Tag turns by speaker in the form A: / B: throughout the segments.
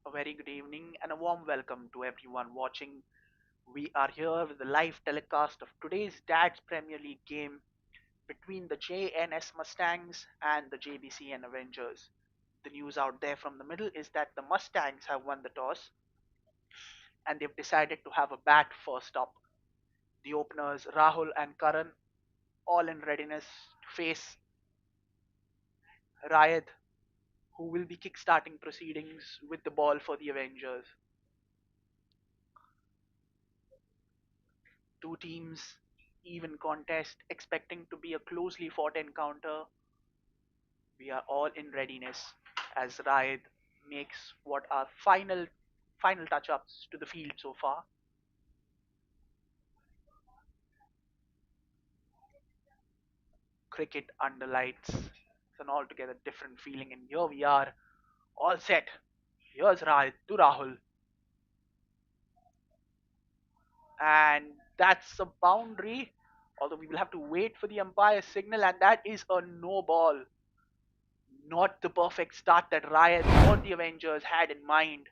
A: A very good evening and a warm welcome to everyone watching. We are here with the live telecast of today's Dad's Premier League game between the Jns Mustangs and the Jbcn Avengers. The news out there from the middle is that the Mustangs have won the toss and they've decided to have a bat first up. The openers Rahul and Karan all in readiness to face Rayad, who will be kick-starting proceedings with the ball for the Avengers. Two teams, even contest, expecting to be a closely fought encounter. We are all in readiness as Raid makes what are final touch-ups to the field so far. Cricket under lights. It's an altogether different feeling, and here we are, all set. Here's Raid to Rahul, and that's a boundary. Although we will have to wait for the umpire signal, and that is a no ball. Not the perfect start that Riot or the Avengers had in mind.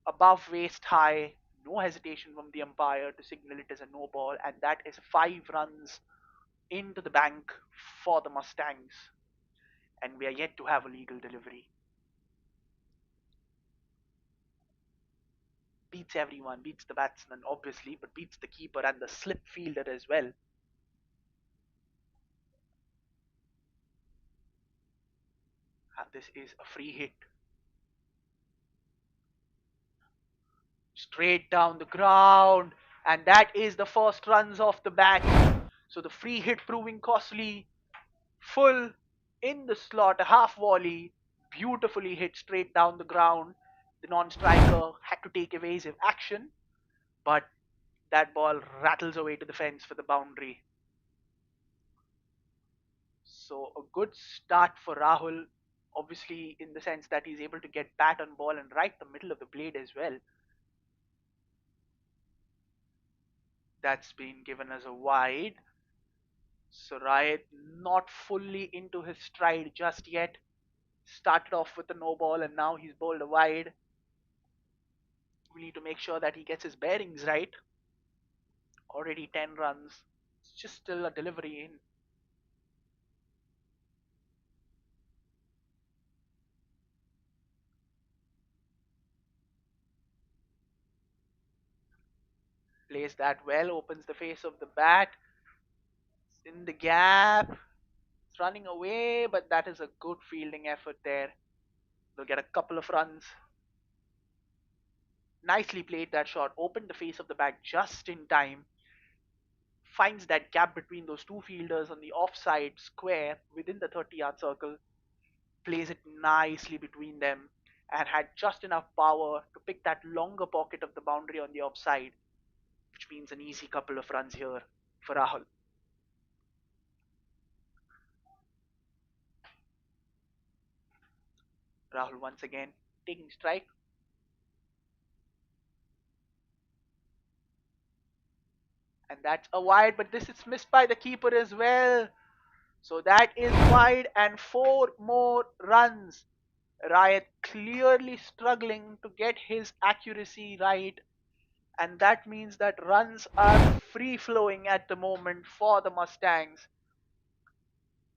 A: Above waist high, no hesitation from the umpire to signal it as a no ball, and that is 5 runs into the bank for the Mustangs. And we are yet to have a legal delivery. Beats everyone, beats the batsman, obviously, but beats the keeper and the slip fielder as well. And this is a free hit. Straight down the ground, and that is the first runs off the bat. So the free hit proving costly, full in the slot, a half volley, beautifully hit straight down the ground. The non-striker had to take evasive action, but that ball rattles away to the fence for the boundary. So a good start for Rahul, obviously in the sense that he's able to get bat on ball and right the middle of the blade as well. That's been given as a wide. So Riot not fully into his stride just yet. Started off with a no ball and now he's bowled a wide. We need to make sure that he gets his bearings right. Already 10 runs. It's just still a delivery in. Plays that well, opens the face of the bat. It's in the gap. It's running away, but that is a good fielding effort there. They'll get a couple of runs. Nicely played that shot. Opened the face of the bat just in time. Finds that gap between those two fielders on the offside square within the 30-yard circle. Plays it nicely between them and had just enough power to pick that longer pocket of the boundary on the offside, which means an easy couple of runs here for Rahul. Rahul once again taking strike. And that's a wide, but this is missed by the keeper as well. So that is wide and 4 more runs. Riot clearly struggling to get his accuracy right, and that means that runs are free flowing at the moment for the Mustangs.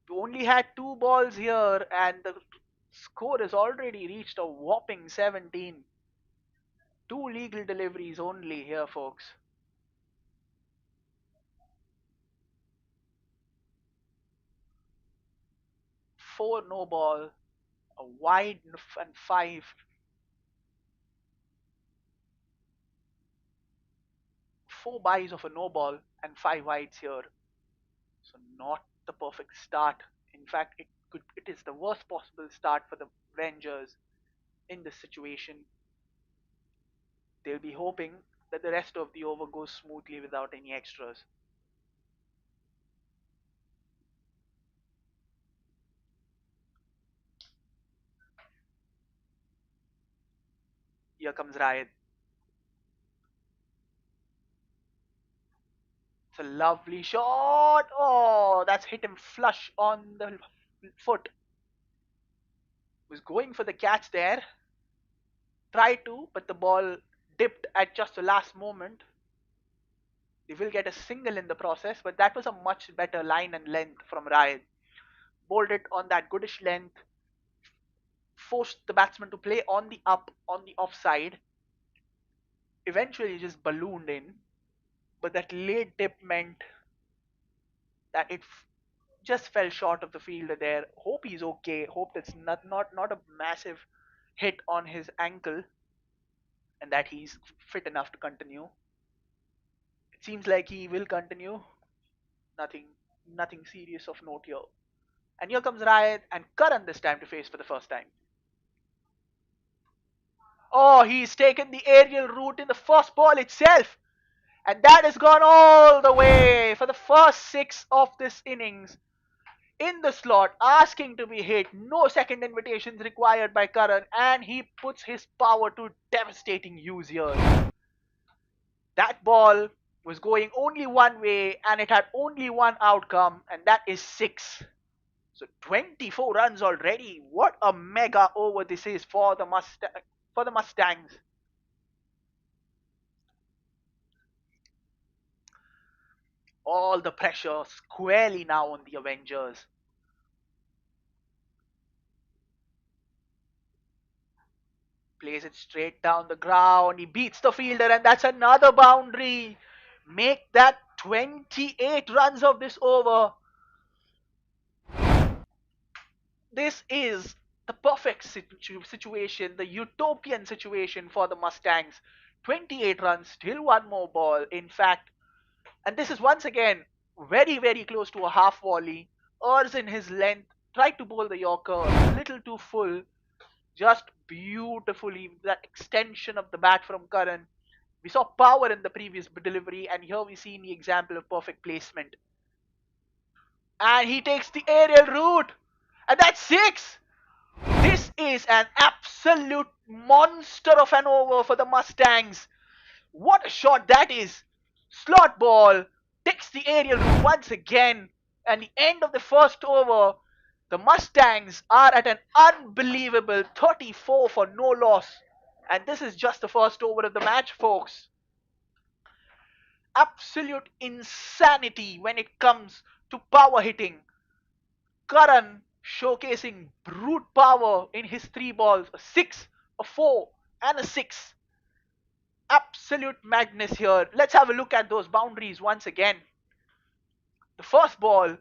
A: We only had 2 balls here, and the score has already reached a whopping 17. 2 legal deliveries only here, folks. 4 no ball, a wide and 5. 4 buys of a no ball and 5 wides here. So not the perfect start. In fact, it is the worst possible start for the Rangers in this situation. They'll be hoping that the rest of the over goes smoothly without any extras. Here comes Riot. It's a lovely shot. Oh, that's hit him flush on the foot. Was going for the catch there. tried to, but the ball dipped at just the last moment. They will get a single in the process, but that was a much better line and length from Ryan. Bowled it on that goodish length, forced the batsman to play on the up, on the offside, eventually just ballooned in. But that late dip meant that just fell short of the fielder there. Hope he's okay. Hope that's not a massive hit on his ankle and that he's fit enough to continue. It seems like he will continue. Nothing nothing serious of note here. And here comes Riot and Karan this time to face for the first time. Oh, he's taken the aerial route in the first ball itself. And that has gone all the way for the first six of this innings. In the slot, asking to be hit. No second invitations required by Karan. And he puts his power to devastating use here. That ball was going only one way and it had only one outcome, and that is six. So 24 runs already. What a mega over this is for the Mustangs. All the pressure squarely now on the Avengers. Plays it straight down the ground. He beats the fielder, and that's another boundary. Make that 28 runs of this over. This is the perfect situation, the utopian situation for the Mustangs. 28 runs, still one more ball. In fact, and this is once again very close to a half volley. Errs in his length, tried to bowl the Yorker a little too full, just beautifully that extension of the bat from Karan. We saw power in the previous delivery, and here we see the example of perfect placement. And he takes the aerial route, and that's six. This is an absolute monster of an over for the Mustangs. What a shot that is! Slot ball takes the aerial route once again. And the end of the first over, the Mustangs are at an unbelievable 34 for no loss. And this is just the first over of the match, folks. Absolute insanity when it comes to power hitting. Karan showcasing brute power in his three balls, a six, a four, and a six. Absolute madness here. Let's have a look at those boundaries once again. The first ball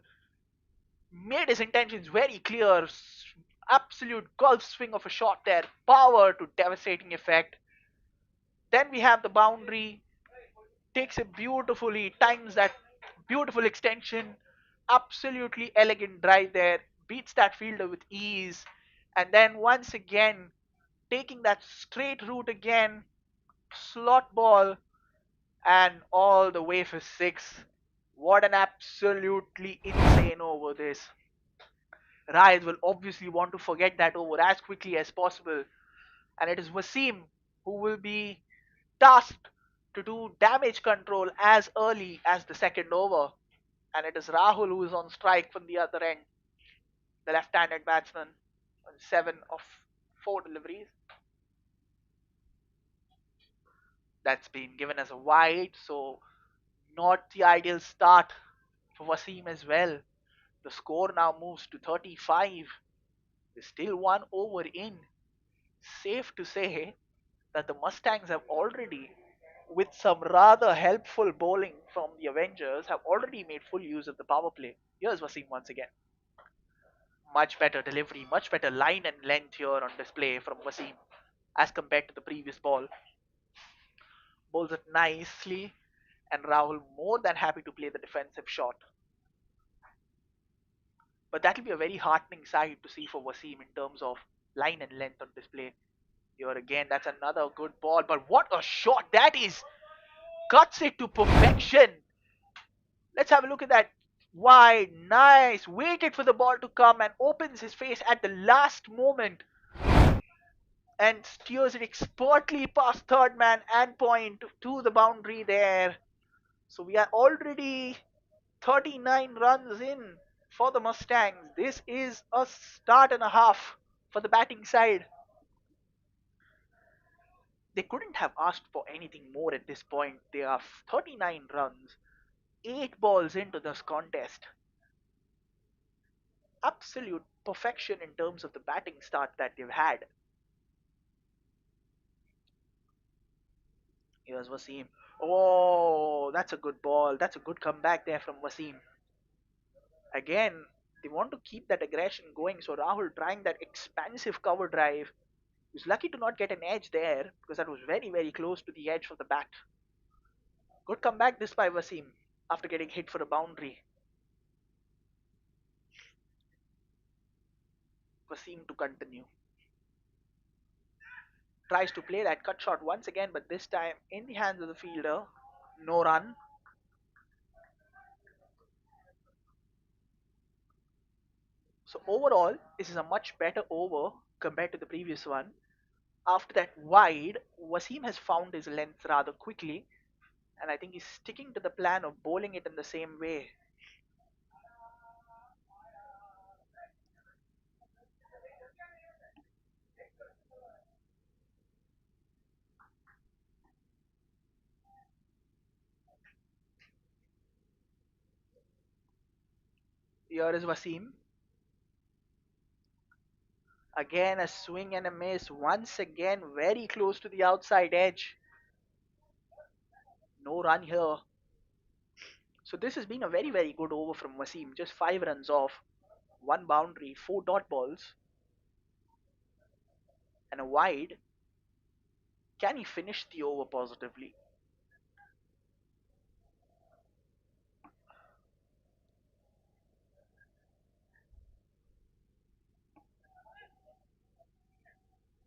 A: made his intentions very clear. Absolute golf swing of a shot there. Power to devastating effect. Then we have the boundary. Takes it beautifully, times that beautiful extension. Absolutely elegant drive there. Beats that fielder with ease. And then once again, taking that straight route again. Slot ball and all the way for six. What an absolutely insane over this. Rise will obviously want to forget that over as quickly as possible. And it is Wasim who will be tasked to do damage control as early as the second over. And it is Rahul who is on strike from the other end, the left-handed batsman, on 7 of 4 deliveries. That's been given as a wide, so not the ideal start for Wasim as well. The score now moves to 35. There's still one over in. Safe to say that the Mustangs have already, with some rather helpful bowling from the Avengers, have already made full use of the power play. Here's Wasim once again. Much better delivery, much better line and length here on display from Wasim as compared to the previous ball. Bowls it nicely, and Rahul more than happy to play the defensive shot. But that will be a very heartening sight to see for Wasim in terms of line and length on display. Here again, that's another good ball, but what a shot that is! Cuts it to perfection. Let's have a look at that. Wide, nice. Waited for the ball to come and opens his face at the last moment and steers it expertly past third man and point to the boundary there. So we are already 39 runs in for the Mustangs. This is a start and a half for the batting side. They couldn't have asked for anything more at this point. They are 39 runs, 8 balls into this contest. Absolute perfection in terms of the batting start that they've had. Here's Wasim. Oh, that's a good ball. That's a good comeback there from Wasim. Again, they want to keep that aggression going. So Rahul trying that expansive cover drive. He was lucky to not get an edge there because that was very, very close to the edge of the bat. Good comeback this by Wasim after getting hit for a boundary. Wasim to continue. Tries to play that cut shot once again, but this time in the hands of the fielder. No run. So overall, this is a much better over compared to the previous one. After that wide, Wasim has found his length rather quickly, and I think he's sticking to the plan of bowling it in the same way. Here is Wasim. Again, a swing and a miss. Once again, very close to the outside edge. No run here. So this has been a very, very good over from Wasim. Just 5 runs off, one boundary, 4 dot balls, and a wide. Can he finish the over positively?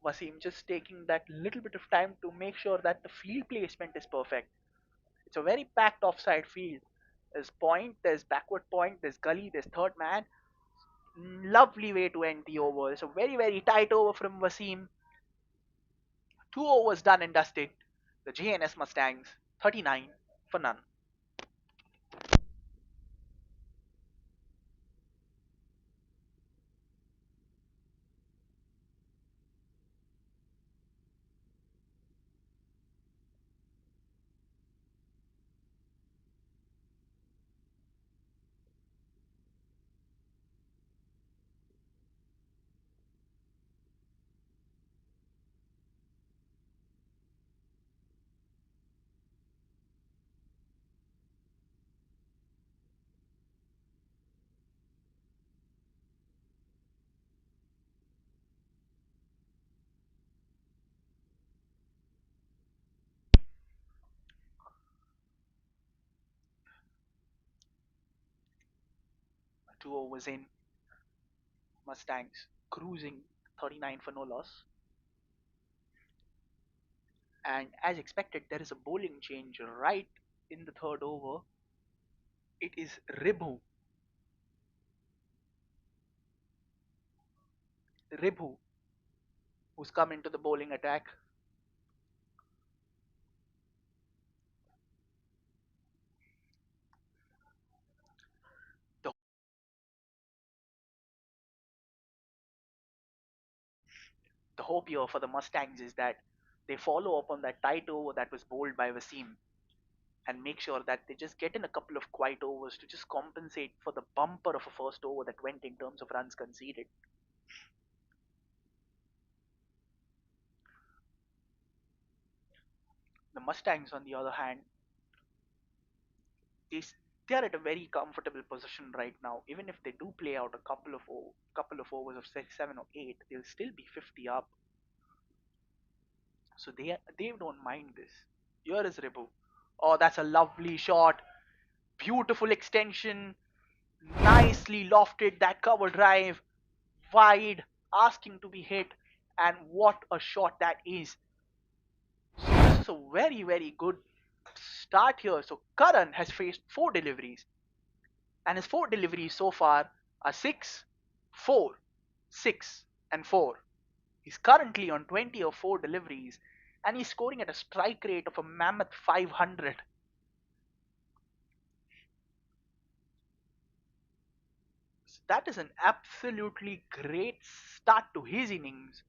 A: Wasim just taking that little bit of time to make sure that the field placement is perfect. It's a very packed offside field. There's point, there's backward point, there's gully, there's third man. Lovely way to end the over. It's a very, very tight over from Wasim. 2 overs done and dusted. The Jns Mustangs, 39 for none. 2 overs in. Mustangs cruising 39 for no loss. And as expected, there is a bowling change right in the third over. It is Ribhu, who's come into the bowling attack. The, the hope here for the Mustangs is that they follow up on that tight over that was bowled by Wasim and make sure that they just get in a couple of quiet overs to just compensate for the bumper of a first over that went in terms of runs conceded. The Mustangs, on the other hand, they, they are at a very comfortable position right now. Even if they do play out a couple of overs of 6, 7, or 8, they'll still be 50 up. So they don't mind this. Here is Ribu. Oh, that's a lovely shot. Beautiful extension. Nicely lofted that cover drive. Wide, asking to be hit. And what a shot that is. So this is a very, very good start here. So Karan has faced 4 deliveries. And his 4 deliveries so far are 6, 4, 6, and 4. He's currently on 20 or 4 deliveries and he's scoring at a strike rate of a mammoth 500. So that is an absolutely great start to his innings.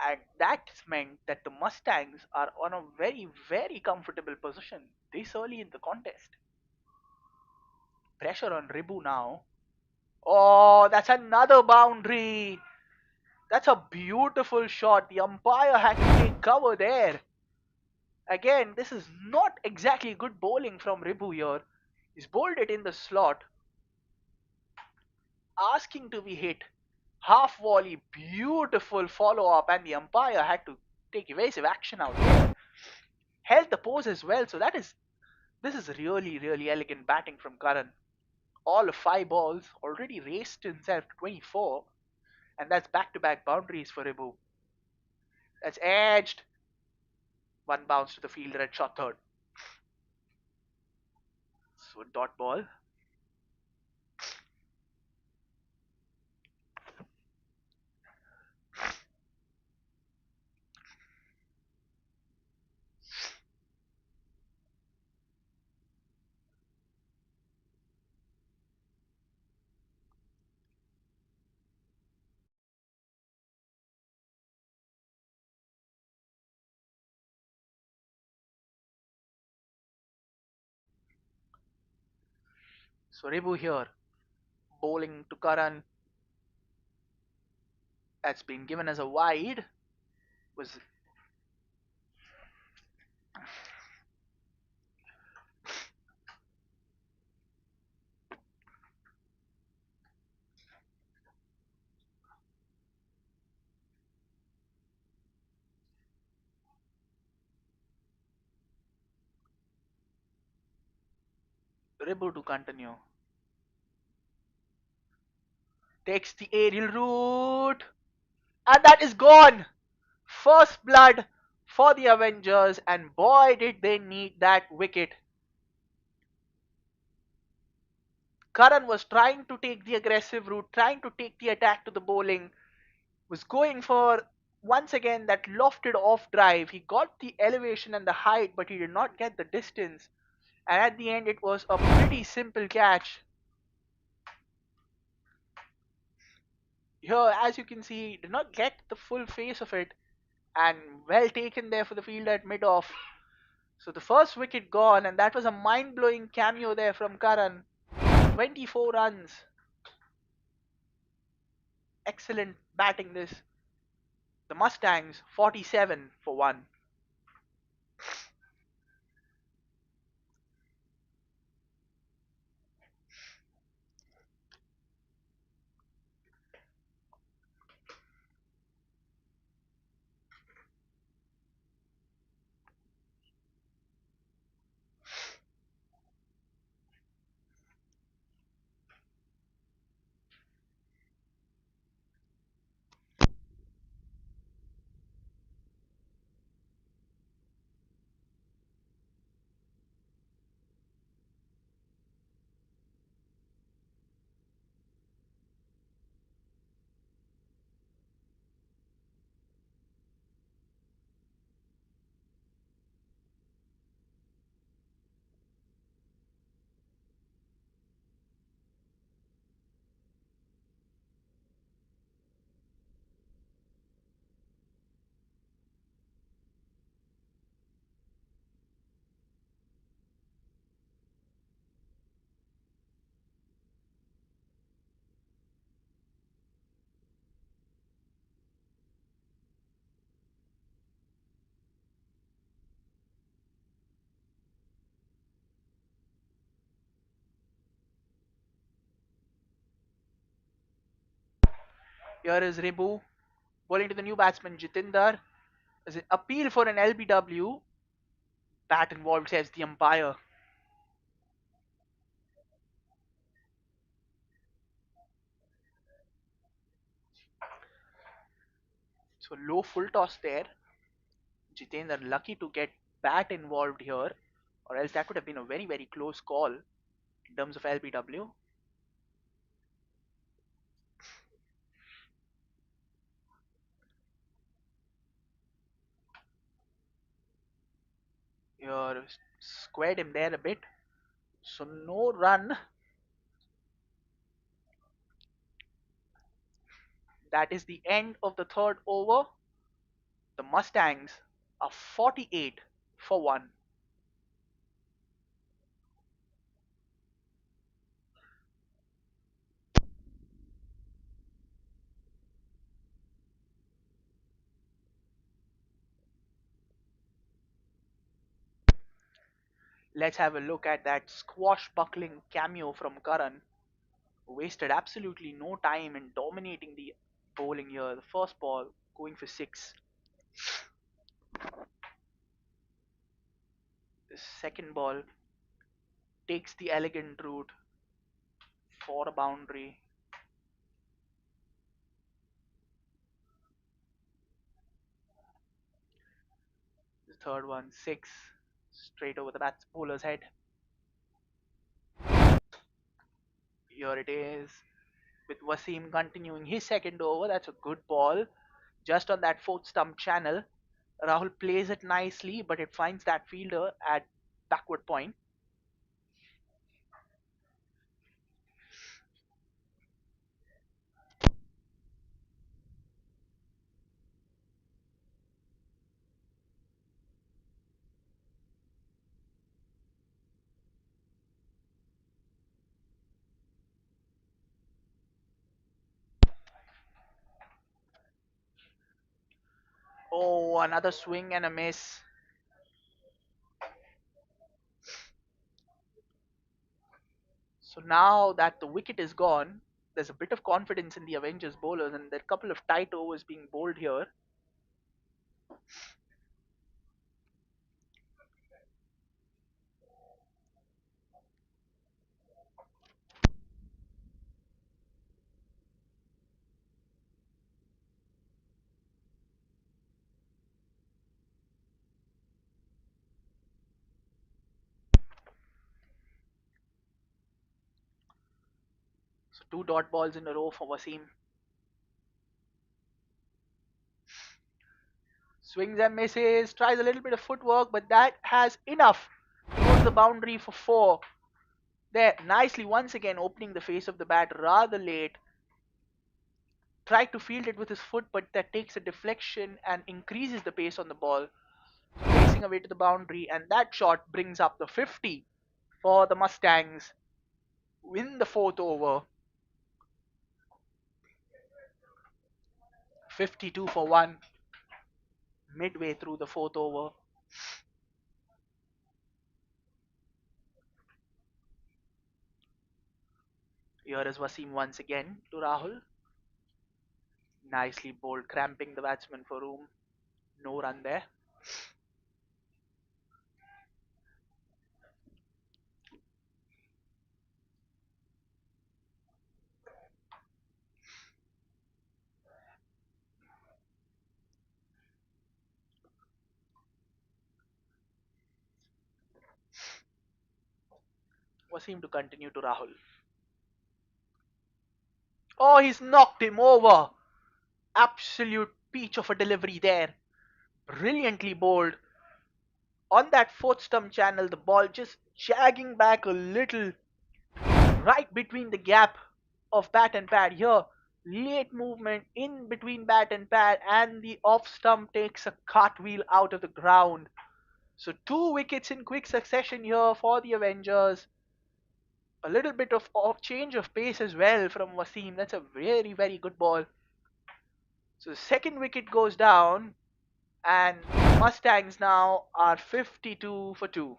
A: And that meant that the Mustangs are on a very, very comfortable position this early in the contest. Pressure on Ribu now. Oh, that's another boundary. That's a beautiful shot. The umpire had to take cover there. Again, this is not exactly good bowling from Ribu here. He's bowled it in the slot, asking to be hit. Half volley, beautiful follow up, and the umpire had to take evasive action out there. Held the pose as well, so this is really, really elegant batting from Karan. All 5 balls already raced himself to 24, and that's back-to-back boundaries for Ribu. That's edged. One bounce to the fielder at short third. So dot ball. So Ribu here, bowling to Karan. That's been given as a wide. Was Ribu to continue. Takes the aerial route. And that is gone. First blood for the Avengers, and boy, did they need that wicket. Karan was trying to take the aggressive route, trying to take the attack to the bowling, was going for once again that lofted off drive. He got the elevation and the height, but he did not get the distance. And at the end, it was a pretty simple catch. Here, as you can see, he did not get the full face of it, and well taken there for the fielder at mid off. So the first wicket gone, and that was a mind-blowing cameo there from Karan. 24 runs. Excellent batting this. The Mustangs 47 for 1. Here is Ribu bowling to the new batsman Jitinder. As an appeal for an LBW. Bat involved, says the umpire. So low full toss there. Jitendra lucky to get bat involved here, or else that would have been a very, very close call in terms of LBW. Here squared him there a bit. So no run. That is the end of the third over. The Mustangs are 48 for 1. Let's have a look at that squashbuckling cameo from Karan. Wasted absolutely no time in dominating the bowling here. The first ball going for 6. The second ball takes the elegant route for a boundary. The third one, 6, straight over the bat bowler's head. Here it is, with Wasim continuing his second over. That's a good ball. Just on that fourth stump channel. Rahul plays it nicely, but it finds that fielder at backward point. Oh, another swing and a miss. So now that the wicket is gone, there's a bit of confidence in the Avengers bowlers, and there are a couple of tight overs being bowled here. So two dot balls in a row for Wasim. Swings and misses, tries a little bit of footwork, but that has enough towards the boundary for 4. There, nicely once again opening the face of the bat rather late. Tried to field it with his foot, but that takes a deflection and increases the pace on the ball. Racing away to the boundary, and that shot brings up the 50 for the Mustangs. Win the fourth over. 52 for 1. Midway through the fourth over. Here is Wasim once again to Rahul. Nicely bowled, cramping the batsman for room. No run there. Wasim to continue to Rahul. Oh, he's knocked him over. Absolute peach of a delivery there. Brilliantly bowled. On that fourth stump channel, the ball just jagging back a little, right between the gap of bat and pad here. Late movement in between bat and pad, and the off stump takes a cartwheel out of the ground. So, 2 wickets in quick succession here for the Avengers. A little bit of change of pace as well from Wasim. That's a very, very good ball. So, the second wicket goes down, and Mustangs now are 52 for 2.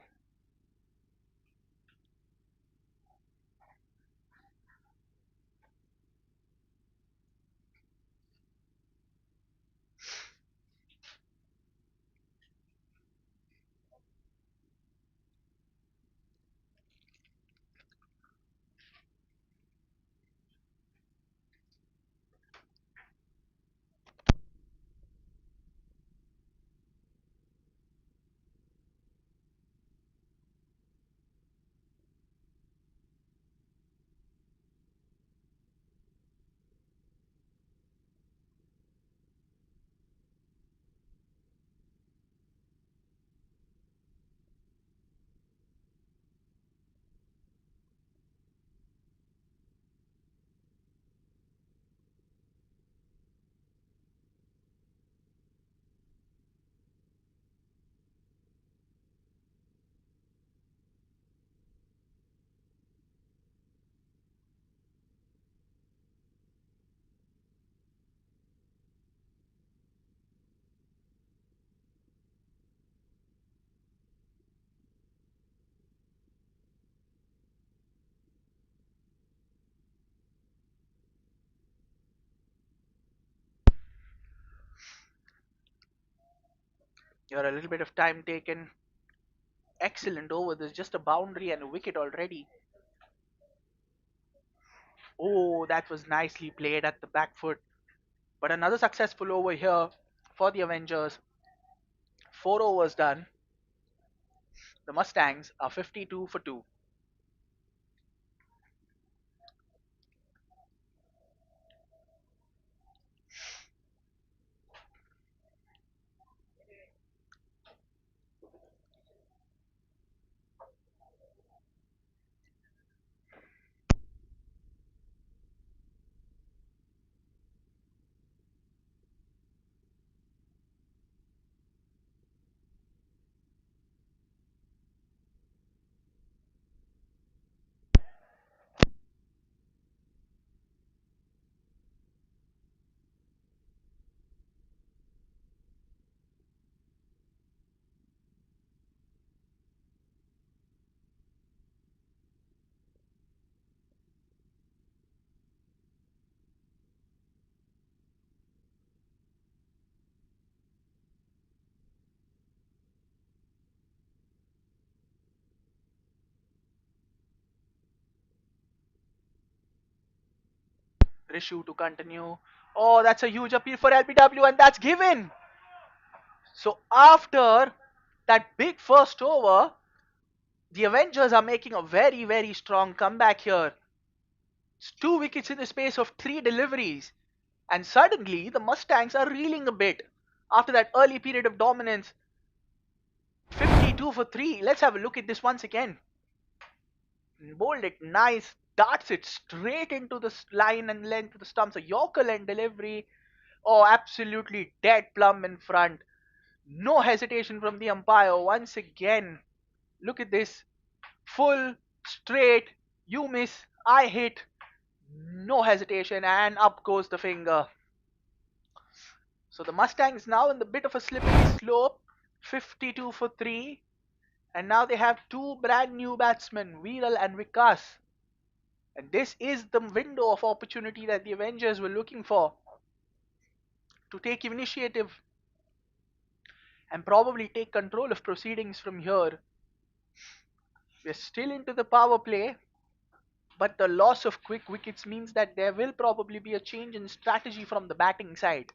A: You're a little bit of time taken. Excellent over. There's just a boundary and a wicket already. Oh, that was nicely played at the back foot. But another successful over here for the Avengers. 4 overs done. The Mustangs are 52 for 2. Rishu to continue. Oh, that's a huge appeal for LBW, and that's given. So after that big first over, the Avengers are making a very, very strong comeback here. It's 2 wickets in the space of 3 deliveries. And suddenly, the Mustangs are reeling a bit after that early period of dominance. 52 for 3. Let's have a look at this once again. Bowled it nice, darts it straight into the line and length of the stumps. A Yorker length delivery. Oh, absolutely dead plumb in front. No hesitation from the umpire once again. Look at this. Full, straight, you miss, I hit. No hesitation, and up goes the finger. So the Mustangs now in the bit of a slippery slope. 52 for 3. And now they have two brand new batsmen, Viral and Vikas. And this is the window of opportunity that the Avengers were looking for to take initiative and probably take control of proceedings from here. We're still into the power play, but the loss of quick wickets means that there will probably be a change in strategy from the batting side,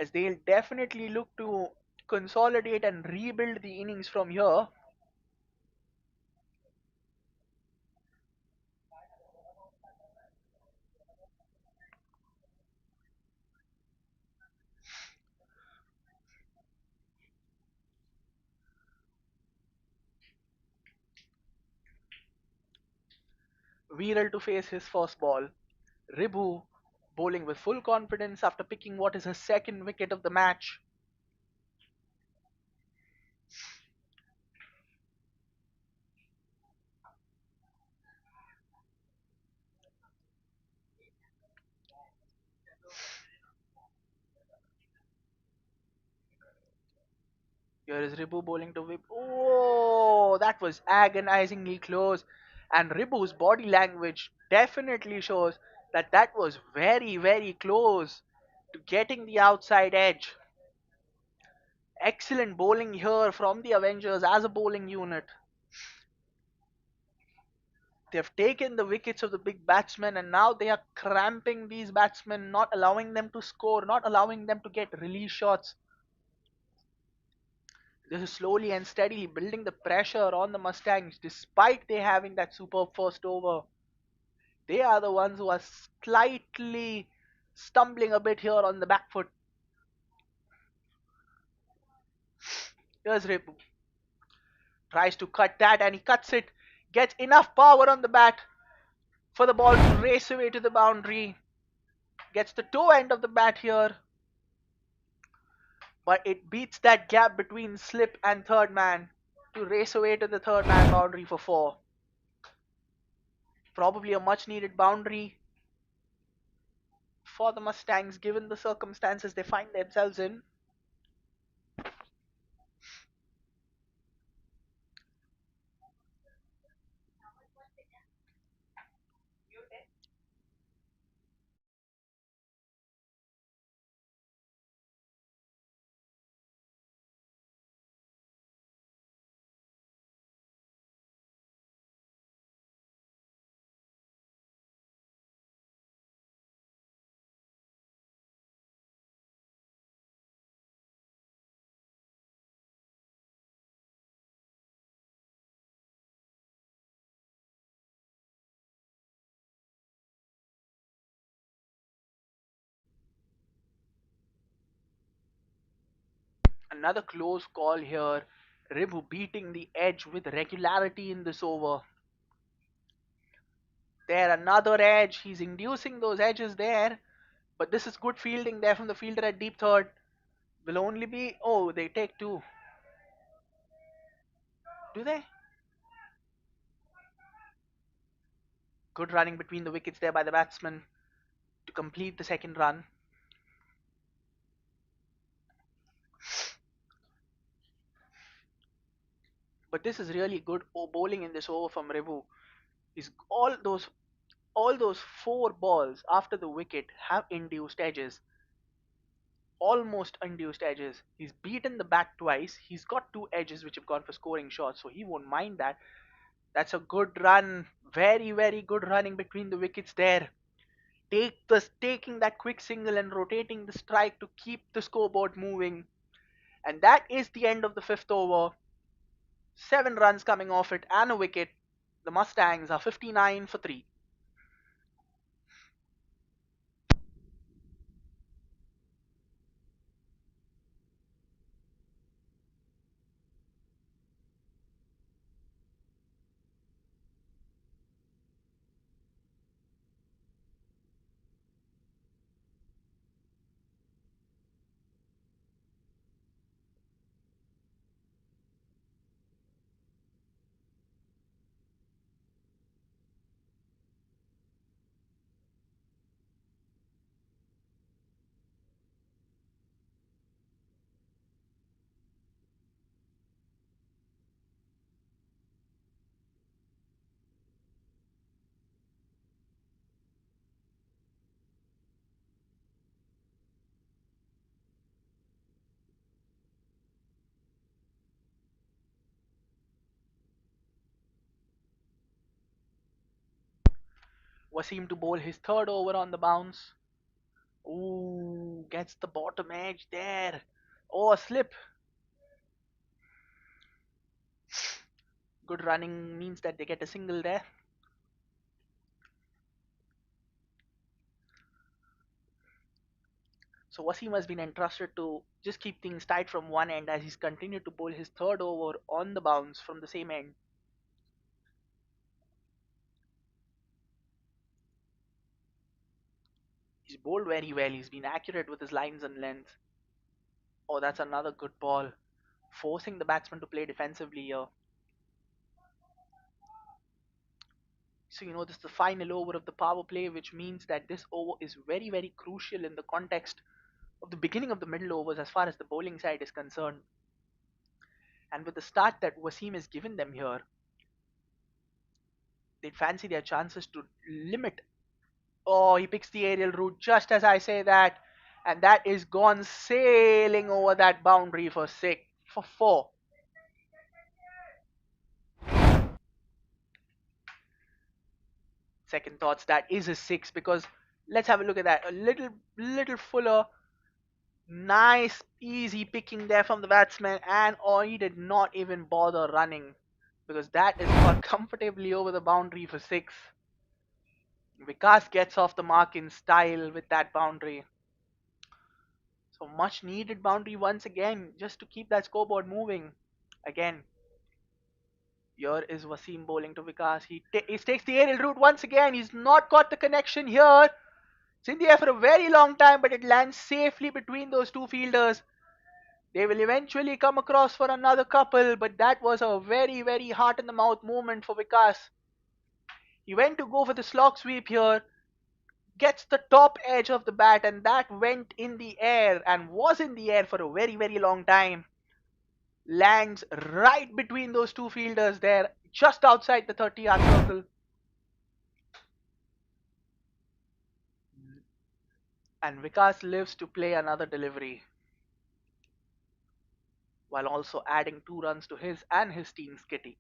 A: as they'll definitely look to consolidate and rebuild the innings from here. Viral to face his first ball. Ribu bowling with full confidence after picking what is his second wicket of the match. Here is Ribu bowling to Vip. Oh, that was agonizingly close. And Ribu's body language definitely shows that that was very, very close to getting the outside edge. Excellent bowling here from the Avengers as a bowling unit. They've taken the wickets of the big batsmen and now they are cramping these batsmen, not allowing them to score, not allowing them to get release shots. This is slowly and steadily building the pressure on the Mustangs despite they having that superb first over. They are the ones who are slightly stumbling a bit here on the back foot. Here's Repu. Tries to cut that and he cuts it. Gets enough power on the bat for the ball to race away to the boundary. Gets the toe end of the bat here. But it beats that gap between slip and third man to race away to the third man boundary for 4. Probably a much needed boundary for the Mustangs given the circumstances they find themselves in. Another close call here. Ribu beating the edge with regularity in this over. There, another edge. He's inducing those edges there. But this is good fielding there from the fielder at deep third. Will only be. Oh, they take two. Do they? Good running between the wickets there by the batsman to complete the second run. But this is really good bowling in this over from Ribu. He's all those four balls after the wicket have induced edges, almost induced edges. He's beaten the bat twice. He's got two edges which have gone for scoring shots, so he won't mind that. That's a good run. Very, very good running between the wickets there. Taking that quick single and rotating the strike to keep the scoreboard moving. And that is the end of the fifth over. 7 runs coming off it and a wicket. The Mustangs are 59 for 3. Wasim to bowl his third over on the bounce. Ooh, gets the bottom edge there. Oh, a slip. Good running means that they get a single there. So Wasim has been entrusted to just keep things tight from one end as he's continued to bowl his third over on the bounce from the same end. He's bowled very well. He's been accurate with his lines and length. Oh, that's another good ball. Forcing the batsman to play defensively here. So, this is the final over of the power play, which means that this over is very, very crucial in the context of the beginning of the middle overs as far as the bowling side is concerned. And with the start that Wasim has given them here, they'd fancy their chances to limit. Oh, he picks the aerial route just as I say that. And that is gone sailing over that boundary for 4. Second thoughts, that is a 6 because let's have a look at that. A little fuller. Nice, easy picking there from the batsman, and he did not even bother running because that is gone comfortably over the boundary for 6. Vikas gets off the mark in style with that boundary. So much needed boundary once again just to keep that scoreboard moving. Again, here is Wasim bowling to Vikas. He takes the aerial route once again. He's not got the connection here. It's in the air for a very long time, but it lands safely between those two fielders. They will eventually come across for another couple, but that was a very, very heart in the mouth moment for Vikas. He went to go for the slog sweep here, gets the top edge of the bat, and that went in the air and was in the air for a very, very long time. Lands right between those two fielders there, just outside the 30-yard circle. And Vikas lives to play another delivery, while also adding 2 runs to his and his team's kitty.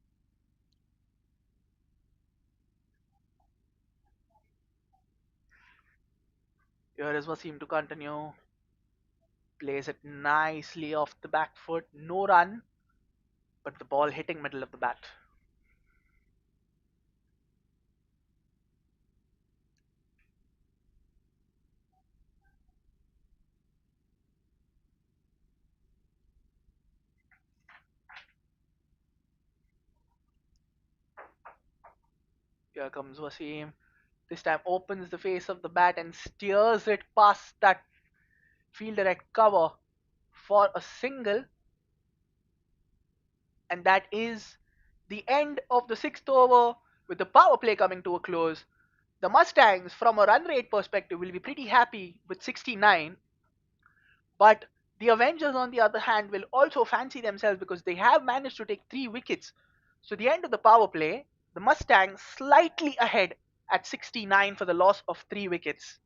A: Here is Wasim to continue. Plays it nicely off the back foot. No run, but the ball hitting middle of the bat. Here comes Wasim. This time opens the face of the bat and steers it past that fielder at cover for a single, and that is the end of the sixth over with the power play coming to a close. The Mustangs, from a run rate perspective, will be pretty happy with 69, but the Avengers, on the other hand, will also fancy themselves because they have managed to take 3 wickets. So, the end of the power play, the Mustangs slightly ahead at 69 for the loss of 3 wickets.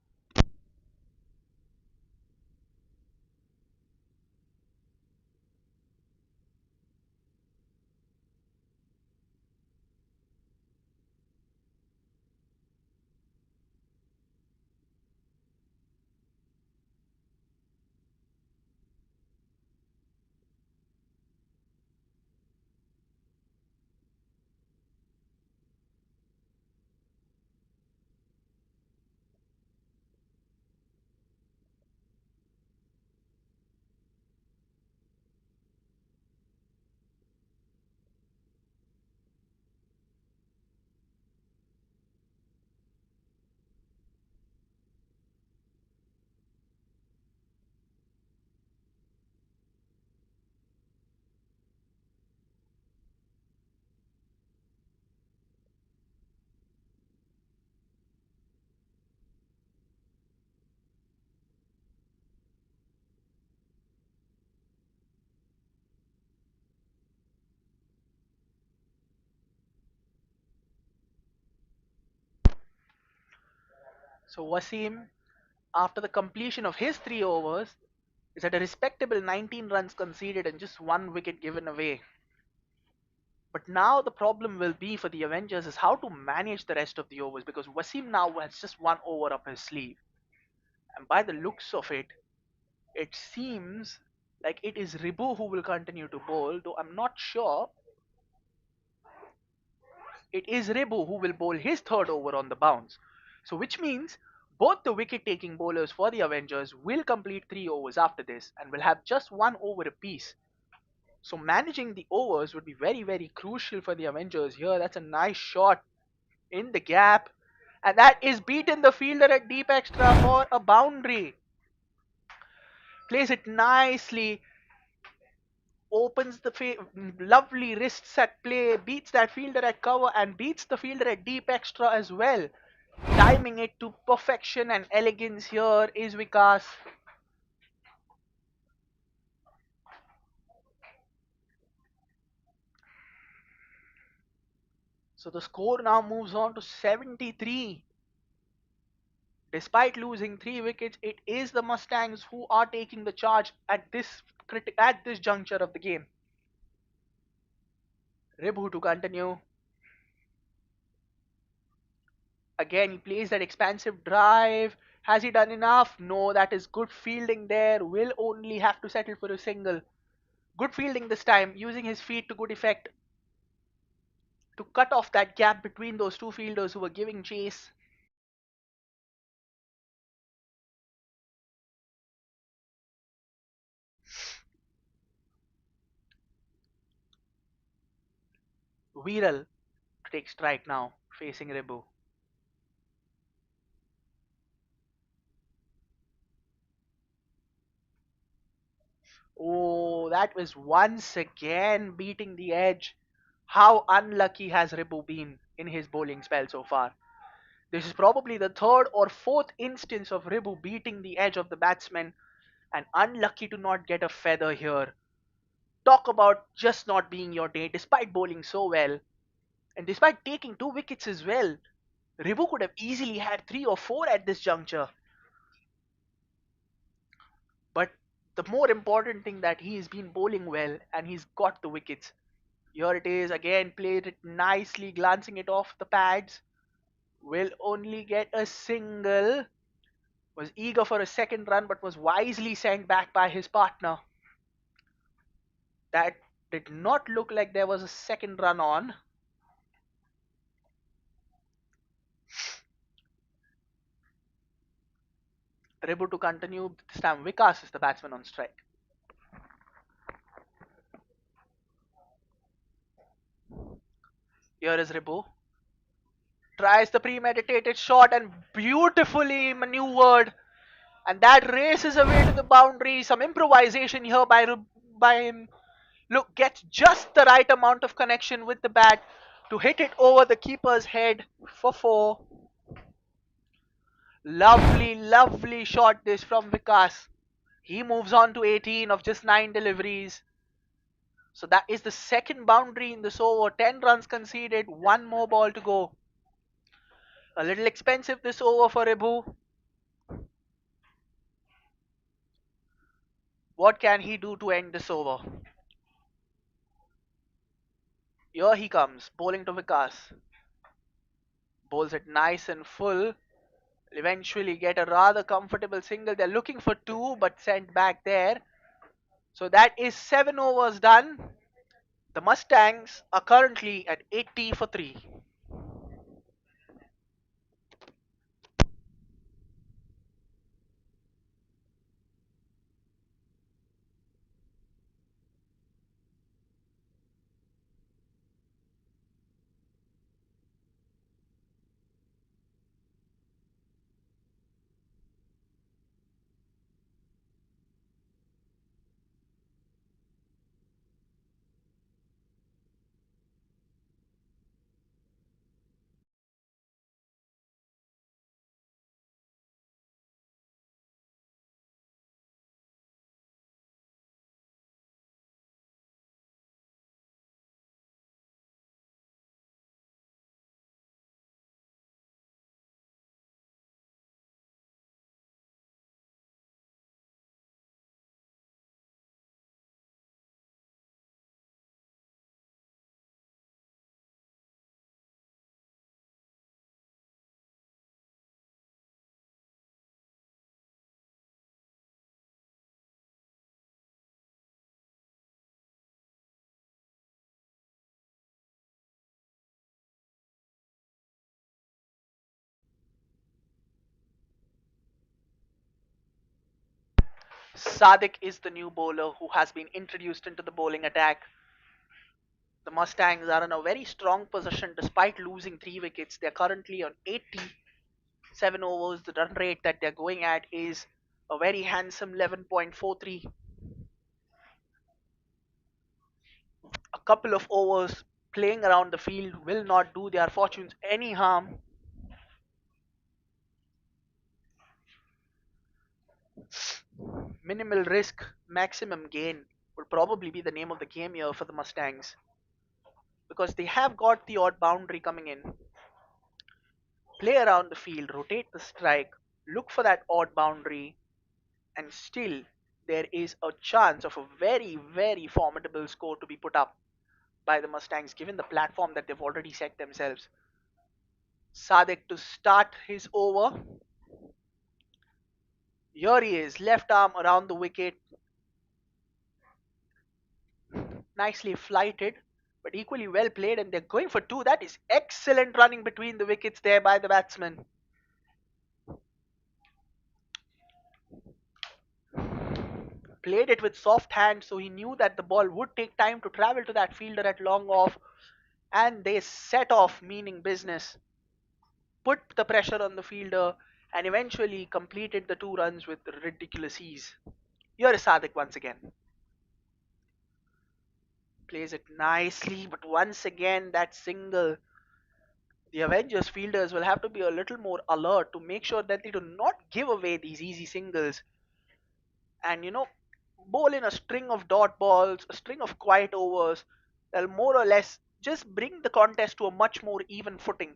A: So, Wasim, after the completion of his 3 overs, is at a respectable 19 runs conceded and just 1 wicket given away. But now the problem will be for the Avengers is how to manage the rest of the overs because Wasim now has just 1 over up his sleeve. And by the looks of it, it seems like it is Ribu who will continue to bowl, though I'm not sure. It is Ribu who will bowl his third over on the bounce. So, which means both the wicket taking bowlers for the Avengers will complete 3 overs after this and will have just 1 over apiece. So, managing the overs would be very, very crucial for the Avengers here. That's a nice shot in the gap. And that is beaten the fielder at deep extra for a boundary. Plays it nicely, opens the lovely wrists at play, beats that fielder at cover, and beats the fielder at deep extra as well. Timing it to perfection and elegance here is Vikas. So the score now moves on to 73. Despite losing 3 wickets, it is the Mustangs who are taking the charge at this juncture of the game. Ribhu to continue. Again, he plays that expansive drive. Has he done enough? No, that is good fielding there. Will only have to settle for a single. Good fielding this time, using his feet to good effect to cut off that gap between those two fielders who were giving chase. Viral to take strike now, facing Ribu. Oh, that was once again beating the edge. How unlucky has Ribu been in his bowling spell so far? This is probably the third or fourth instance of Ribu beating the edge of the batsman and unlucky to not get a feather here. Talk about just not being your day despite bowling so well and despite taking 2 wickets as well. Ribu could have easily had 3 or 4 at this juncture. But the more important thing that he's been bowling well and he's got the wickets. Here it is again, played it nicely, glancing it off the pads. Will only get a single. Was eager for a second run but was wisely sent back by his partner. That did not look like there was a second run on. Ribu to continue. This time Vikas is the batsman on strike. Here is Ribu tries the premeditated shot and beautifully maneuvered, and that races away to the boundary. Some improvisation here by him. Look, gets just the right amount of connection with the bat to hit it over the keeper's head for four. Lovely, lovely shot this from Vikas. He moves on to 18 of just 9 deliveries. So that is the second boundary in this over. 10 runs conceded, one more ball to go. A little expensive this over for Ibu. What can he do to end this over? Here he comes, bowling to Vikas. Bowls it nice and full. Eventually get a rather comfortable single. They're looking for two, but sent back there. So that is 7 overs done. The Mustangs are currently at 80 for 3. Sadik is the new bowler who has been introduced into the bowling attack. The Mustangs are in a very strong position despite losing 3 wickets. They're currently on 87 overs. The run rate that they're going at is a very handsome 11.43. A couple of overs playing around the field will not do their fortunes any harm. Minimal risk, maximum gain would probably be the name of the game here for the Mustangs because they have got the odd boundary coming in. Play around the field, rotate the strike, look for that odd boundary, and still there is a chance of a very, very formidable score to be put up by the Mustangs given the platform that they've already set themselves. Sadek to start his over. Here he is, left arm around the wicket, nicely flighted, but equally well played, and they're going for two. That is excellent running between the wickets there by the batsman. Played it with soft hand, so he knew that the ball would take time to travel to that fielder at long off, and they set off, meaning business. Put the pressure on the fielder, and eventually completed the 2 runs with ridiculous ease. Here is Sadik once again. Plays it nicely, but once again that single. The Avengers fielders will have to be a little more alert to make sure that they do not give away these easy singles and bowl in a string of dot balls, a string of quiet overs that'll more or less just bring the contest to a much more even footing.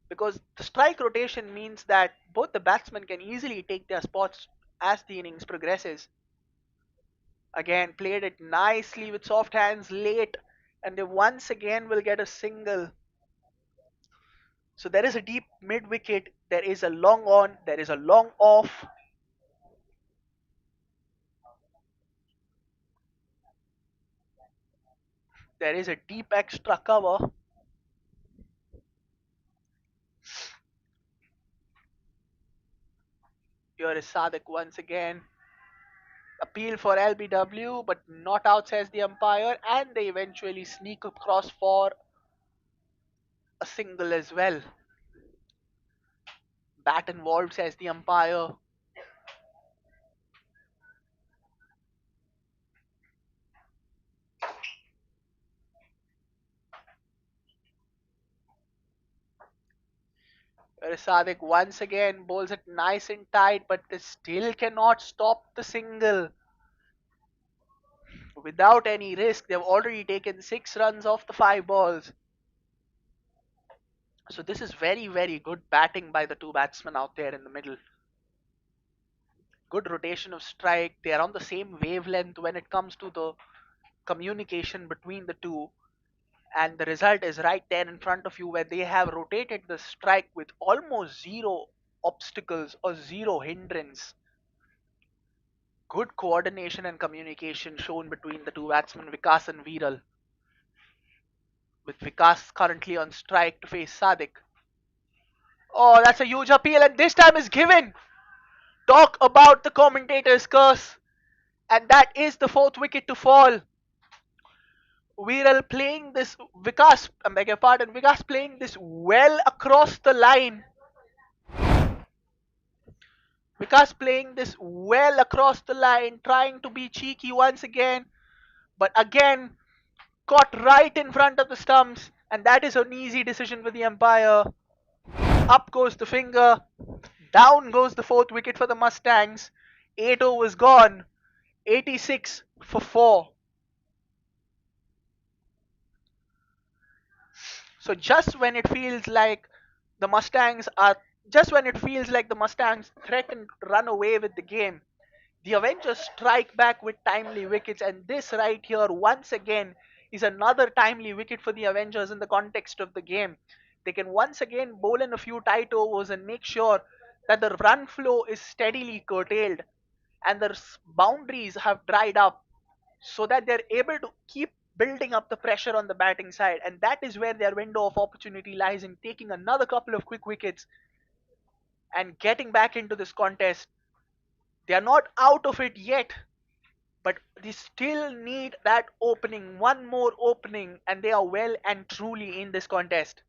A: Because the strike rotation means that both the batsmen can easily take their spots as the innings progresses. Again, played it nicely with soft hands late, and they once again will get a single. So there is a deep mid wicket, there is a long on, there is a long off. There is a deep extra cover. Here is Sadik once again. Appeal for LBW, but not out, says the umpire, and they eventually sneak across for a single as well. Bat involved, says the umpire. Sadiq once again bowls it nice and tight, but they still cannot stop the single. Without any risk, they've already taken 6 runs off the 5 balls. So this is very, very good batting by the two batsmen out there in the middle. Good rotation of strike. They are on the same wavelength when it comes to the communication between the two. And the result is right there in front of you, where they have rotated the strike with almost zero obstacles or zero hindrance. Good coordination and communication shown between the two batsmen, Vikas and Viral, with Vikas currently on strike to face Sadiq. Oh, that's a huge appeal, and this time is given. Talk about the commentator's curse. And that is the fourth wicket to fall. Viral playing this, I beg your pardon, Vikas playing this well across the line. Vikas playing this well across the line, trying to be cheeky once again, but again caught right in front of the stumps, and that is an easy decision for the umpire. Up goes the finger, down goes the fourth wicket for the Mustangs. 8 overs gone, 86 for 4. So the Mustangs are when it feels like the Mustangs threaten to run away with the game, the Avengers strike back with timely wickets, and this right here once again is another timely wicket for the Avengers in the context of the game. They can once again bowl in a few tight overs and make sure that the run flow is steadily curtailed and the boundaries have dried up, so that they're able to keep building up the pressure on the batting side. And that is where their window of opportunity lies, in taking another couple of quick wickets and getting back into this contest. They are not out of it yet, but they still need that opening, one more opening, and they are well and truly in this contest.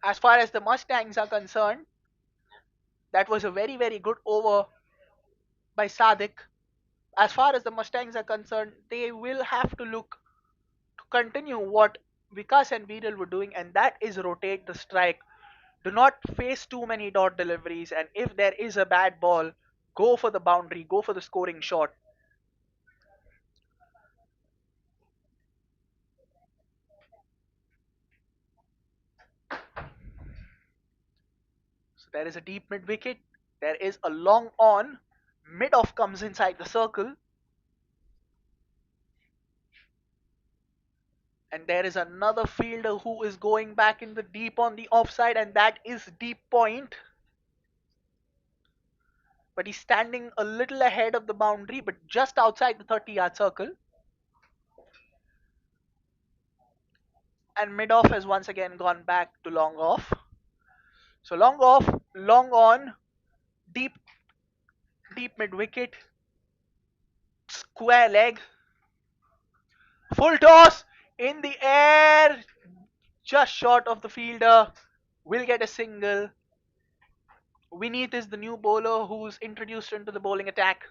A: As far as the Mustangs are concerned, that was a very, very good over by Sadiq. As far as the Mustangs are concerned, they will have to look to continue what Vikas and Viral were doing, and that is rotate the strike. Do not face too many dot deliveries, and if there is a bad ball, go for the boundary, go for the scoring shot. So there is a deep mid wicket. There is a long on. Mid off comes inside the circle. And there is another fielder who is going back in the deep on the offside, and that is deep point. But he's standing a little ahead of the boundary, but just outside the 30-yard circle. And mid off has once again gone back to long off. So long off, long on, deep, deep mid wicket, square leg, full toss in the air, just short of the fielder. Will get a single. Vineet is the new bowler who's introduced into the bowling attack.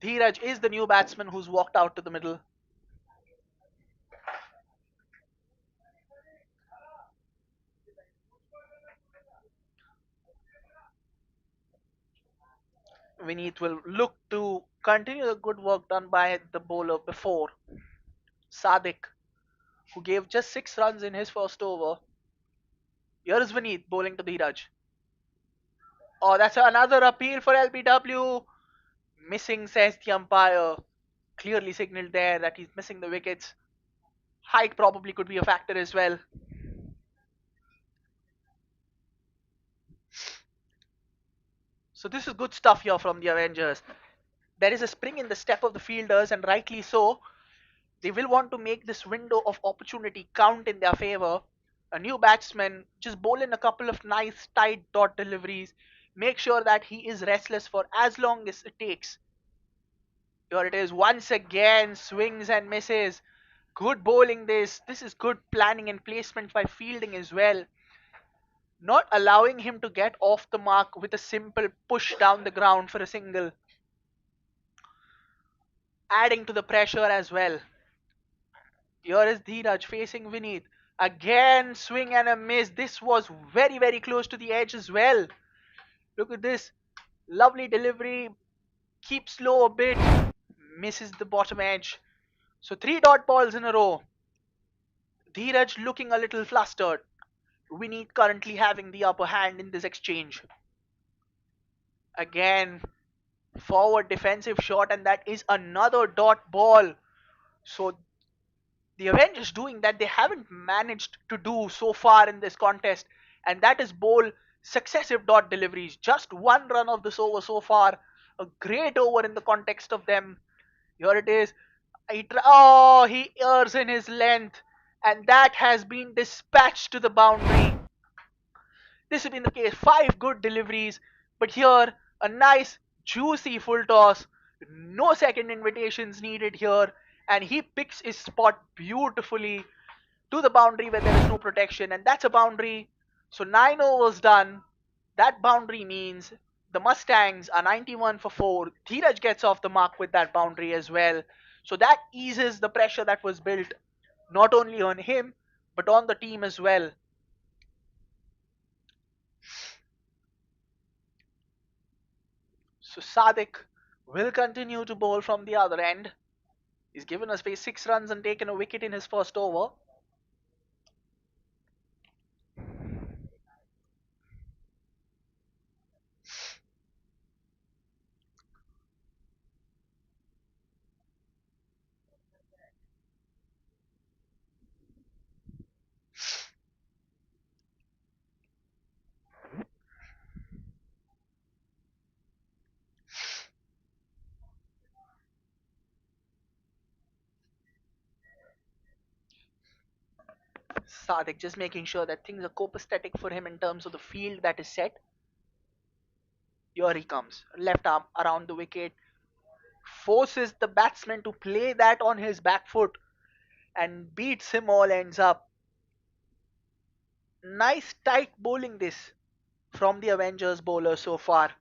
A: Dheeraj is the new batsman who's walked out to the middle. Vineet will look to continue the good work done by the bowler before, Sadiq, who gave just 6 runs in his first over. Here is Vineet bowling to Dheeraj. Oh, that's another appeal for LBW. Missing, says the umpire. Clearly signaled there that he's missing the wickets. Height probably could be a factor as well. So this is good stuff here from the Avengers. There is a spring in the step of the fielders, and rightly so. They will want to make this window of opportunity count in their favor. A new batsman just bowl in a couple of nice tight dot deliveries, make sure that he is restless for as long as it takes. Here it is once again, swings and misses. Good bowling this. This is good planning and placement by fielding as well. Not allowing him to get off the mark with a simple push down the ground for a single. Adding to the pressure as well. Here is Dheeraj facing Vineet. Again, swing and a miss. This was very, very close to the edge as well. Look at this. Lovely delivery. Keeps low a bit. Misses the bottom edge. So 3 dot balls in a row. Dheeraj looking a little flustered. Vineet currently having the upper hand in this exchange. Again, forward defensive shot, and that is another dot ball. So the Avengers doing that they haven't managed to do so far in this contest, and that is bowl successive dot deliveries. Just 1 run of this over so far. A great over in the context of them. Here it is. He errs in his length, and that has been dispatched to the boundary. This has been the case. 5 good deliveries, but here a nice juicy full toss. No second invitations needed here, and he picks his spot beautifully to the boundary where there is no protection, and that's a boundary. So 9 overs done. That boundary means the Mustangs are 91 for 4. Dheeraj gets off the mark with that boundary as well. So that eases the pressure that was built not only on him but on the team as well. So Sadik will continue to bowl from the other end. He's given us 6 runs and taken a wicket in his first over. Sadik just making sure that things are copacetic for him in terms of the field that is set. Here he comes. Left arm around the wicket. Forces the batsman to play that on his back foot and beats him all ends up. Nice tight bowling this from the Avengers bowler so far.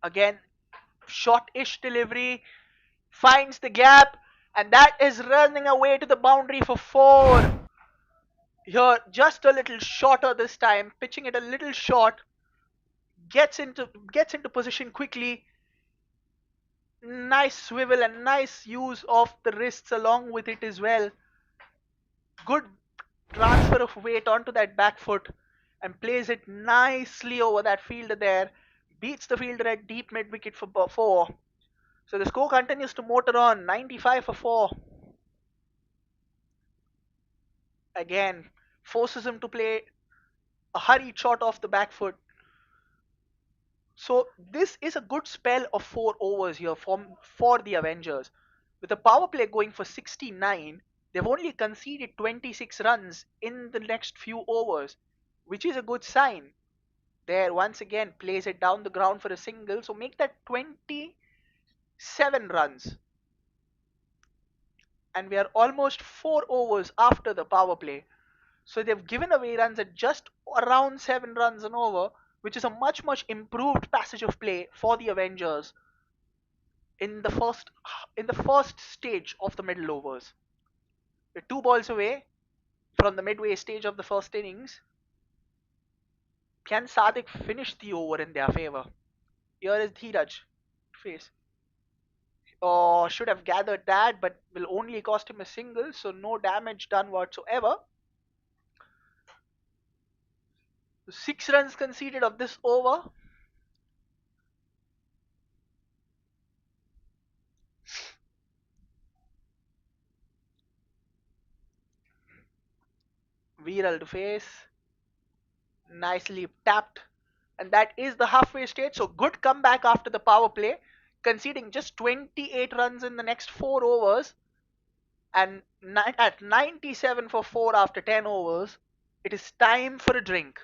A: Again, short-ish delivery. Finds the gap. And that is running away to the boundary for 4. Here, just a little shorter this time. Pitching it a little short. Gets into position quickly. Nice swivel and nice use of the wrists along with it as well. Good transfer of weight onto that back foot and plays it nicely over that fielder there. Beats the fielder at deep mid wicket for 4. So the score continues to motor on, 95 for 4. Again, forces him to play a hurried shot off the back foot. So this is a good spell of 4 overs here for the Avengers. With the power play going for 69, they've only conceded 26 runs in the next few overs, which is a good sign. There, once again, plays it down the ground for a single, so make that 27 runs. And we are almost 4 overs after the power play. So they've given away runs at just around 7 runs an over, which is a much, much improved passage of play for the Avengers in the first stage of the middle overs. We're 2 balls away from the midway stage of the first innings. Can Sadik finish the over in their favor? Here is Dheeraj. Face. Oh, should have gathered that, but will only cost him a single, so no damage done whatsoever. 6 runs conceded of this over. Viral to face. Nicely tapped. And that is the halfway stage. So good comeback after the power play. Conceding just 28 runs in the next 4 overs. And at 97 for 4 after 10 overs, it is time for a drink.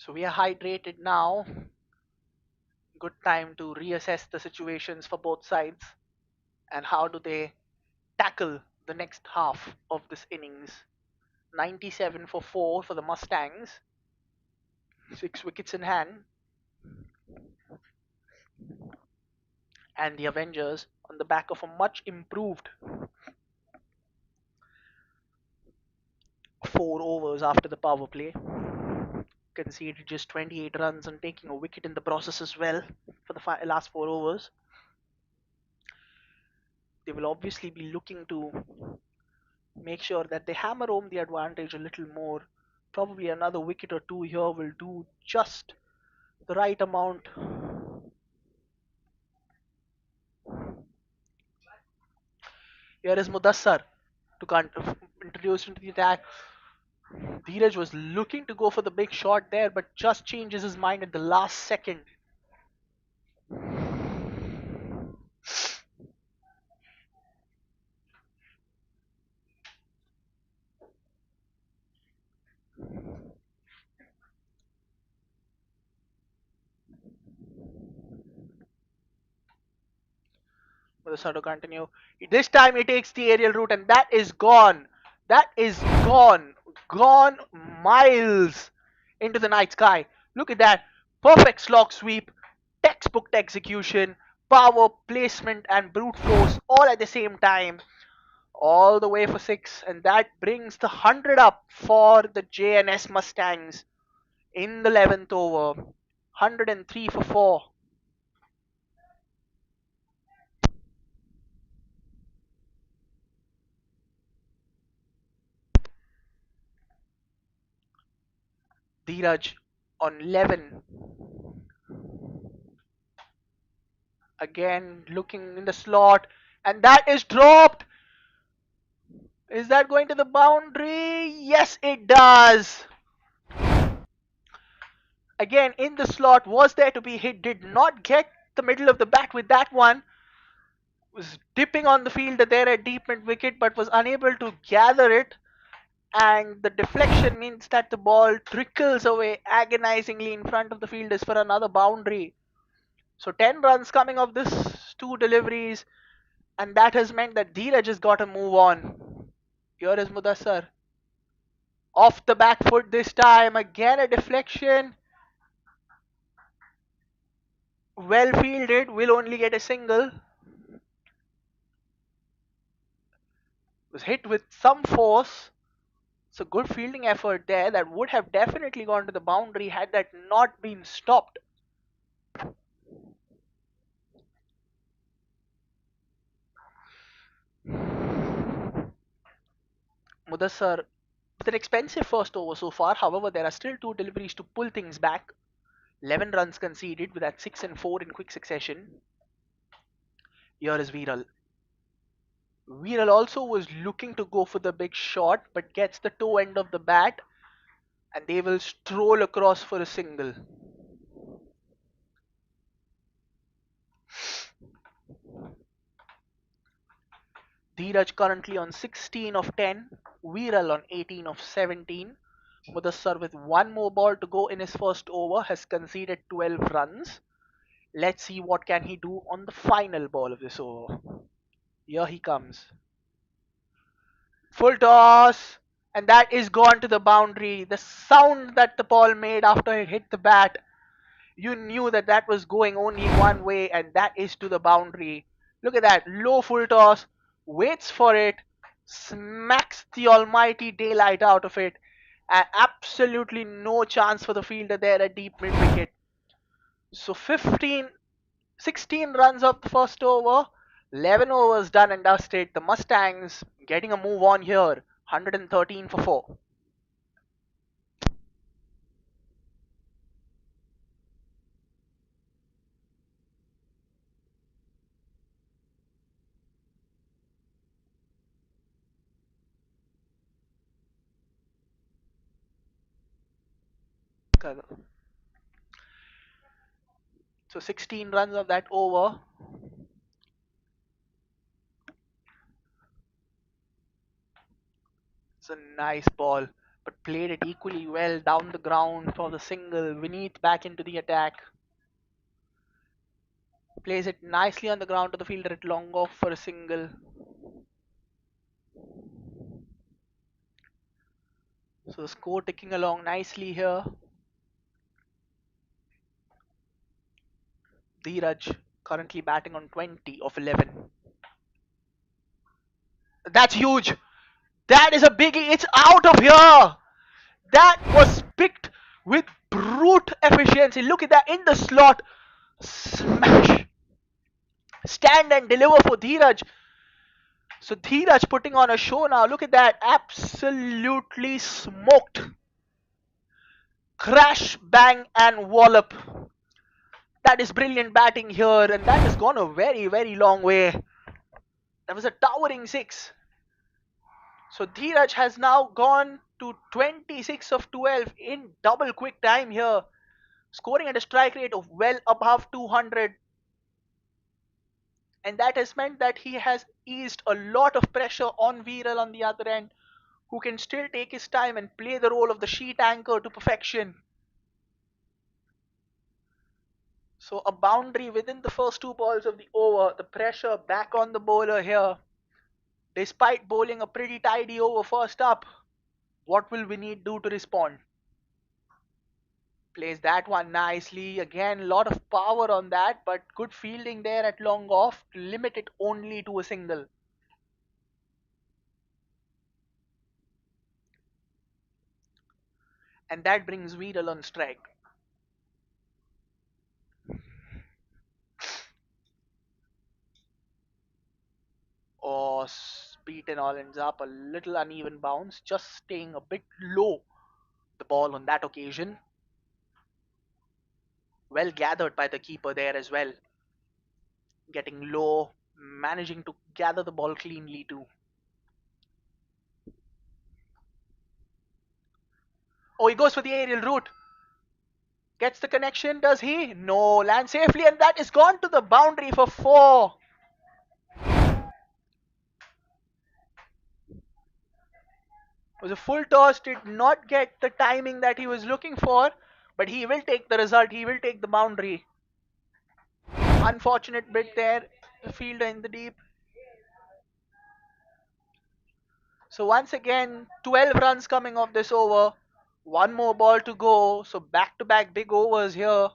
A: So we are hydrated now. Good time to reassess the situations for both sides and how do they tackle the next half of this innings. 97 for 4 for the Mustangs, 6 wickets in hand, and the Avengers on the back of a much improved 4 overs after the power play. Conceded just 28 runs and taking a wicket in the process as well for the last 4 overs. They will obviously be looking to make sure that they hammer home the advantage a little more. Probably another wicket or two here will do just the right amount. Here is Mudassar to introduce into the attack. Dheeraj was looking to go for the big shot there, but just changes his mind at the last second. Mudassar to continue. This time he takes the aerial route, and that is gone. That is gone. Gone miles into the night sky. Look at that. Perfect slog sweep, textbook execution, power, placement, and brute force all at the same time. All the way for 6, and that brings the 100 up for the Jns Mustangs in the 11th over. 103 for 4. Dheeraj on 11. Again, looking in the slot, and that is dropped. Is that going to the boundary? Yes, it does. Again, in the slot, was there to be hit, did not get the middle of the bat with that one. Was dipping on the field there at deep mid wicket, but was unable to gather it. And the deflection means that the ball trickles away agonizingly in front of the fielders for another boundary. So 10 runs coming off this two deliveries, and that has meant that Dheeraj has got to move on. Here is Mudassar. Off the back foot this time. Again a deflection. Well fielded. Will only get a single. Was hit with some force. So good fielding effort there. That would have definitely gone to the boundary had that not been stopped. Mudassar with an expensive first over so far. However, there are still two deliveries to pull things back. 11 runs conceded with that 6 and 4 in quick succession. Here is Viral. Viral also was looking to go for the big shot but gets the toe end of the bat, and they will stroll across for a single. Dheeraj currently on 16 of 10, Viral on 18 of 17. Mudassar with one more ball to go in his first over has conceded 12 runs. Let's see what can he do on the final ball of this over. Here he comes. Full toss, and that is gone to the boundary. The sound that the ball made after it hit the bat, you knew that that was going only one way, and that is to the boundary. Look at that, low full toss, waits for it, smacks the almighty daylight out of it, and absolutely no chance for the fielder there at deep mid wicket. So 16 runs of the first over, 11 overs done and dusted. The Mustangs getting a move on here, 113 for 4. So 16 runs of that over. It's a nice ball, but played it equally well down the ground for the single. Vineet back into the attack. Plays it nicely on the ground to the fielder at long off for a single. So the score ticking along nicely here. Dheeraj currently batting on 20 of 11. That's huge. That is a biggie. It's out of here. That was picked with brute efficiency. Look at that in the slot. Smash. Stand and deliver for Dheeraj. So Dheeraj putting on a show now. Look at that. Absolutely smoked. Crash, bang, and wallop. That is brilliant batting here, and that has gone a very, very long way. That was a towering six. So Dheeraj has now gone to 26 of 12 in double quick time here, scoring at a strike rate of well above 200. And that has meant that he has eased a lot of pressure on Viral on the other end, who can still take his time and play the role of the sheet anchor to perfection. So a boundary within the first two balls of the over, the pressure back on the bowler here. Despite bowling a pretty tidy over first up, what will Vineet do to respond? Plays that one nicely. Again, a lot of power on that, but good fielding there at long off to limit it only to a single. And that brings Weedle on strike. Oh, speed and all ends up a little uneven bounce, just staying a bit low. the ball on that occasion. Well gathered by the keeper there as well. Getting low, managing to gather the ball cleanly too. Oh, he goes for the aerial route. Gets the connection, does he? No, lands safely, and that is gone to the boundary for four. It was a full toss, did not get the timing that he was looking for, but he will take the result, he will take the boundary. Unfortunate bit there, the fielder in the deep. So once again, 12 runs coming off this over. One more ball to go, so back-to-back big overs here.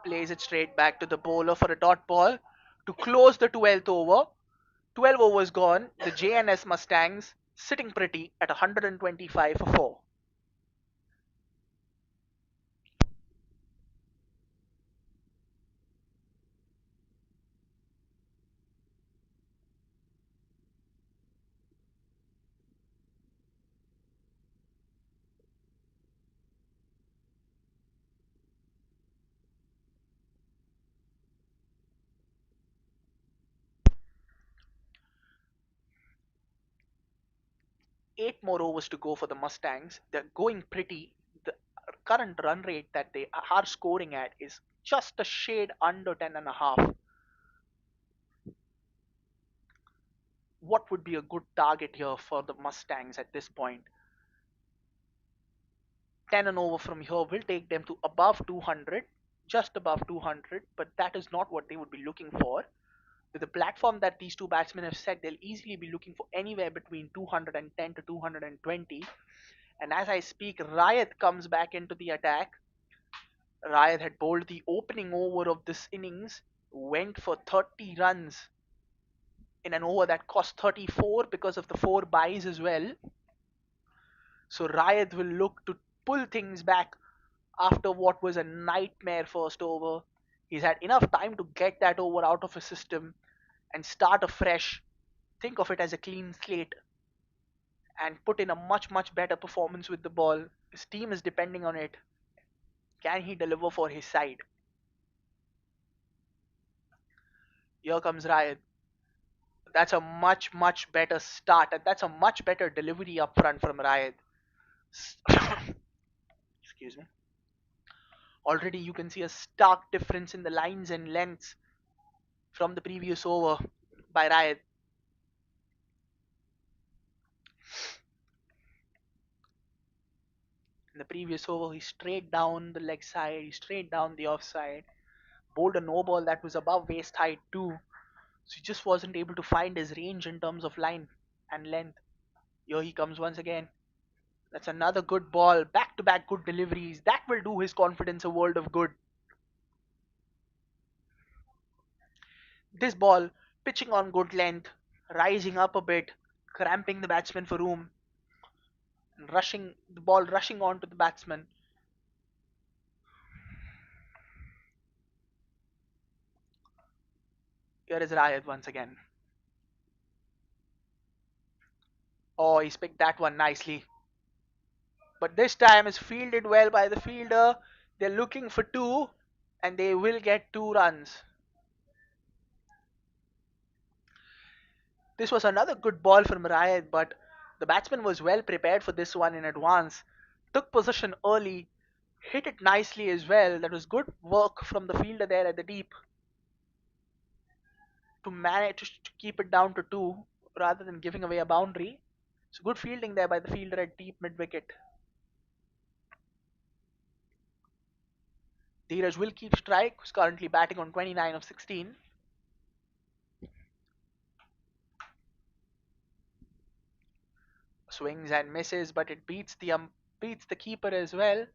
A: Plays it straight back to the bowler for a dot ball to close the 12th over. 12 overs gone. The Jns Mustangs sitting pretty at 125 for 4. 8 more overs to go for the Mustangs. They're going pretty. The current run rate that they are scoring at is just a shade under 10.5. What would be a good target here for the Mustangs at this point? 10 and over from here will take them to above 200, just above 200, but that is not what they would be looking for. With the platform that these two batsmen have set, they'll easily be looking for anywhere between 210 to 220. And as I speak, Rayat comes back into the attack. Rayat had bowled the opening over of this innings, went for 30 runs in an over that cost 34 because of the 4 byes as well. So Rayat will look to pull things back after what was a nightmare first over. He's had enough time to get that over out of his system and start afresh. Think of it as a clean slate and put in a much better performance with the ball. His team is depending on it. Can he deliver for his side? Here comes Ryan. That's a much better start, and that's a much better delivery up front from Ryan. Excuse me. Already you can see a stark difference in the lines and lengths from the previous over by Ryan. In the previous over, he straight down the leg side, he straight down the offside, bowled a no ball that was above waist height too. So he just wasn't able to find his range in terms of line and length. Here he comes once again. That's another good ball. Back to back good deliveries. That will do his confidence a world of good. This ball, pitching on good length, rising up a bit, cramping the batsman for room, rushing the ball, rushing on to the batsman. Here is Rayat once again. Oh, he's picked that one nicely. But this time is fielded well by the fielder. They're looking for two, and they will get 2 runs. This was another good ball from Rayat, but the batsman was well prepared for this one in advance. Took position early, hit it nicely as well. That was good work from the fielder there at the deep to manage to keep it down to 2 rather than giving away a boundary. So good fielding there by the fielder at deep mid wicket. Dheeraj will keep strike, who's currently batting on 29 of 16. Swings and misses, but it beats the keeper as well.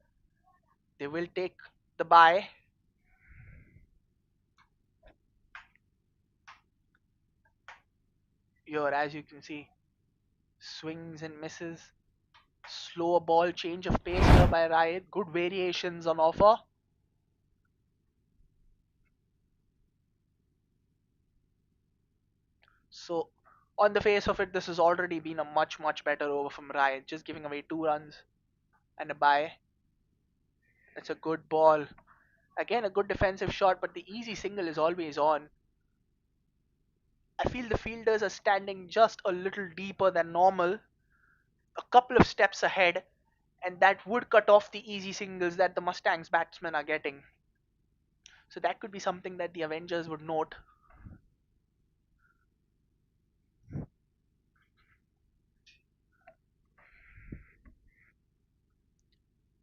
A: They will take the bye. Here, as you can see, swings and misses. Slower ball, change of pace here by Rayat. Good variations on offer. So On the face of it, this has already been a much, much better over from Riot, just giving away 2 runs and a bye. It's a good ball. Again, a good defensive shot, but the easy single is always on. I feel the fielders are standing just a little deeper than normal, a couple of steps ahead, and that would cut off the easy singles that the Mustangs batsmen are getting. So that could be something that the Avengers would note.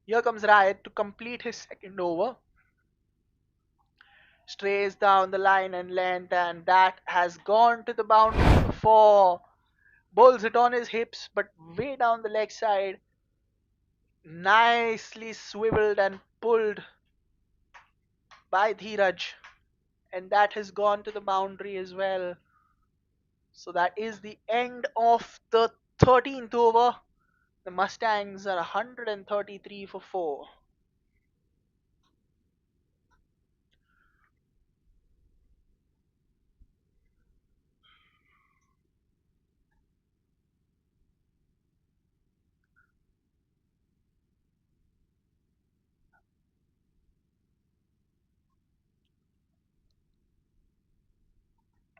A: Here comes Riot to complete his second over. Strays down the line and length, and that has gone to the boundary for 4. Bowls it on his hips, but way down the leg side. Nicely swiveled and pulled by Dheeraj, and that has gone to the boundary as well. So that is the end of the 13th over. The Mustangs are 133 for 4.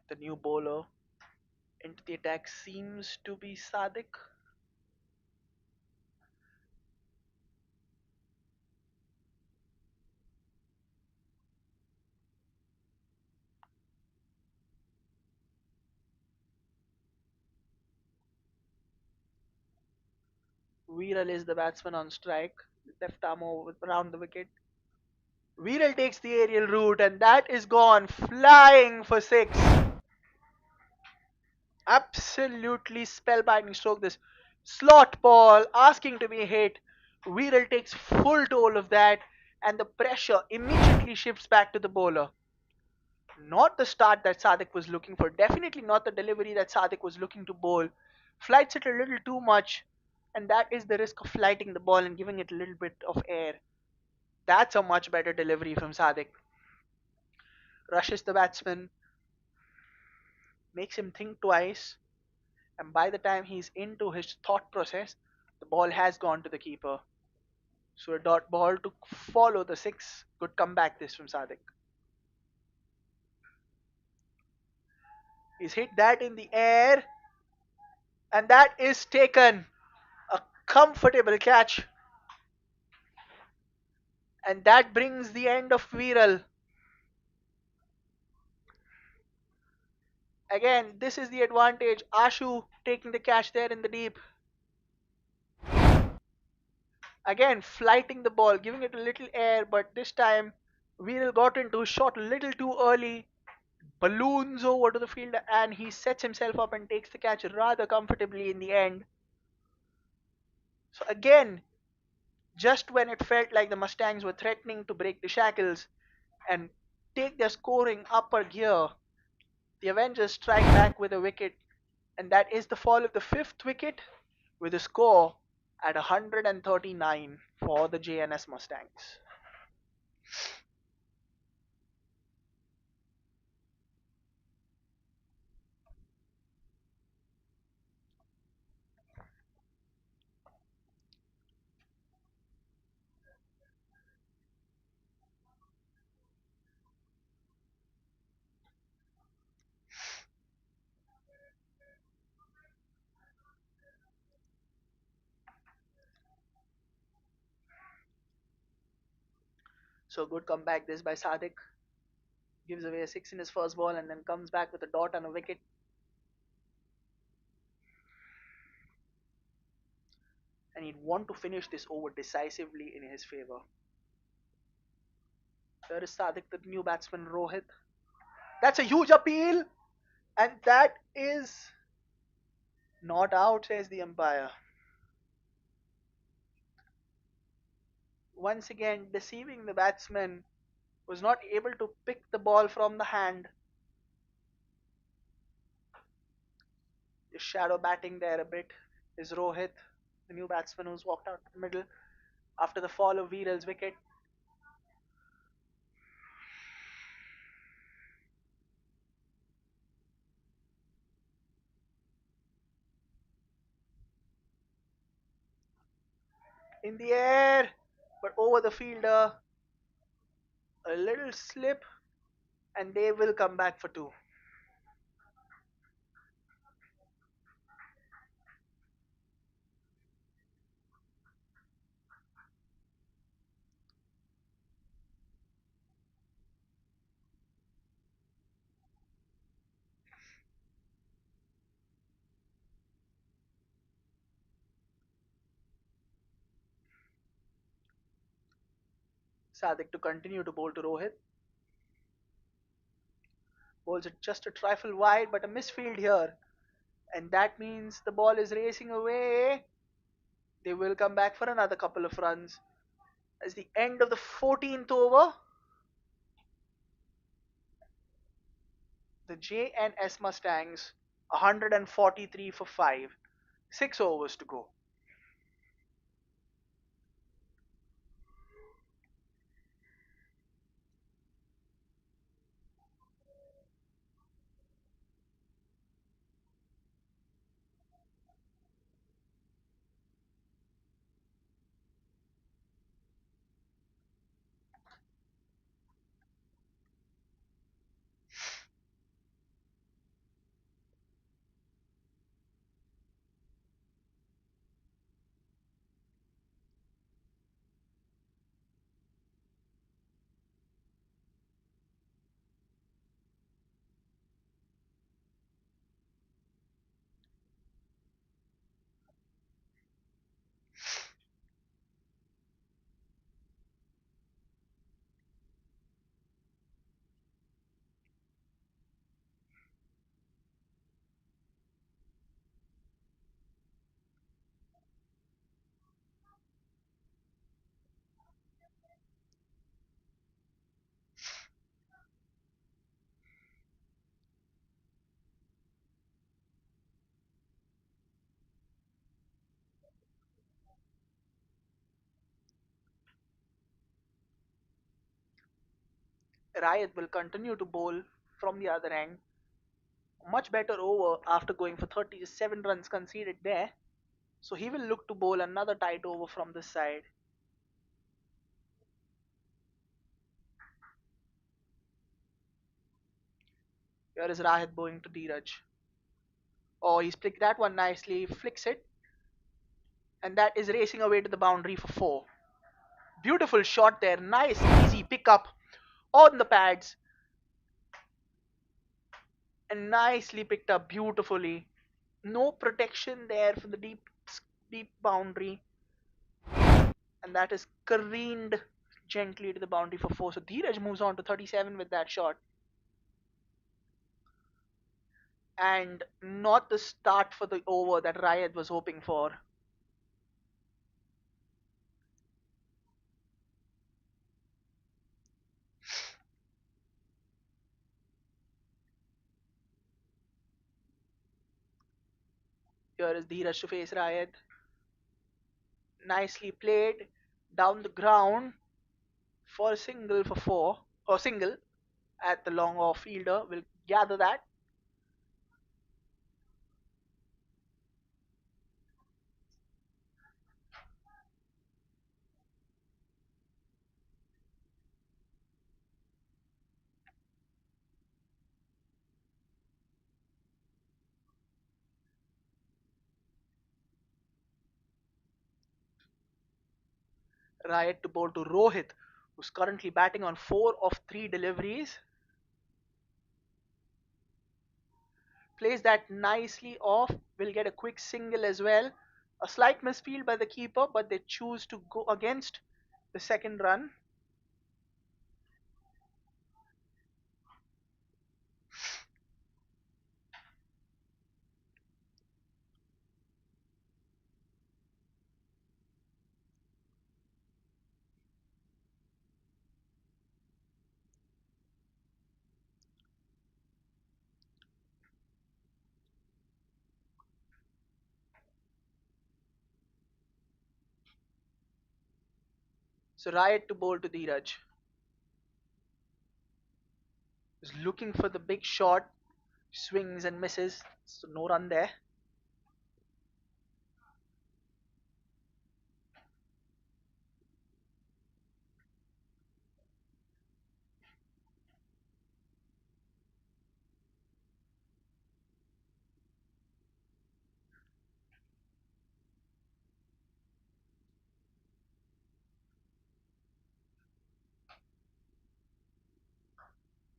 A: The new bowler into the attack seems to be Sadik. Viral is the batsman on strike. Left arm over around the wicket. Viral takes the aerial route, and that is gone flying for 6. Absolutely spellbinding stroke. This slot ball asking to be hit. Viral takes full toll of that, and the pressure immediately shifts back to the bowler. Not the start that Sadik was looking for. Definitely not the delivery that Sadik was looking to bowl. Flights it a little too much, and that is the risk of flighting the ball and giving it a little bit of air. That's a much better delivery from Sadik. Rushes the batsman, makes him think twice, and by the time he's into his thought process, the ball has gone to the keeper. So a dot ball to follow the 6. Good comeback this from Sadik. He's hit that in the air, and that is taken. A comfortable catch. And that brings the end of Viral. Again, this is the advantage. Ashu taking the catch there in the deep. Again, flighting the ball, giving it a little air, but this time Viral got into shot a little too early. Balloons over to the fielder, and he sets himself up and takes the catch rather comfortably in the end. So again, just when it felt like the Mustangs were threatening to break the shackles and take their scoring upper gear, the Avengers strike back with a wicket, and that is the fall of the 5th wicket with a score at 139 for the JNS Mustangs. So good comeback this by Sadik. Gives away a 6 in his first ball and then comes back with a dot and a wicket. And he'd want to finish this over decisively in his favour. Here is Sadik, the new batsman Rohit. That's a huge appeal, and that is not out, says the umpire. Once again, deceiving the batsman, was not able to pick the ball from the hand. The shadow batting there a bit is Rohit, the new batsman who's walked out the middle after the fall of Viral's wicket. in the air, but over the fielder. A little slip, and they will come back for two. Sadik to continue to bowl to Rohit. Bowls it just a trifle wide, but a misfield here. And that means the ball is racing away. They will come back for another couple of runs. As the end of the 14th over, the Jns Mustangs 143 for 5. 6 overs to go. Riot will continue to bowl from the other end. Much better over after going for 37 runs conceded there. So he will look to bowl another tight over from this side. Here is Rahit bowling to Dheeraj. Oh, he's picked that one nicely, flicks it, and that is racing away to the boundary for 4. Beautiful shot there, nice easy pickup on the pads, and nicely picked up beautifully. No protection there for the deep boundary, and that is careened gently to the boundary for 4. So Dheeraj moves on to 37 with that shot. And not the start for the over that Rayad was hoping for. Here is Dheeraj to face Rayad. Nicely played down the ground for a single for 4, or single at the long off fielder. Will gather that. Rayad to bowl to Rohit, who's currently batting on 4 of 3 deliveries. Plays that nicely off, will get a quick single as well. A slight misfield by the keeper, but they choose to go against the second run. So Riot to bowl to Dheeraj. Is looking for the big shot. Swings and misses. So no run there.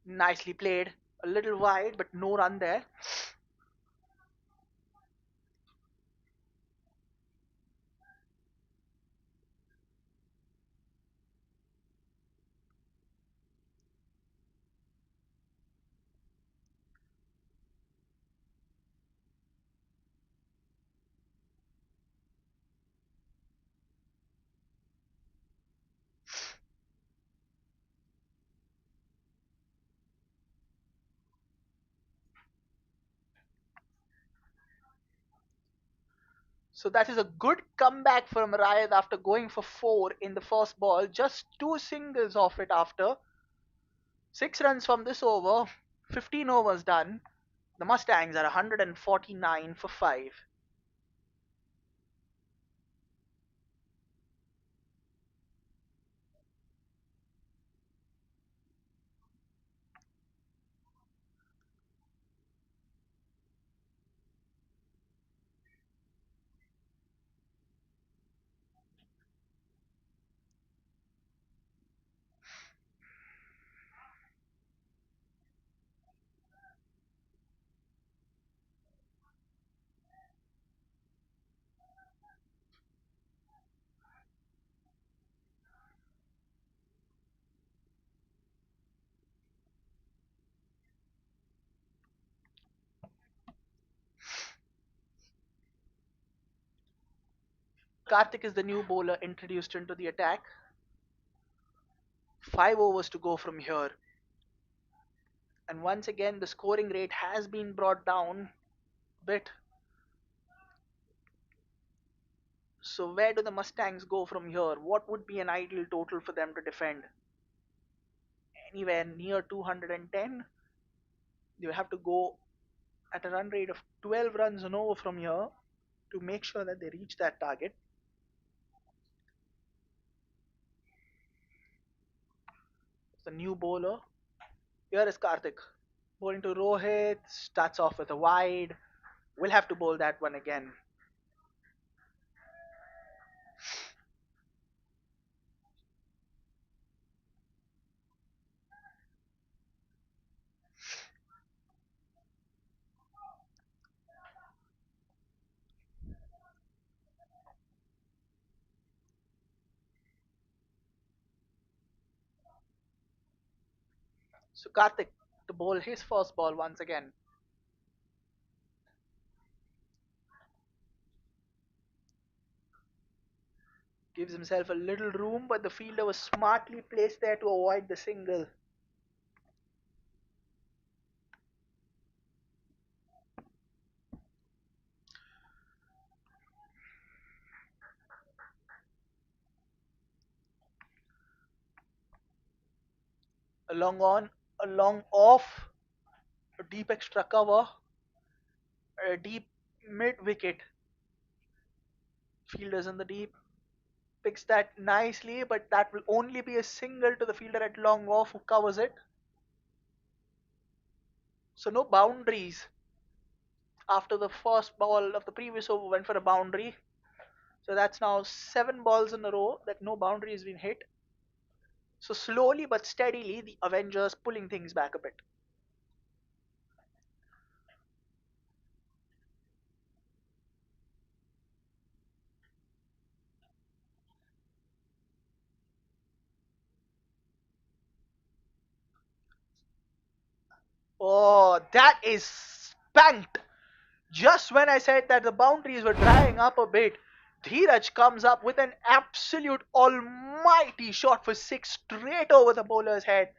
A: Nicely played. A little wide, but no run there. So that is a good comeback from Rayad after going for four in the first ball. Just two singles off it after. 6 runs from this over. 15 overs done. The Mustangs are 149 for 5. Karthik is the new bowler introduced into the attack. 5 overs to go from here. And once again, the scoring rate has been brought down a bit. So, where do the Mustangs go from here? What would be an ideal total for them to defend? Anywhere near 210? You have to go at a run rate of 12 runs and over from here to make sure that they reach that target. The new bowler. Here is Karthik. Bowling to Rohit. Starts off with a wide. We'll have to bowl that one again. So Karthik to bowl his first ball once again. Gives himself a little room, but the fielder was smartly placed there to avoid the single. A long on, a long off, a deep extra cover, a deep mid wicket. Fielders in the deep. Picks that nicely, but that will only be a single to the fielder at long off who covers it. So no boundaries. After the first ball of the previous over went for a boundary. So that's now 7 balls in a row that no boundary has been hit. So slowly but steadily, the Avengers pulling things back a bit. Oh, that is spanked. Just when I said that the boundaries were drying up a bit, Dheeraj comes up with an absolute almighty shot for 6 straight over the bowler's head.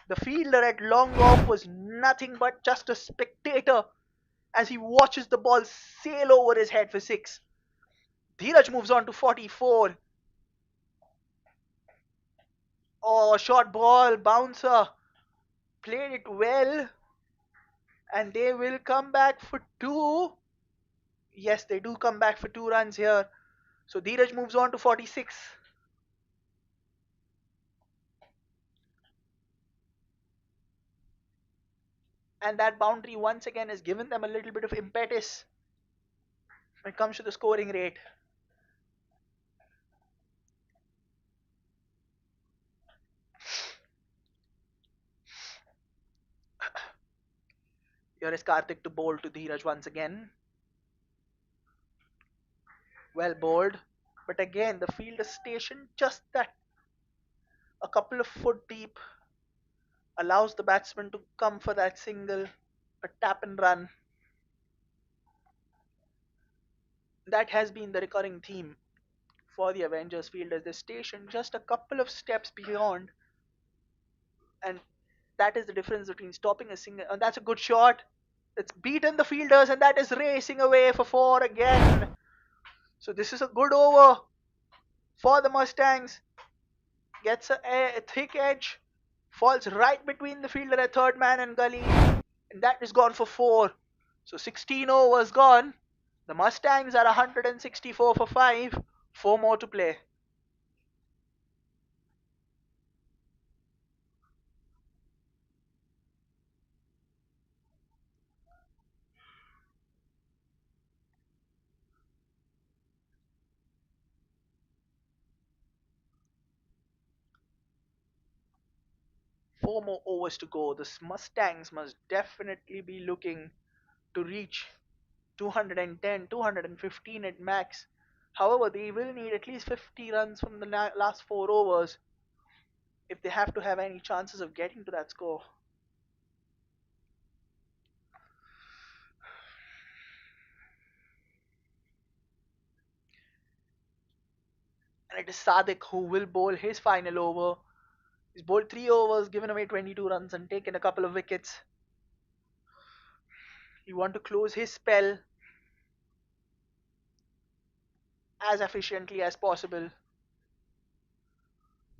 A: The fielder at long off was nothing but just a spectator as he watches the ball sail over his head for 6. Dheeraj moves on to 44. Oh, short ball, bouncer. Played it well, and they will come back for 2. Yes, they do come back for 2 runs here. So Dheeraj moves on to 46. And that boundary once again has given them a little bit of impetus when it comes to the scoring rate. Here is Karthik to bowl to Dheeraj once again. Well bowled. But again, the field is stationed just that a couple of foot deep, allows the batsman to come for that single, a tap and run. That has been the recurring theme for the Avengers field as they station just a couple of steps beyond, and that is the difference between stopping a single. And that's a good shot. It's beaten the fielders, and that is racing away for four again. So this is a good over for the Mustangs. Gets a thick edge, falls right between the fielder and third man and gully, and that is gone for four. So 16 overs gone. The Mustangs are 164 for 5. Four more to play. Four more overs to go. The Mustangs must definitely be looking to reach 210, 215 at max. However, they will need at least 50 runs from the last four overs if they have to have any chances of getting to that score. And it is Sadik who will bowl his final over. He's bowled 3 overs, given away 22 runs, and taken a couple of wickets. He want to close his spell as efficiently as possible,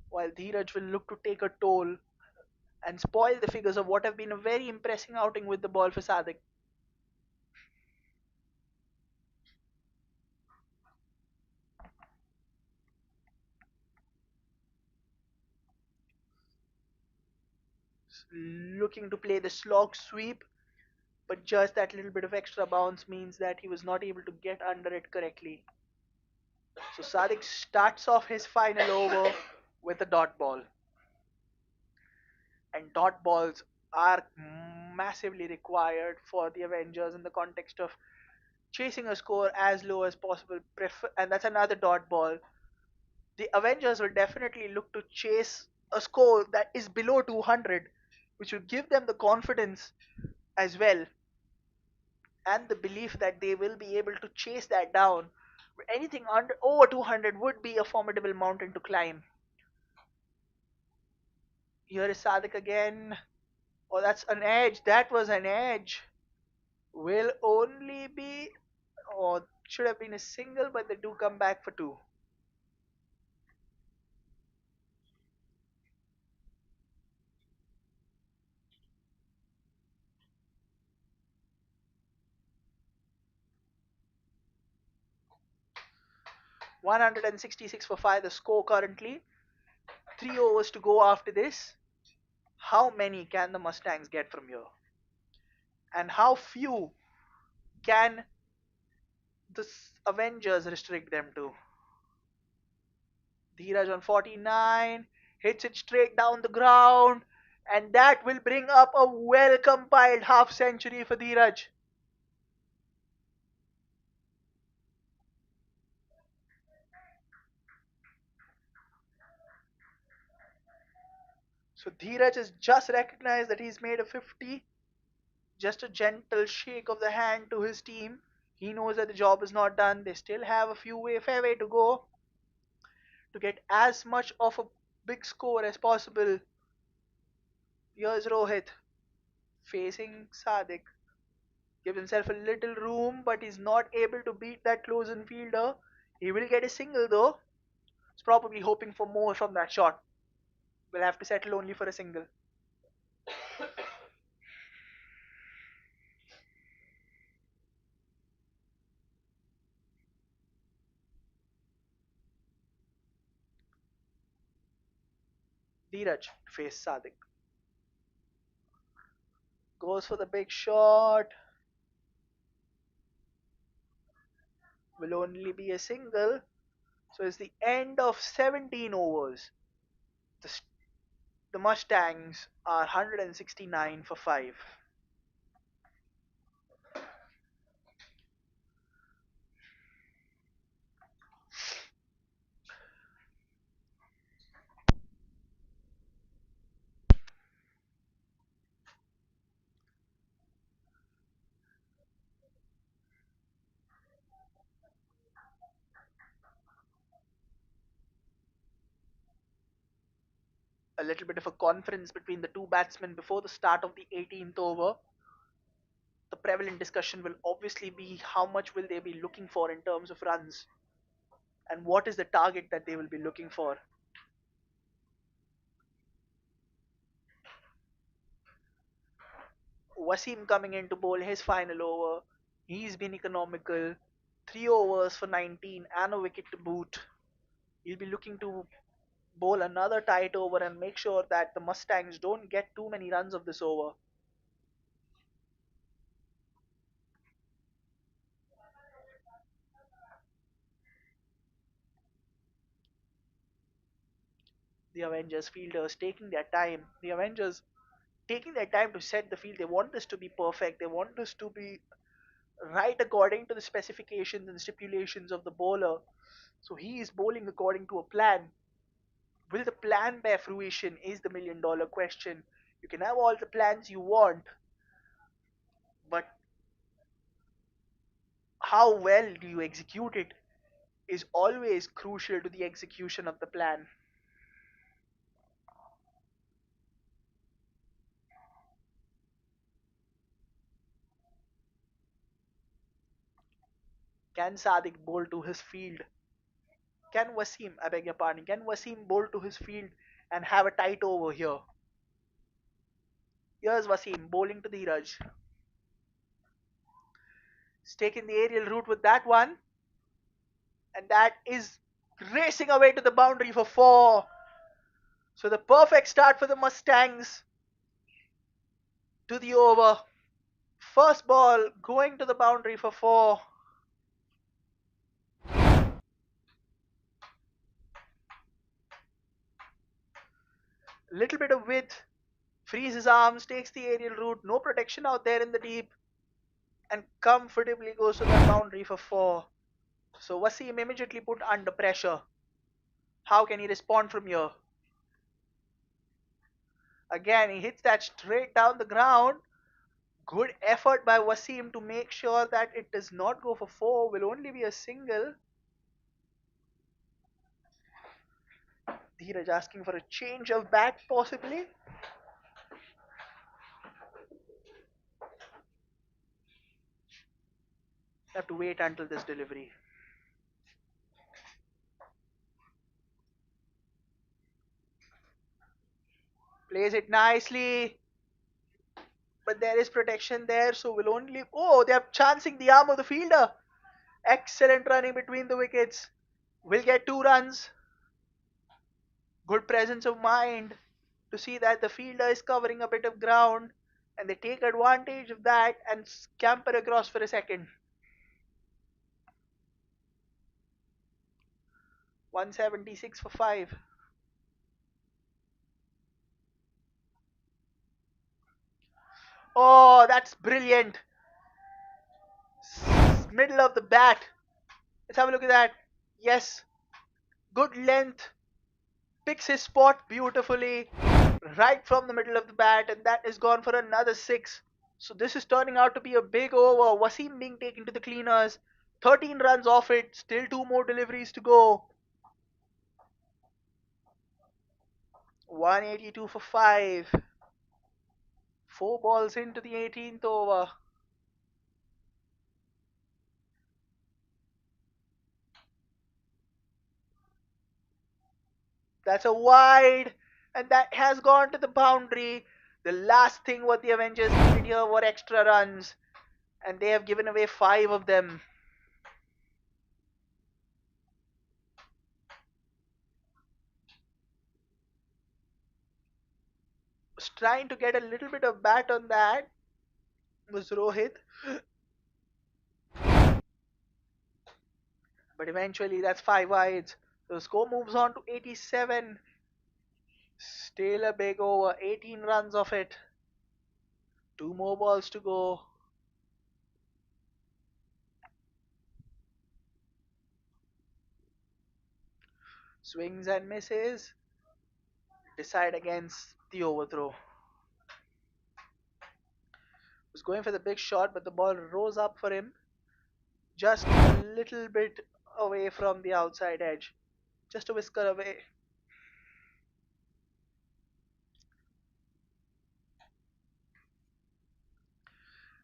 A: while Dheeraj will look to take a toll and spoil the figures of what have been a very impressive outing with the ball for Sadik. Looking to play the slog sweep, but just that little bit of extra bounce means that he was not able to get under it correctly. So Sadik starts off his final over with a dot ball. And dot balls are massively required for the Avengers in the context of chasing a score as low as possible. And that's another dot ball. The Avengers will definitely look to chase a score that is below 200, which will give them the confidence as well and the belief that they will be able to chase that down. Anything under over 200 would be a formidable mountain to climb. Here is Sadik again. Oh, that's an edge. That was an edge. Will only be, or should have been a single, but they do come back for two. 166 for 5, the score currently. 3 overs to go after this. How many can the Mustangs get from here? And how few can the Avengers restrict them to? Dheeraj on 49 hits it straight down the ground, and that will bring up a well compiled half century for Dheeraj. So Dheeraj has just recognized that he's made a 50. Just a gentle shake of the hand to his team. He knows that the job is not done. They still have a fair way to go to get as much of a big score as possible. Here's Rohit facing Sadik. Gives himself a little room, but he's not able to beat that close in fielder. He will get a single though. He's probably hoping for more from that shot. Will have to settle only for a single. Dheeraj to face Sadik. Goes for the big shot. Will only be a single. So it's the end of 17 overs. The, the Mustangs are 169 for 5. a little bit of a conference between the two batsmen before the start of the 18th over. The prevalent discussion will obviously be how much will they be looking for in terms of runs and what is the target that they will be looking for. Wasim coming in to bowl his final over. He's been economical. 3 overs for 19 and a wicket to boot. He'll be looking to bowl another tight over and make sure that the Mustangs don't get too many runs of this over. The Avengers fielders taking their time. The Avengers taking their time to set the field. They want this to be perfect. They want this to be right according to the specifications and stipulations of the bowler. So he is bowling according to a plan. Will the plan bear fruition is the million-dollar question. You can have all the plans you want, but how well do you execute it is always crucial to the execution of the plan. Can Sadiq bowl to his field? Can Wasim, I beg your pardon, can Wasim bowl to his field and have a tight over here? Here's Wasim bowling to Dheeraj. He's taking the aerial route with that one, and that is racing away to the boundary for four. So the perfect start for the Mustangs to the over. First ball going to the boundary for four. Little bit of width, frees his arms, takes the aerial route, no protection out there in the deep, and comfortably goes to the boundary for four. So Wasim immediately put under pressure. How can he respond from here? Again, he hits that straight down the ground. Good effort by Wasim to make sure that it does not go for four, will only be a single. Dheeraj asking for a change of bat possibly. Have to wait until this delivery. Plays it nicely, but there is protection there, so will only. Oh, they are chancing the arm of the fielder. Excellent running between the wickets. Will get 2 runs. Good presence of mind to see that the fielder is covering a bit of ground, and they take advantage of that and scamper across for a second. 176 for 5. Oh, that's brilliant. Middle of the bat. Let's have a look at that. Yes, good length. Picks his spot beautifully right from the middle of the bat, and that is gone for another 6. So this is turning out to be a big over. Wasim being taken to the cleaners. 13 runs off it. Still 2 more deliveries to go. 182 for 5. 4 balls into the 18th over. That's a wide, and that has gone to the boundary. The last thing what the Avengers needed here were extra runs, and they have given away 5 of them. Was trying to get a little bit of bat on that was Rohit, but eventually that's 5 wides. So the score moves on to 87. Still a big over, 18 runs off it. 2 more balls to go. Swings and misses. Decide against the overthrow. Was going for the big shot, but the ball rose up for him just a little bit away from the outside edge. Just a whisker away.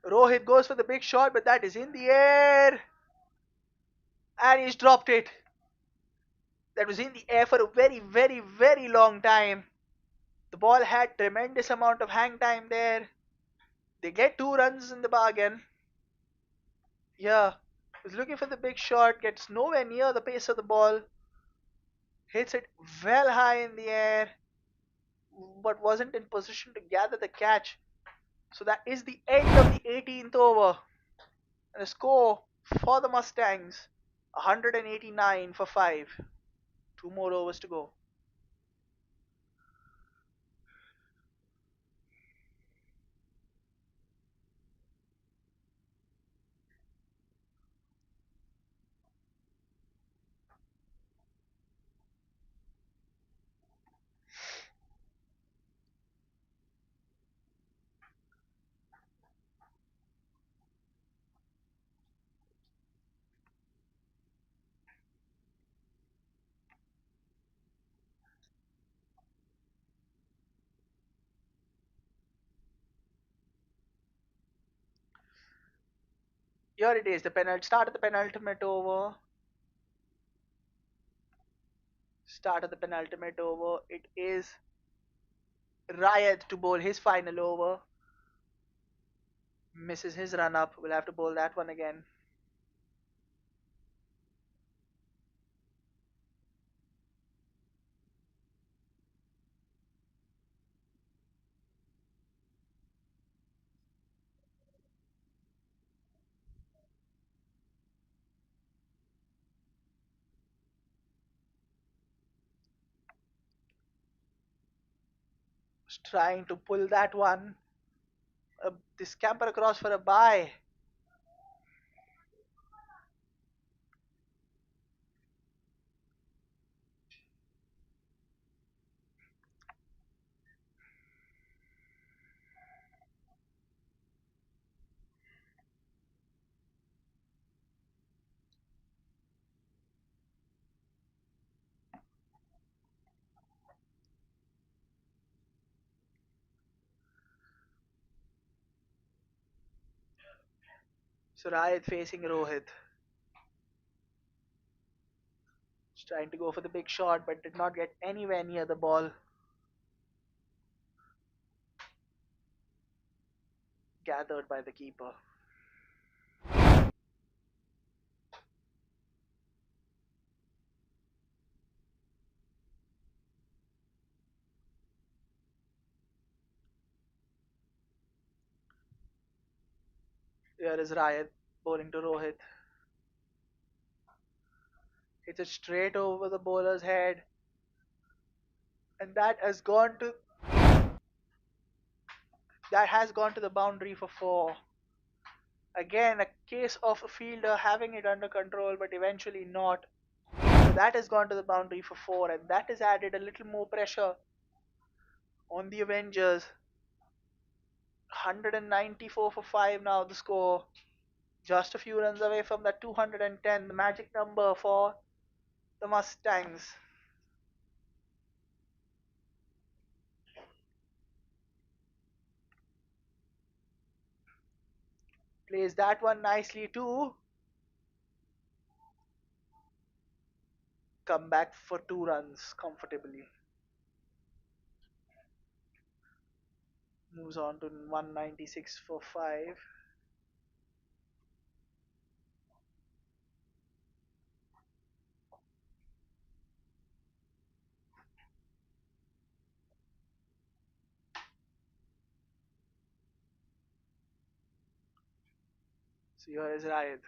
A: Rohit goes for the big shot, but that is in the air, and he's dropped it. That was in the air for a very, very, very long time. The ball had tremendous amount of hang time there. They get 2 runs in the bargain. Yeah, was looking for the big shot, gets nowhere near the pace of the ball, hits it well high in the air, but wasn't in position to gather the catch. So that is the end of the 18th over. And the score for the Mustangs 189 for 5. 2 more overs to go. Here it is, the penalty start of the penultimate over. Start of the penultimate over. It is Rayad to bowl his final over. Misses his run up. We'll have to bowl that one again. Trying to pull that one. This camper across for a bye. So Rayad facing Rohit. He's trying to go for the big shot, but did not get anywhere near the ball. Gathered by the keeper. Here is Rayad bowling to Rohit. Hits it straight over the bowler's head. And that has gone to the boundary for 4. Again, a case of a fielder having it under control, but eventually not. So that has gone to the boundary for 4, and that has added a little more pressure on the Avengers. 194 for 5 now, the score. Just a few runs away from that 210, the magic number for the Mustangs. Plays that one nicely too. Come back for 2 runs comfortably. Moves on to 196 for 5. So here is Rayad.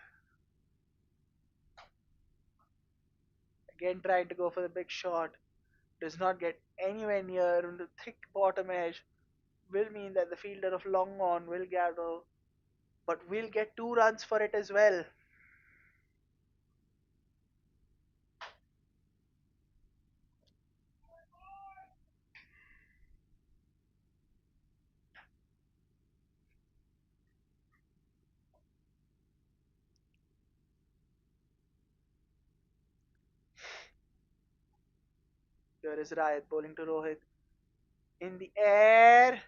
A: Again trying to go for the big shot. Does not get anywhere near on the thick bottom edge. Will mean that the fielder of long on will gather. But will get 2 runs for it as well. Here is Rayad bowling to Rohit. In the air,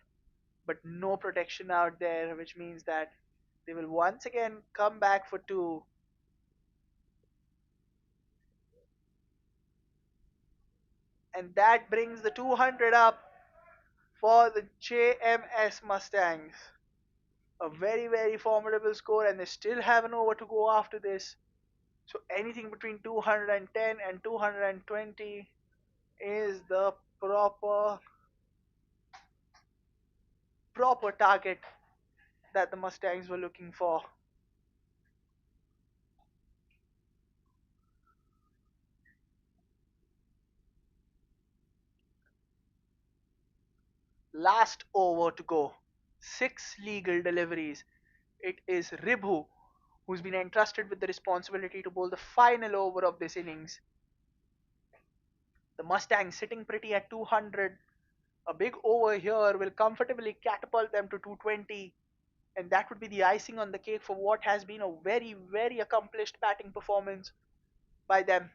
A: but no protection out there, which means that They will once again come back for two, and that brings the 200 up for the JMS Mustangs. A very, very formidable score, and they still have an over to go after this. So anything between 210 and 220 is the proper target that the Mustangs were looking for. Last over to go. 6 legal deliveries. It is Ribhu who's been entrusted with the responsibility to bowl the final over of this innings. The Mustangs sitting pretty at 200. A big over here will comfortably catapult them to 220, and that would be the icing on the cake for what has been a very, very accomplished batting performance by them.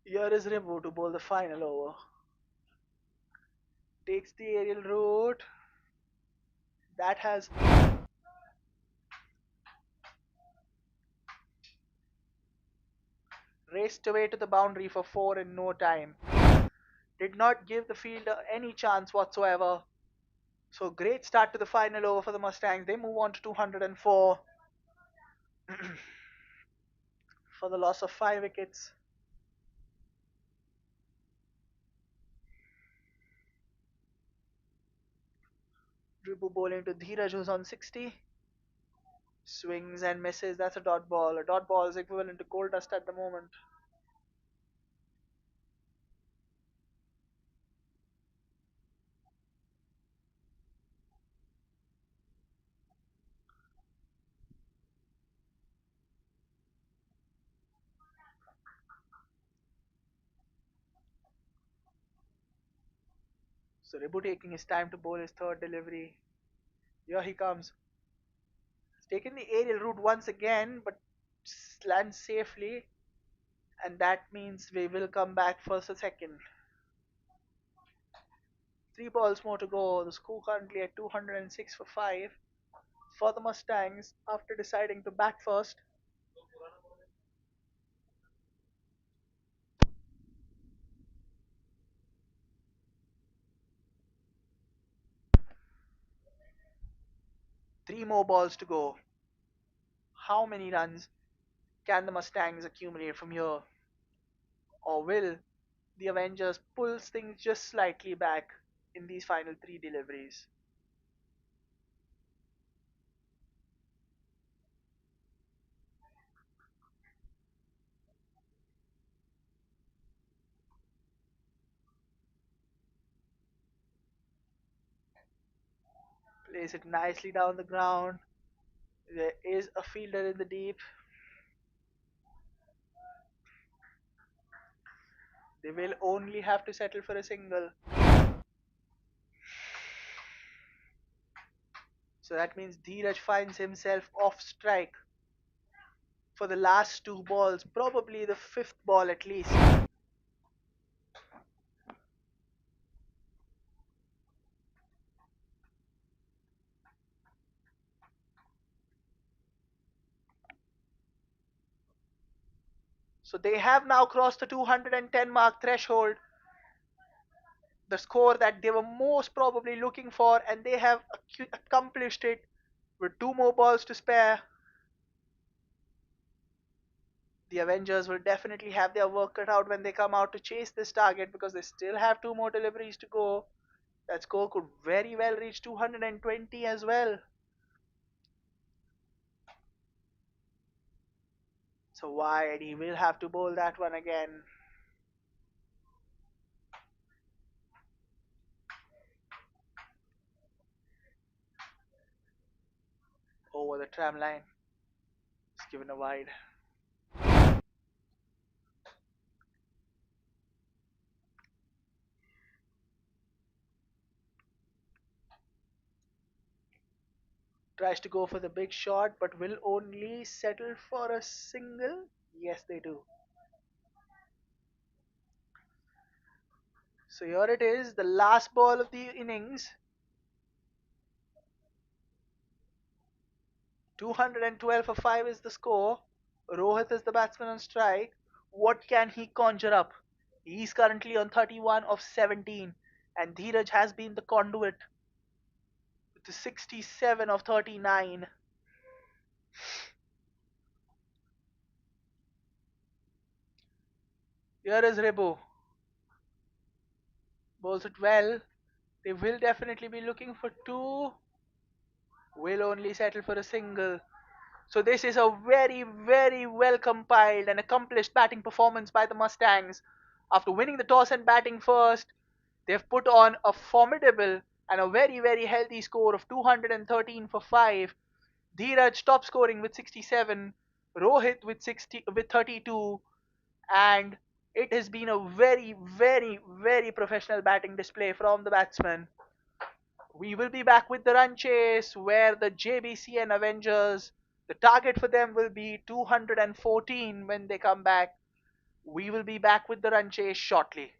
A: Here is Ribhu to bowl the final over. Takes the aerial route. That has raced away to the boundary for 4 in no time. Did not give the fielder any chance whatsoever. So great start to the final over for the Mustangs. They move on to 204 for the loss of 5 wickets. Dribu bowling to Dheeraj who's on 60. Swings and misses. That's a dot ball. A dot ball is equivalent to gold dust at the moment. So Ribu taking his time to bowl his third delivery. Here he comes. He's taken the aerial route once again, but lands safely, and that means we will come back for the second. 3 balls more to go. The score currently at 206 for 5 for the Mustangs after deciding to bat first. 3 more balls to go. How many runs can the Mustangs accumulate from here? Or will the Avengers pull things just slightly back in these final 3 deliveries? Plays it nicely down the ground. There is a fielder in the deep. They will only have to settle for a single. So that means Dheeraj finds himself off strike for the last 2 balls, probably the fifth ball at least. So they have now crossed the 210 mark threshold, the score that they were most probably looking for, and they have accomplished it with 2 more balls to spare. The Avengers will definitely have their work cut out when they come out to chase this target because they still have 2 more deliveries to go. That score could very well reach 220 as well. a wide. He will have to bowl that one again. Over the tram line. It's given a wide. Tries to go for the big shot, but will only settle for a single. Yes, they do. So here it is, the last ball of the innings. 212 for 5 is the score. Rohit is the batsman on strike. What can he conjure up? He's currently on 31 of 17, and Dheeraj has been the conduit with 67 of 39. Here is Ribu. Bowls it well. They will definitely be looking for two. Will only settle for a single. So this is a very, very well compiled and accomplished batting performance by the Mustangs. After winning the toss and batting first, they've put on a formidable and a very, very healthy score of 213 for 5. Dheeraj top scoring with 67, Rohit with 32, and it has been a very, very, very professional batting display from the batsmen. We will be back with the run chase where the Jbcn Avengers, the target for them will be 214 when they come back. We will be back with the run chase shortly.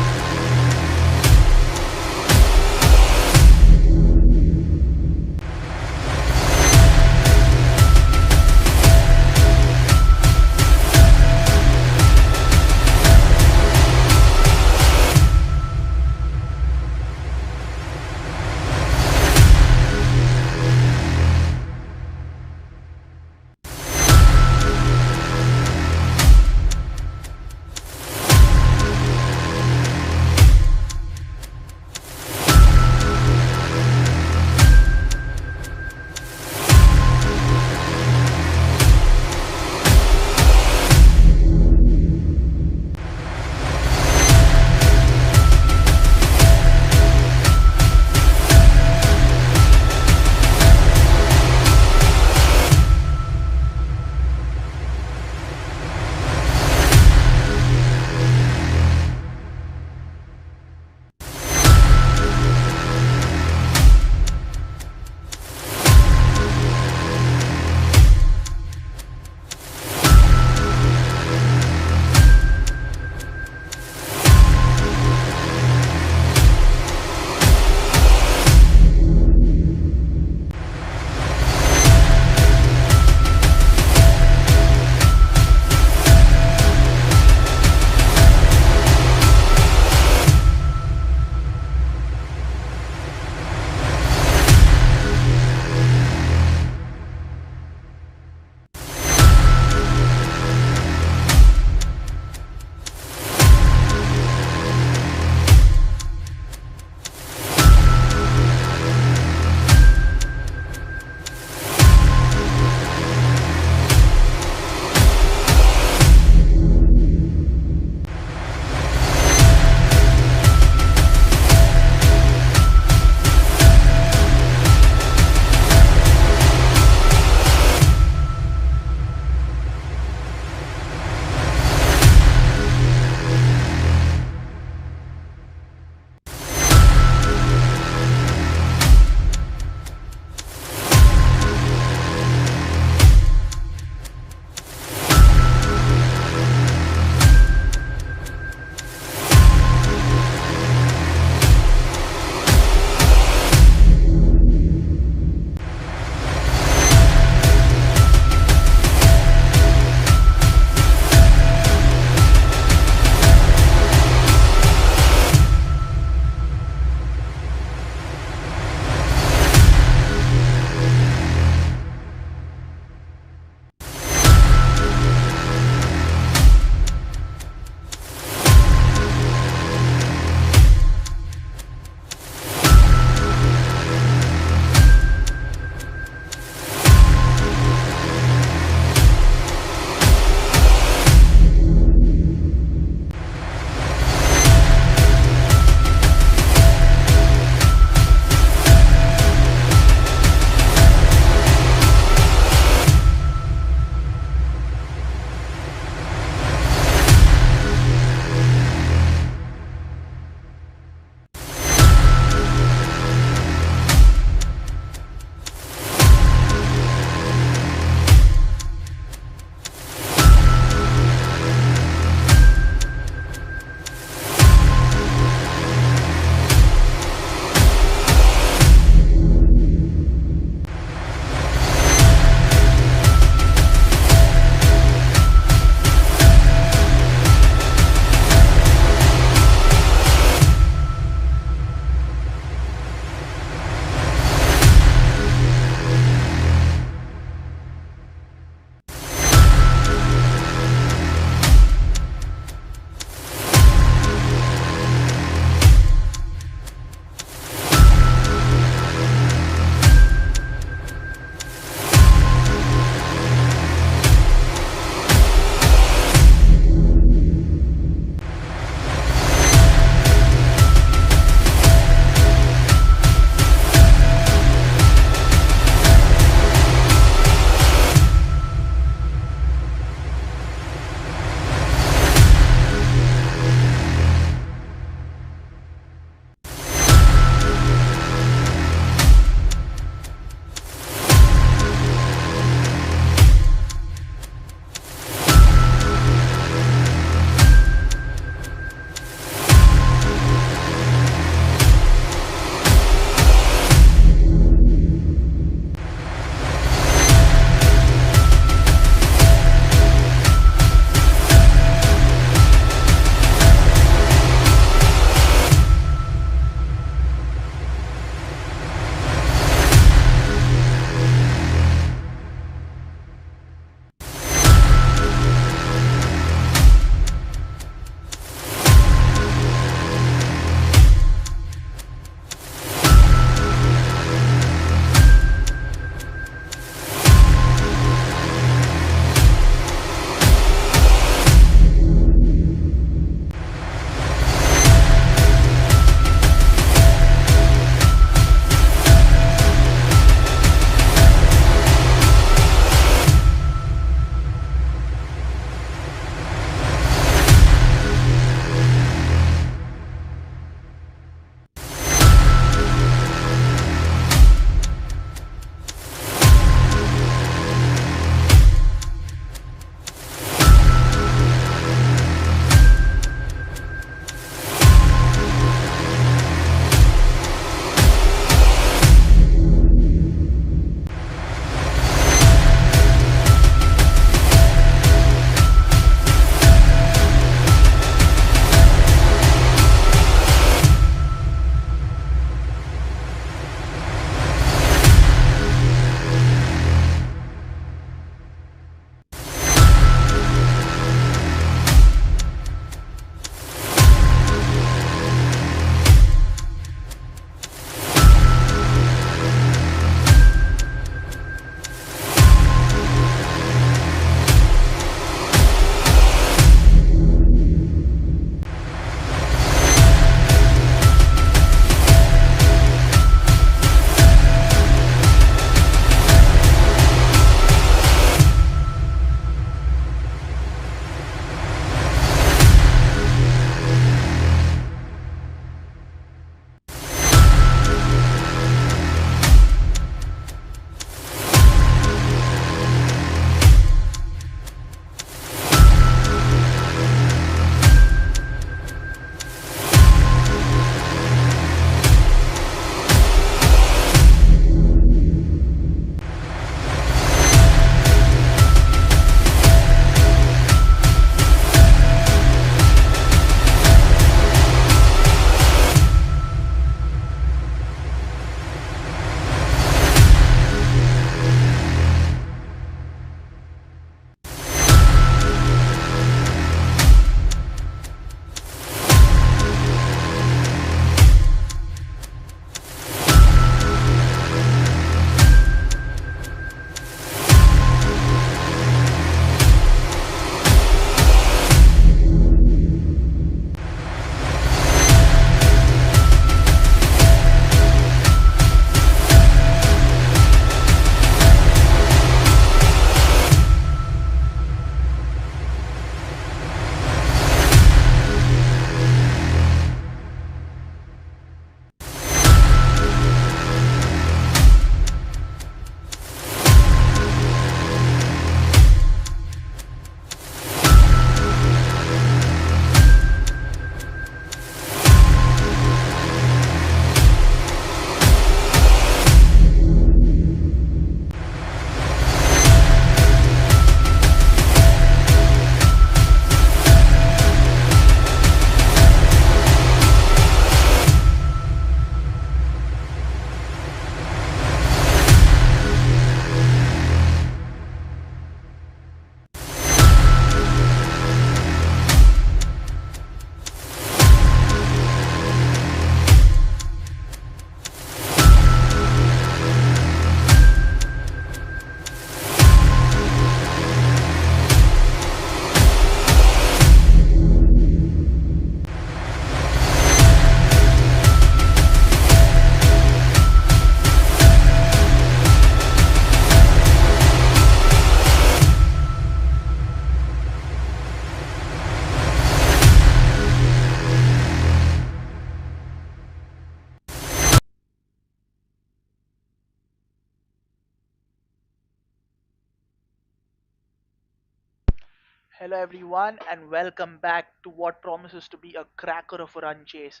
A: Hello, everyone, and welcome back to what promises to be a cracker of a run chase.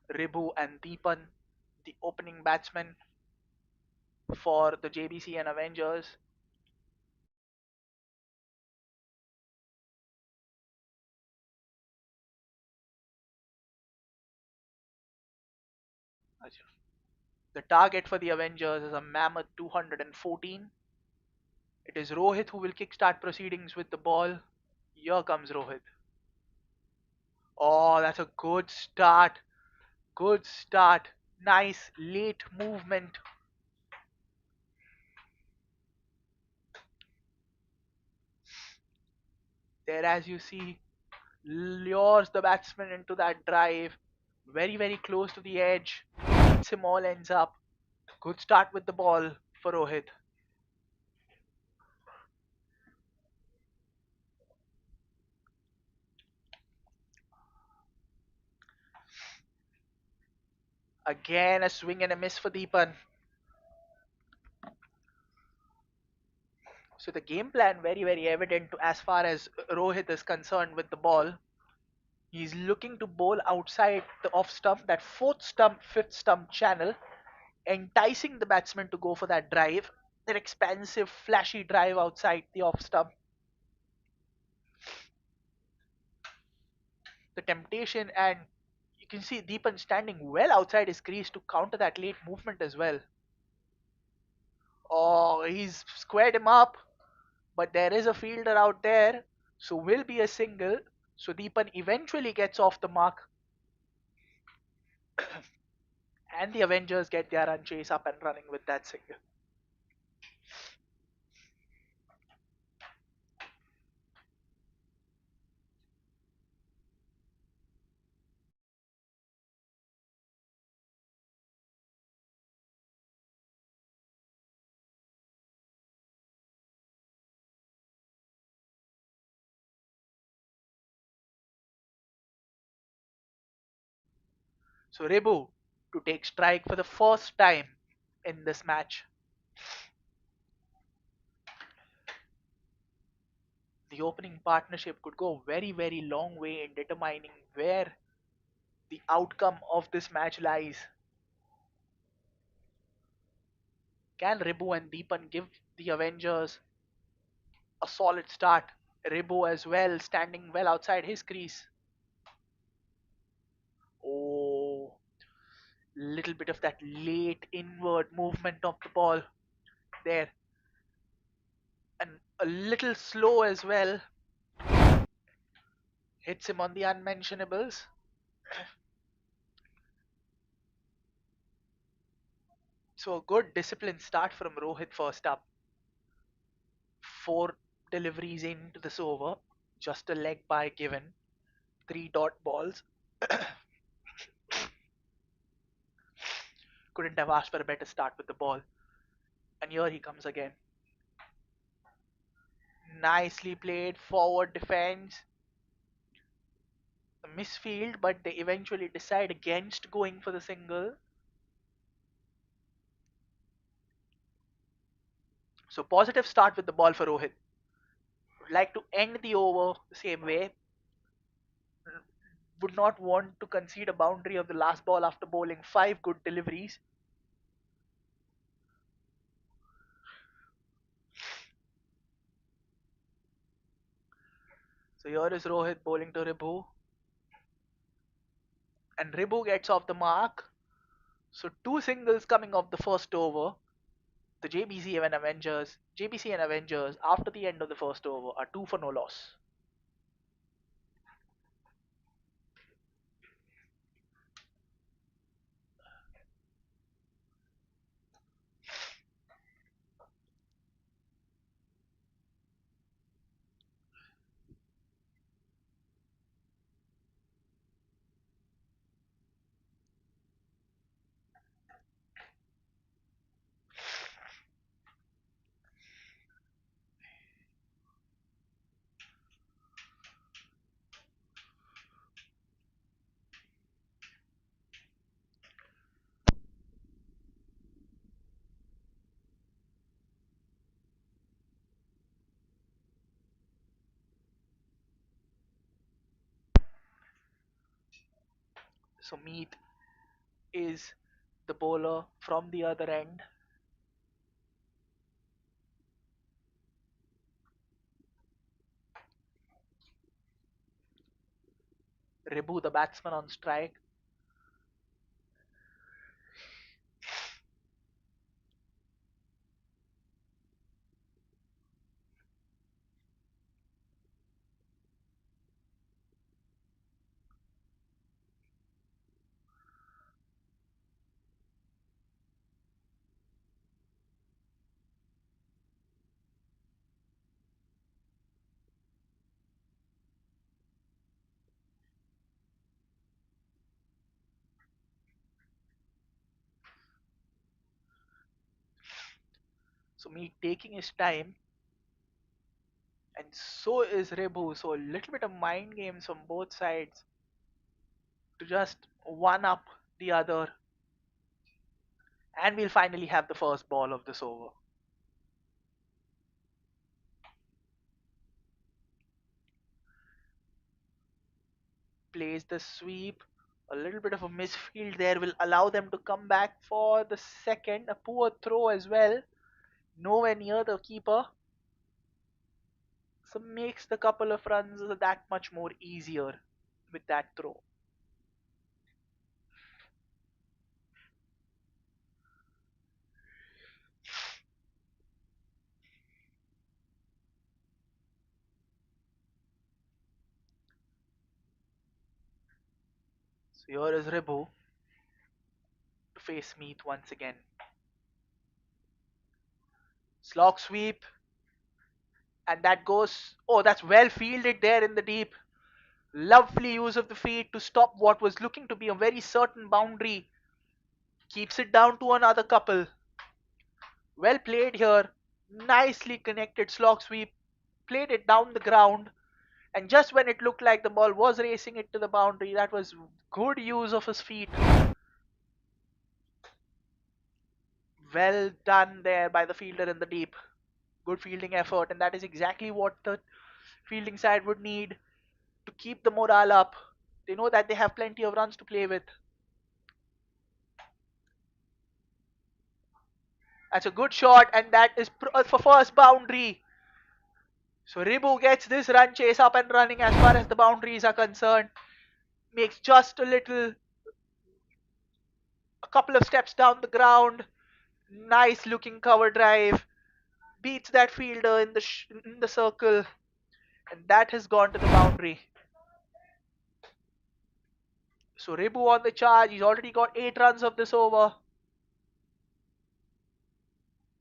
A: Ribu and Deepan, the opening batsmen for the JBCN Avengers. The target for the Avengers is a mammoth 214. It is Rohit who will kickstart proceedings with the ball. Here comes Rohit. Oh, that's a good start. Good start. Nice late movement. There, as you see, lures the batsman into that drive. Very, very close to the edge. Beats him all ends up. Good start with the ball for Rohit. Again, a swing and a miss for Deepan. So the game plan very, very evident as far as Rohit is concerned with the ball. He's looking to bowl outside the off stump, that fourth stump, fifth stump channel, enticing the batsman to go for that drive, that expansive, flashy drive outside the off stump. The temptation, and you can see Deepan standing well outside his crease to counter that late movement as well. Oh, he's squared him up, but there is a fielder out there, so will be a single. So Deepan eventually gets off the mark, and the Avengers get their run chase up and running with that single. So Rebu to take strike for the first time in this match. The opening partnership could go very, very long way in determining where the outcome of this match lies. Can Ribu and Deepan give the Avengers a solid start? Ribu as well, standing well outside his crease. Oh, little bit of that late inward movement of the ball there, and a little slow as well. Hits him on the unmentionables. So a good disciplined start from Rohit first up. Four deliveries into this over, just a leg by given, three dot balls. Couldn't have asked for a better start with the ball. And here he comes again. Nicely played forward defense. A misfield, but they eventually decide against going for the single. So positive start with the ball for Rohit. Would like to end the over the same way. Would not want to concede a boundary of the last ball after bowling five good deliveries. So here is Rohit bowling to Ribu. And Ribu gets off the mark. So two singles coming off the first over. The JBCN Avengers, after the end of the first over, are two for no loss. So Meet is the bowler from the other end. Ribu, the batsman, on strike. So Meet taking his time, and so is Ribu. So a little bit of mind games from both sides to just one up the other, and we'll finally have the first ball of this over. Plays the sweep. A little bit of a misfield there will allow them to come back for the second. A poor throw as well. Nowhere near the keeper. So makes the couple of runs that much more easier with that throw. So here is Ribu to face Meath once again. Slog sweep, and that goes. Oh, that's well fielded there in the deep. Lovely use of the feet to stop what was looking to be a very certain boundary. Keeps it down to another couple. Well played here. Nicely connected slog sweep. Played it down the ground. And just when it looked like the ball was racing it to the boundary, that was good use of his feet. Well done there by the fielder in the deep. Good fielding effort, and that is exactly what the fielding side would need to keep the morale up. They know that they have plenty of runs to play with. That's a good shot, and that is for first boundary. So Ribu gets this run chase up and running as far as the boundaries are concerned. Makes just a couple of steps down the ground. Nice looking cover drive. Beats that fielder in the circle, and that has gone to the boundary. So Ribu on the charge. He's already got 8 runs of this over.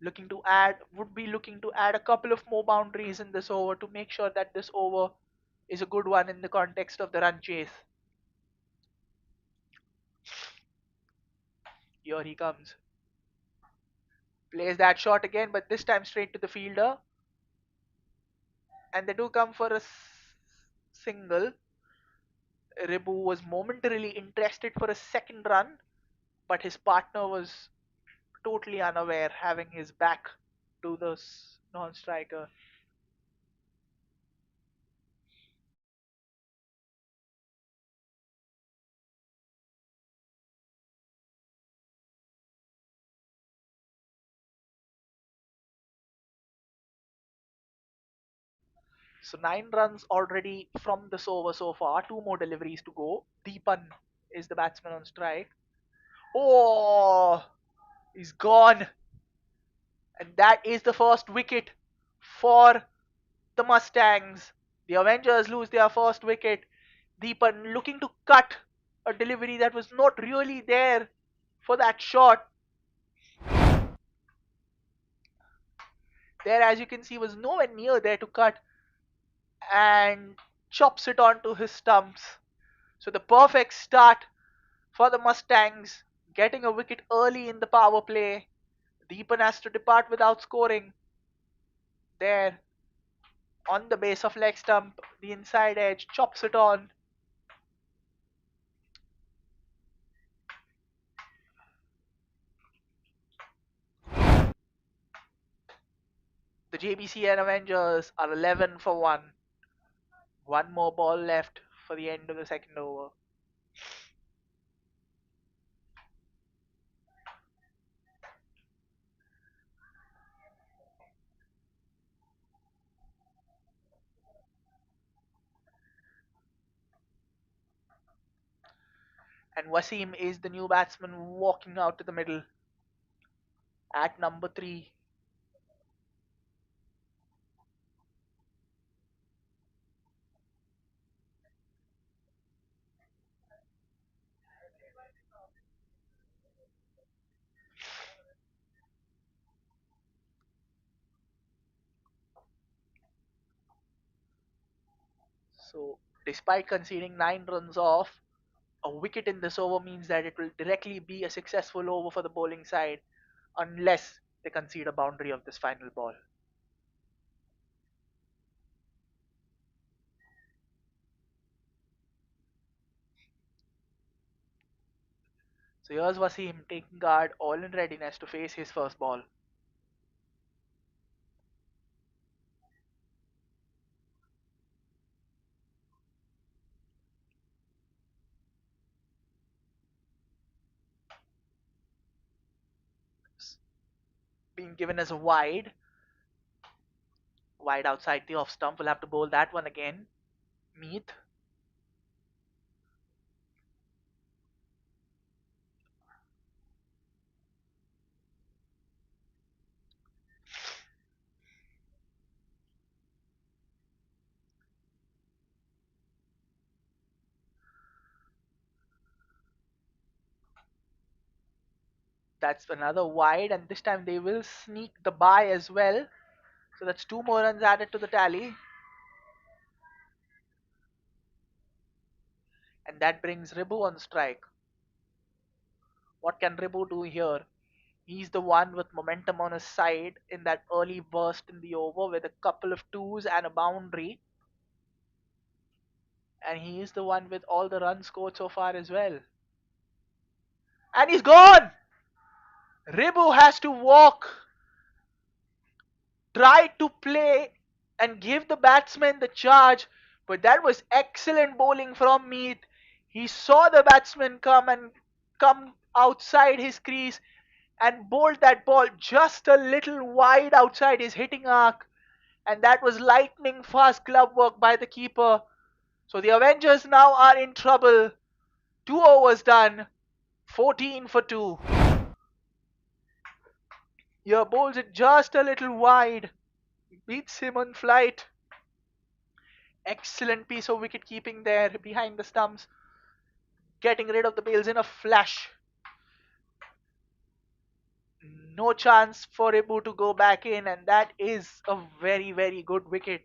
A: Would be looking to add a couple of more boundaries in this over to make sure that this over is a good one in the context of the run chase. Here he comes. Plays that shot again, but this time straight to the fielder. And they do come for a single. Ribu was momentarily interested for a second run, but his partner was totally unaware, having his back to the non-striker. So 9 runs already from this over so far. 2 more deliveries to go. Deepan is the batsman on strike. Oh, he's gone. And that is the first wicket for the Mustangs. The Avengers lose their first wicket. Deepan looking to cut a delivery that was not really there for that shot. There, as you can see, was nowhere near there to cut, and chops it onto his stumps. So the perfect start for the Mustangs, getting a wicket early in the power play. Deepan has to depart without scoring. There, on the base of leg stump, the inside edge, chops it on. The Jbcn Avengers are 11 for 1. One more ball left for the end of the second over. And Wasim is the new batsman walking out to the middle at number 3. So, despite conceding 9 runs off, a wicket in this over means that it will directly be a successful over for the bowling side unless they concede a boundary of this final ball. So here's Wasim taking guard, all in readiness to face his first ball. Being given as a wide outside the off stump. We'll have to bowl that one again. Meet. That's another wide, and this time they will sneak the bye as well. So that's 2 more runs added to the tally, and that brings Ribu on strike. What can Ribu do here? He's the one with momentum on his side in that early burst in the over with a couple of twos and a boundary, and he is the one with all the runs scored so far as well. And he's gone! Ribu has to walk, try to play, and give the batsman the charge, but that was excellent bowling from Meath. He saw the batsman come outside his crease and bowled that ball just a little wide outside his hitting arc, and that was lightning fast glove work by the keeper. So the Avengers now are in trouble. 2 overs done, 14 for 2. Here bowls it just a little wide, beats him on flight. Excellent piece of wicket keeping there behind the stumps, getting rid of the bails in a flash. No chance for Ibu to go back in, and that is a very, very good wicket.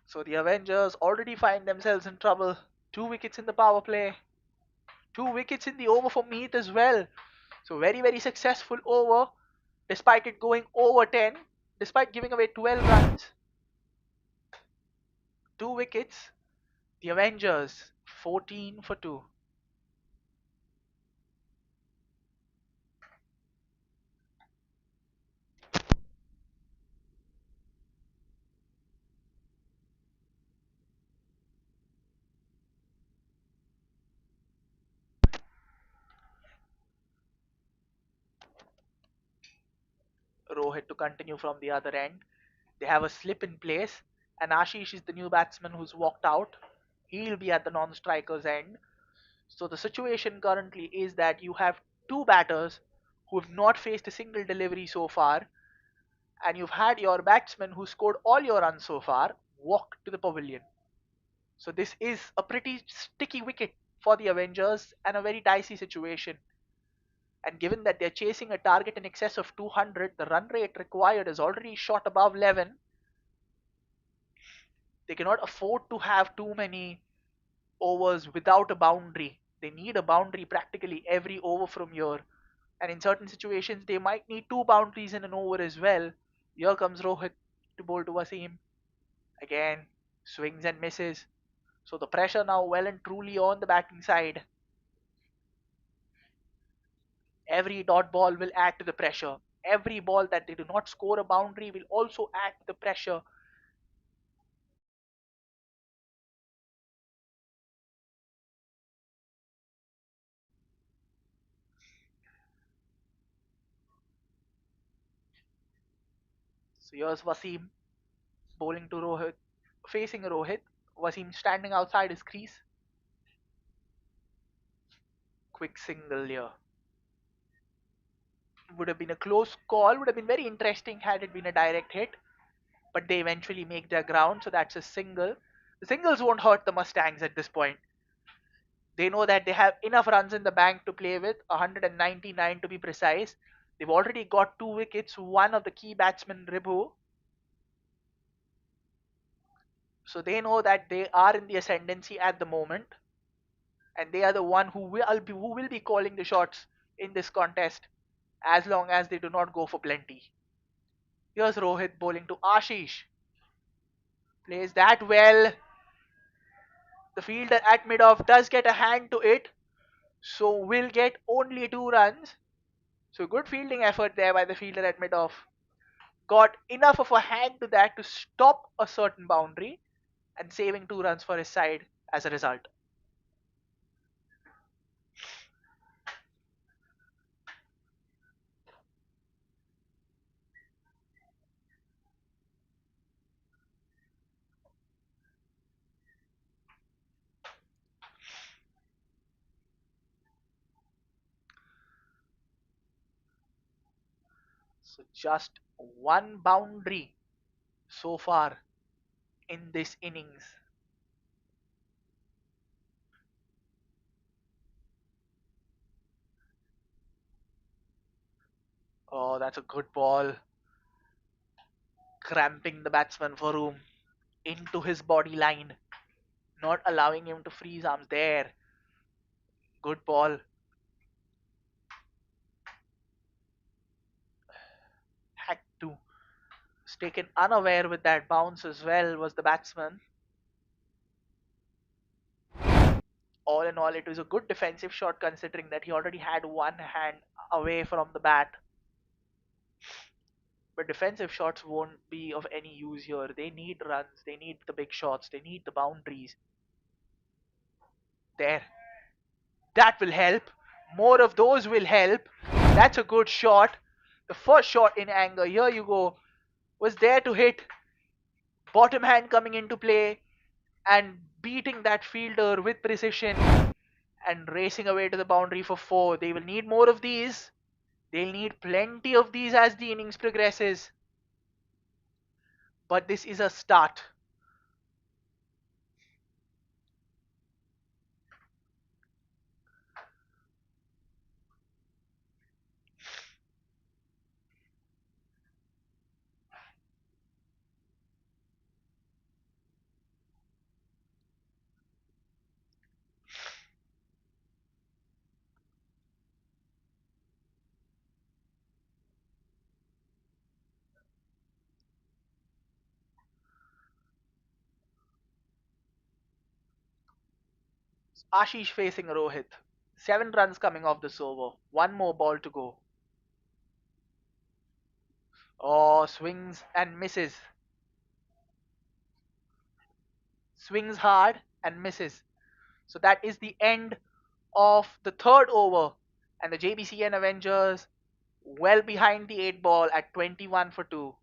A: So the Avengers already find themselves in trouble. 2 wickets in the power play, 2 wickets in the over for Meath as well. So very, very successful over, despite it going over 10, despite giving away 12 runs. 2 wickets. The Avengers 14 for 2. Rohit to continue from the other end. They have a slip in place, and Ashish is the new batsman who's walked out. He'll be at the non-striker's end. So the situation currently is that you have 2 batters who have not faced a single delivery so far, and you've had your batsman who scored all your runs so far walk to the pavilion. So this is a pretty sticky wicket for the Avengers and a very dicey situation. And given that they're chasing a target in excess of 200, the run rate required is already shot above 11. They cannot afford to have too many overs without a boundary. They need a boundary practically every over from here. And in certain situations, they might need 2 boundaries in an over as well. Here comes Rohit to bowl to Wasim. Again, swings and misses. So the pressure now well and truly on the batting side. Every dot ball will add to the pressure. Every ball that they do not score a boundary will also add to the pressure. So here's Wasim bowling to Rohit, facing Rohit. Wasim standing outside his crease. quick single here. Would have been a close call, would have been very interesting had it been a direct hit, but they eventually make their ground, so that's a single. The singles won't hurt the Mustangs at this point. They know that they have enough runs in the bank to play with, 199 to be precise. They've already got 2 wickets, one of the key batsmen, Ribhu. So they know that they are in the ascendancy at the moment, and they are the one who will be calling the shots in this contest, as long as they do not go for plenty. Here's Rohit bowling to Ashish. Plays that well. The fielder at mid-off does get a hand to it, so will get only 2 runs. So good fielding effort there by the fielder at mid-off. Got enough of a hand to that to stop a certain boundary and saving 2 runs for his side as a result. So just 1 boundary so far in this innings. Oh, that's a good ball. Cramping the batsman for room into his body line, not allowing him to free his arms there. Good ball. Had to. Was taken unaware with that bounce as well was the batsman. All in all, it was a good defensive shot considering that he already had one hand away from the bat. But defensive shots won't be of any use here. They need runs, they need the big shots, they need the boundaries. There. That will help. More of those will help. That's a good shot. The first shot in anger, here you go, was there to hit. Bottom hand coming into play and beating that fielder with precision and racing away to the boundary for 4. They will need more of these. They'll need plenty of these as the innings progresses. But this is a start. Ashish facing Rohit. 7 runs coming off this over. One more ball to go. Oh, swings and misses. Swings hard and misses. So that is the end of the third over. And the Jbcn Avengers well behind the 8 ball at 21 for 2.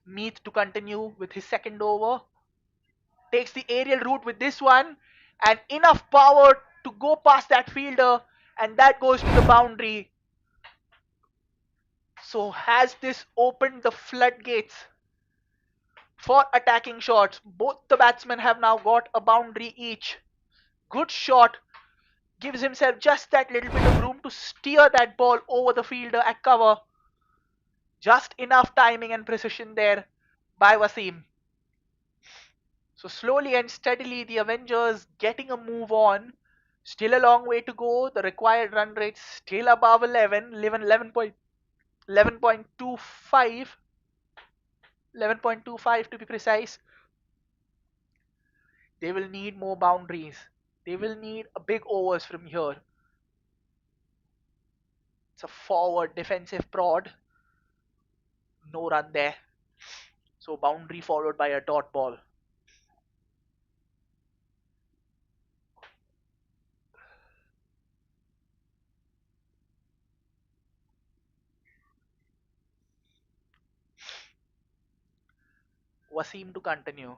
A: Meath to continue with his second over. Takes the aerial route with this one and enough power to go past that fielder, and that goes to the boundary. So has this opened the floodgates for attacking shots? Both the batsmen have now got a boundary each. Good shot. Gives himself just that little bit of room to steer that ball over the fielder at cover. Just enough timing and precision there by Wasim. So slowly and steadily, the Avengers getting a move on. Still a long way to go. The required run rate still above 11, 11.25, 11.25 to be precise. They will need more boundaries. They will need a big overs from here. It's a forward defensive prod. No run there. So boundary followed by a dot ball. Wasim to continue.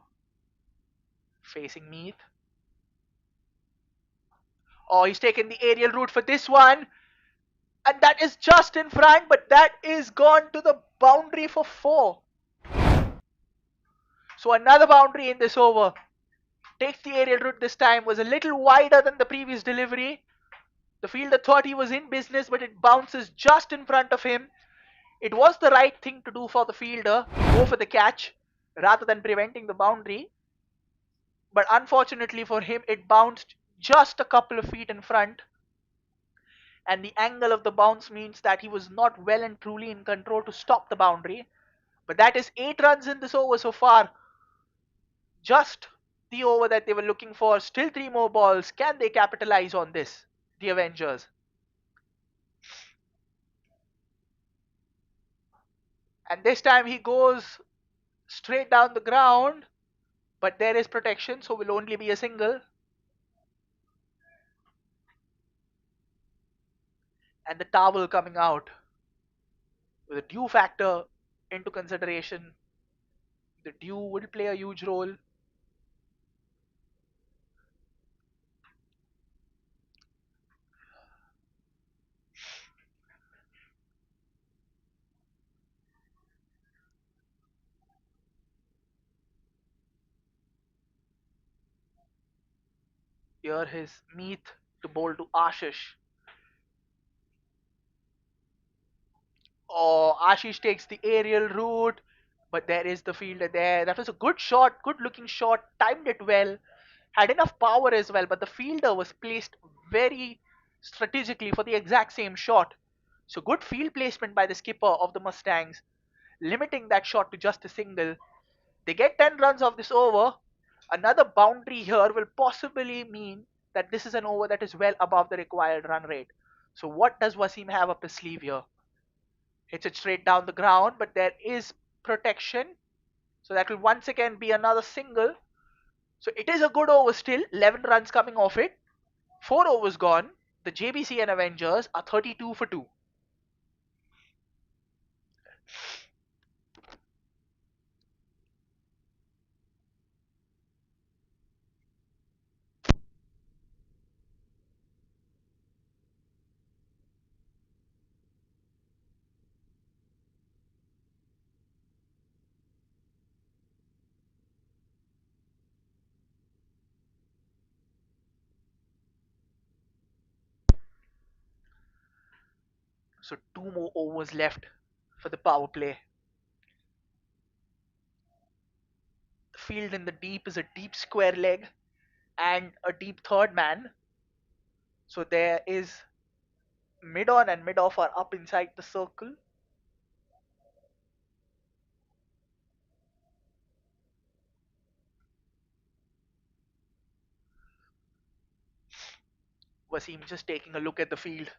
A: Facing Meath. Oh, he's taken the aerial route for this one. And that is just in front, but that is gone to the boundary for 4. So another boundary in this over. Takes the aerial route this time. Was a little wider than the previous delivery. The fielder thought he was in business, but it bounces just in front of him. It was the right thing to do for the fielder, go for the catch, rather than preventing the boundary. But unfortunately for him, it bounced just a couple of feet in front. And the angle of the bounce means that he was not well and truly in control to stop the boundary. But that is 8 runs in this over so far. Just the over that they were looking for. Still 3 more balls. Can they capitalize on this? The Avengers. And this time he goes straight down the ground. But there is protection, so will only be a single. And the towel coming out. With the dew factor into consideration, the dew will play a huge role. Here his Meath to bowl to Ashish. Oh, Ashish takes the aerial route, but there is the fielder there. That was a good shot, good looking shot, timed it well, had enough power as well, but the fielder was placed very strategically for the exact same shot. So good field placement by the skipper of the Mustangs, limiting that shot to just a single. They get 10 runs off this over. Another boundary here will possibly mean that this is an over that is well above the required run rate. So what does Wasim have up his sleeve here? Hits it straight down the ground, but there is protection. So that will once again be another single. So it is a good over still. 11 runs coming off it. 4 overs gone. The Jbcn Avengers are 32 for 2. So 2 more overs left for the power play. The field in the deep is a deep square leg and a deep third man. So there is mid on and mid off are up inside the circle. Wasim just taking a look at the field.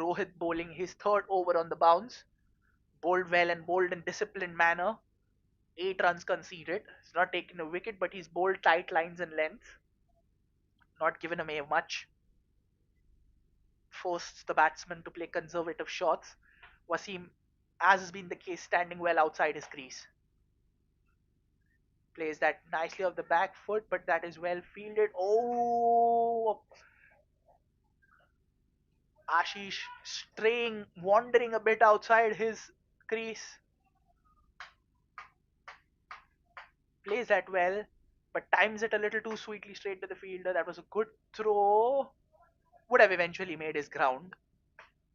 A: Rohit bowling his third over on the bounce. Bowled well and bowled in disciplined manner. 8 runs conceded. He's not taking a wicket, but he's bowled tight lines and length. Not given away much. Forced the batsman to play conservative shots. Wasim, as has been the case, standing well outside his crease. Plays that nicely off the back foot, but that is well fielded. Oh, Ashish straying, wandering a bit outside his crease. Plays that well, but times it a little too sweetly straight to the fielder. That was a good throw. Would have eventually made his ground.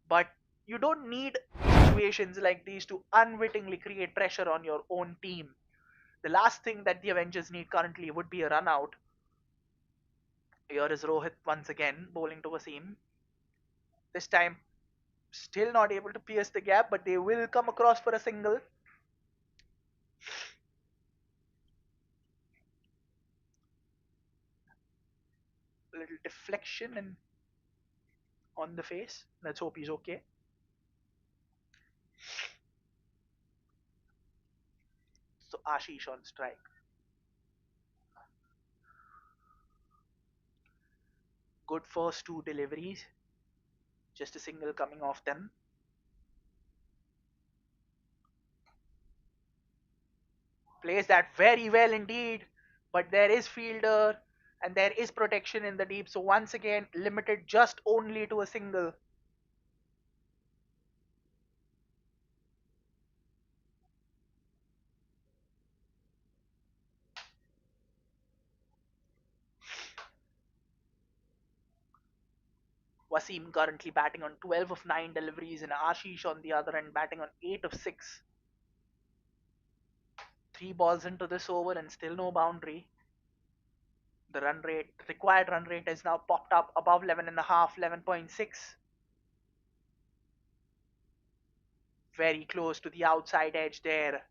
A: But you don't need situations like these to unwittingly create pressure on your own team. The last thing that the Avengers need currently would be a run out. Here is Rohit once again bowling to Wasim. This time, still not able to pierce the gap, but they will come across for a single. A little deflection and on the face. Let's hope he's okay. So Ashish on strike. Good first two deliveries. Just a single coming off them. Plays that very well indeed. But there is fielder and there is protection in the deep. So once again, limited just only to a single. Wasim currently batting on 12 of 9 deliveries and Ashish on the other end batting on 8 of 6. 3 balls into this over and still no boundary. The run rate, required run rate has now popped up above 11.5, 11.6. Very close to the outside edge there.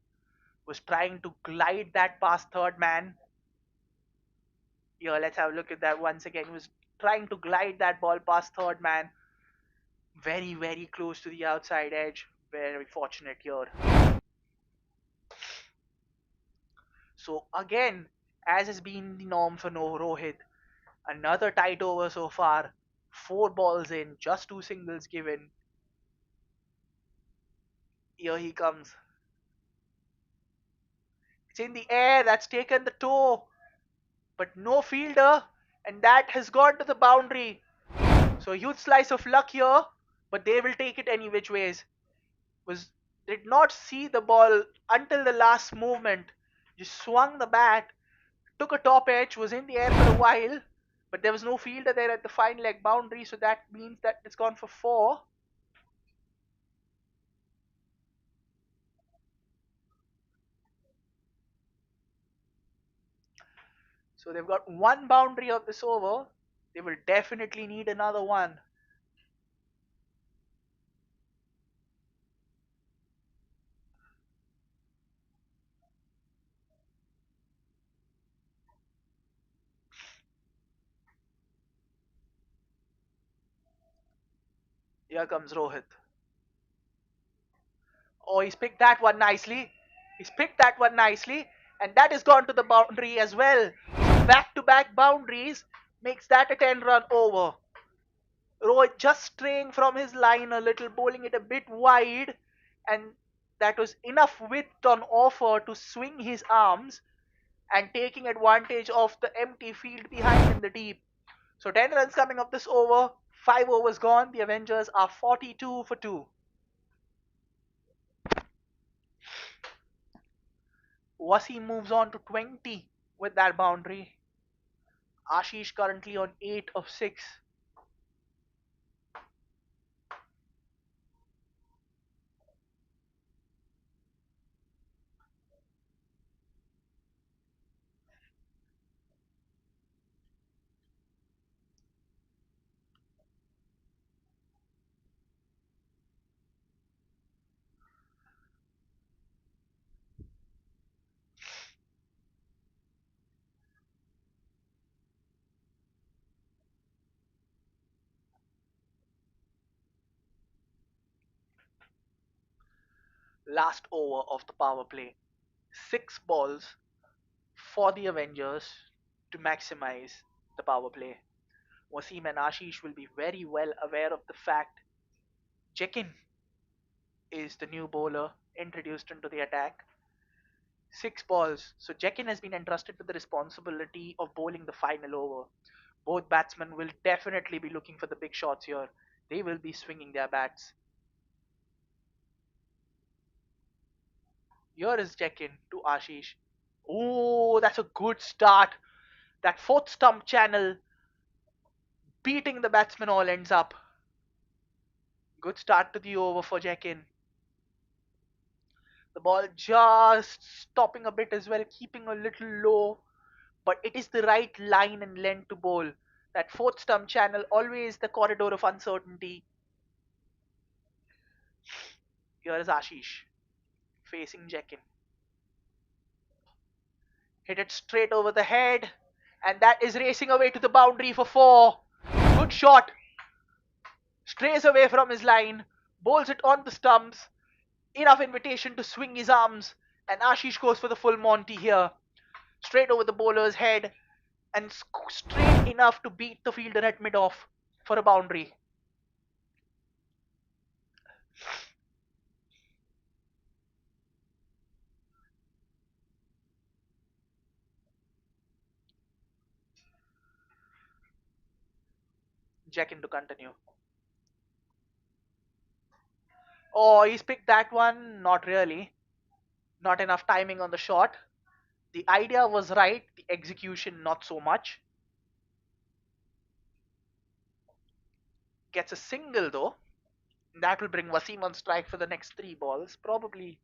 A: Was trying to glide that past third man. Here, let's have a look at that once again. He was trying to glide that ball past third man. Very, very close to the outside edge. Very fortunate here. So again, as has been the norm for no Rohit, another tight over so far. 4 balls in, just 2 singles given. Here he comes. It's in the air, that's taken the toe. But no fielder, and that has gone to the boundary. So a huge slice of luck here, but they will take it any which ways. Was did not see the ball until the last movement. Just swung the bat, took a top edge, was in the air for a while, but there was no fielder there at the fine leg boundary, so that means that it's gone for 4. So they've got one boundary of this over. They will definitely need another one. Here comes Rohit. Oh, he's picked that one nicely. He's picked that one nicely. And that has gone to the boundary as well. So back-to-back boundaries makes that a 10-run over. Rohit just straying from his line a little, bowling it a bit wide. And that was enough width on offer to swing his arms and taking advantage of the empty field behind in the deep. So 10 runs coming up this over. 5 overs gone. The Avengers are 42 for 2. Wasim moves on to 20 with that boundary. Ashish currently on 8 of 6. Last over of the power play. 6 balls for the Avengers to maximize the power play. Wasim and Ashish will be very well aware of the fact Jbcn is the new bowler introduced into the attack. 6 balls. So Jbcn has been entrusted with the responsibility of bowling the final over. Both batsmen will definitely be looking for the big shots here. They will be swinging their bats. Here is Jbcn to Ashish. Oh, that's a good start. That fourth stump channel beating the batsman all ends up. Good start to the over for Jbcn. The ball just stopping a bit as well, keeping a little low, but it is the right line and length to bowl. That fourth stump channel, always the corridor of uncertainty. Here is Ashish facing Jekin. Hit it straight over the head, and that is racing away to the boundary for four. Good shot. Strays away from his line, bowls it on the stumps. Enough invitation to swing his arms, and Ashish goes for the full Monty here. Straight over the bowler's head, and straight enough to beat the fielder at mid-off for a boundary. Jekin to continue. Oh, he's picked that one. Not really. Not enough timing on the shot. The idea was right, the execution not so much. Gets a single though. That will bring Wasim on strike for the next three balls. Probably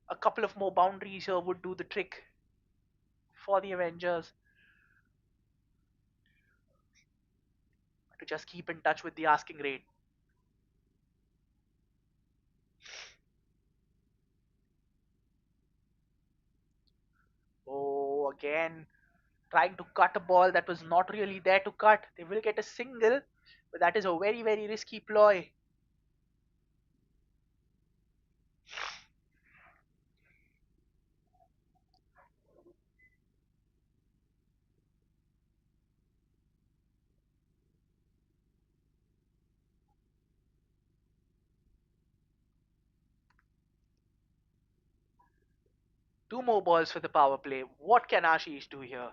A: a couple of more boundaries here would do the trick for the Avengers to just keep in touch with the asking rate. Oh, again, trying to cut a ball that was not really there to cut. They will get a single, but that is a very, very risky ploy. Two more balls for the power play. What can Ashish do here?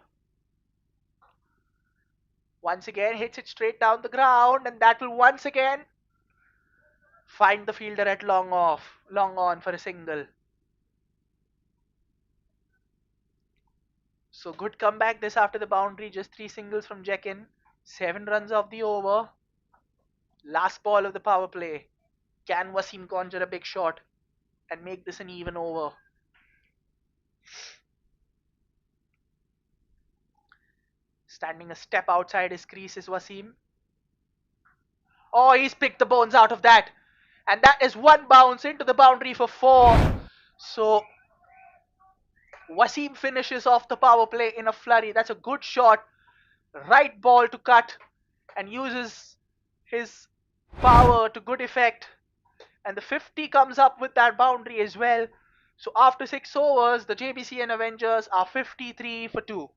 A: Once again, hits it straight down the ground, and that will once again find the fielder at long off, long on for a single. So good comeback this after the boundary. Just three singles from Jekin. 7 runs off the over. Last ball of the power play. Can Wasim conjure a big shot and make this an even over? Standing a step outside his crease is Wasim. Oh, he's picked the bones out of that. And that is one bounce into the boundary for four. So Wasim finishes off the power play in a flurry. That's a good shot. Right ball to cut and uses his power to good effect. And the 50 comes up with that boundary as well. So after 6 overs, the Jbcn Avengers are 53 for 2.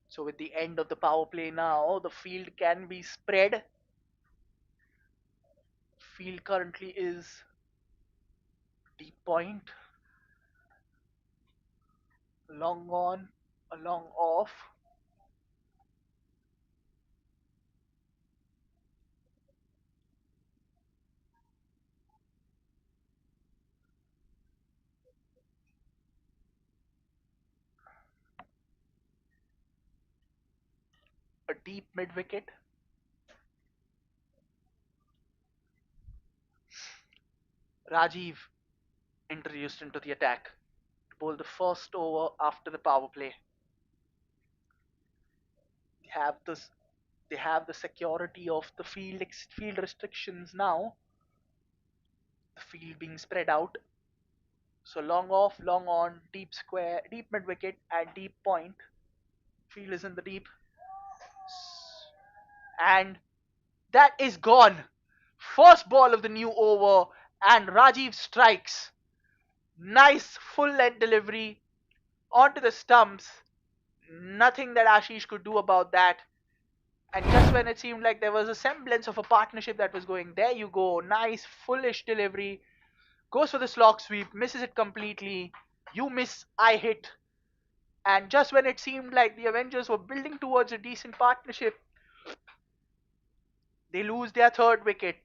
A: So with the end of the power play now, the field can be spread. Field currently is deep point, long on, a long off. A deep mid wicket. Rajiv introduced into the attack to bowl the first over after the power play. They have this. They have the security of the field restrictions now. The field being spread out. So long off, long on, deep square, deep mid wicket, and deep point. Field is in the deep, and That is gone. First ball of the new over, and Rajiv strikes. Nice full length delivery onto the stumps. Nothing that Ashish could do about that. And just when it seemed like there was a semblance of a partnership that was going, there you go. Nice, fullish delivery. Goes for the slog sweep, misses it completely. You miss, I hit. And just when it seemed like the Avengers were building towards a decent partnership, they lose their third wicket.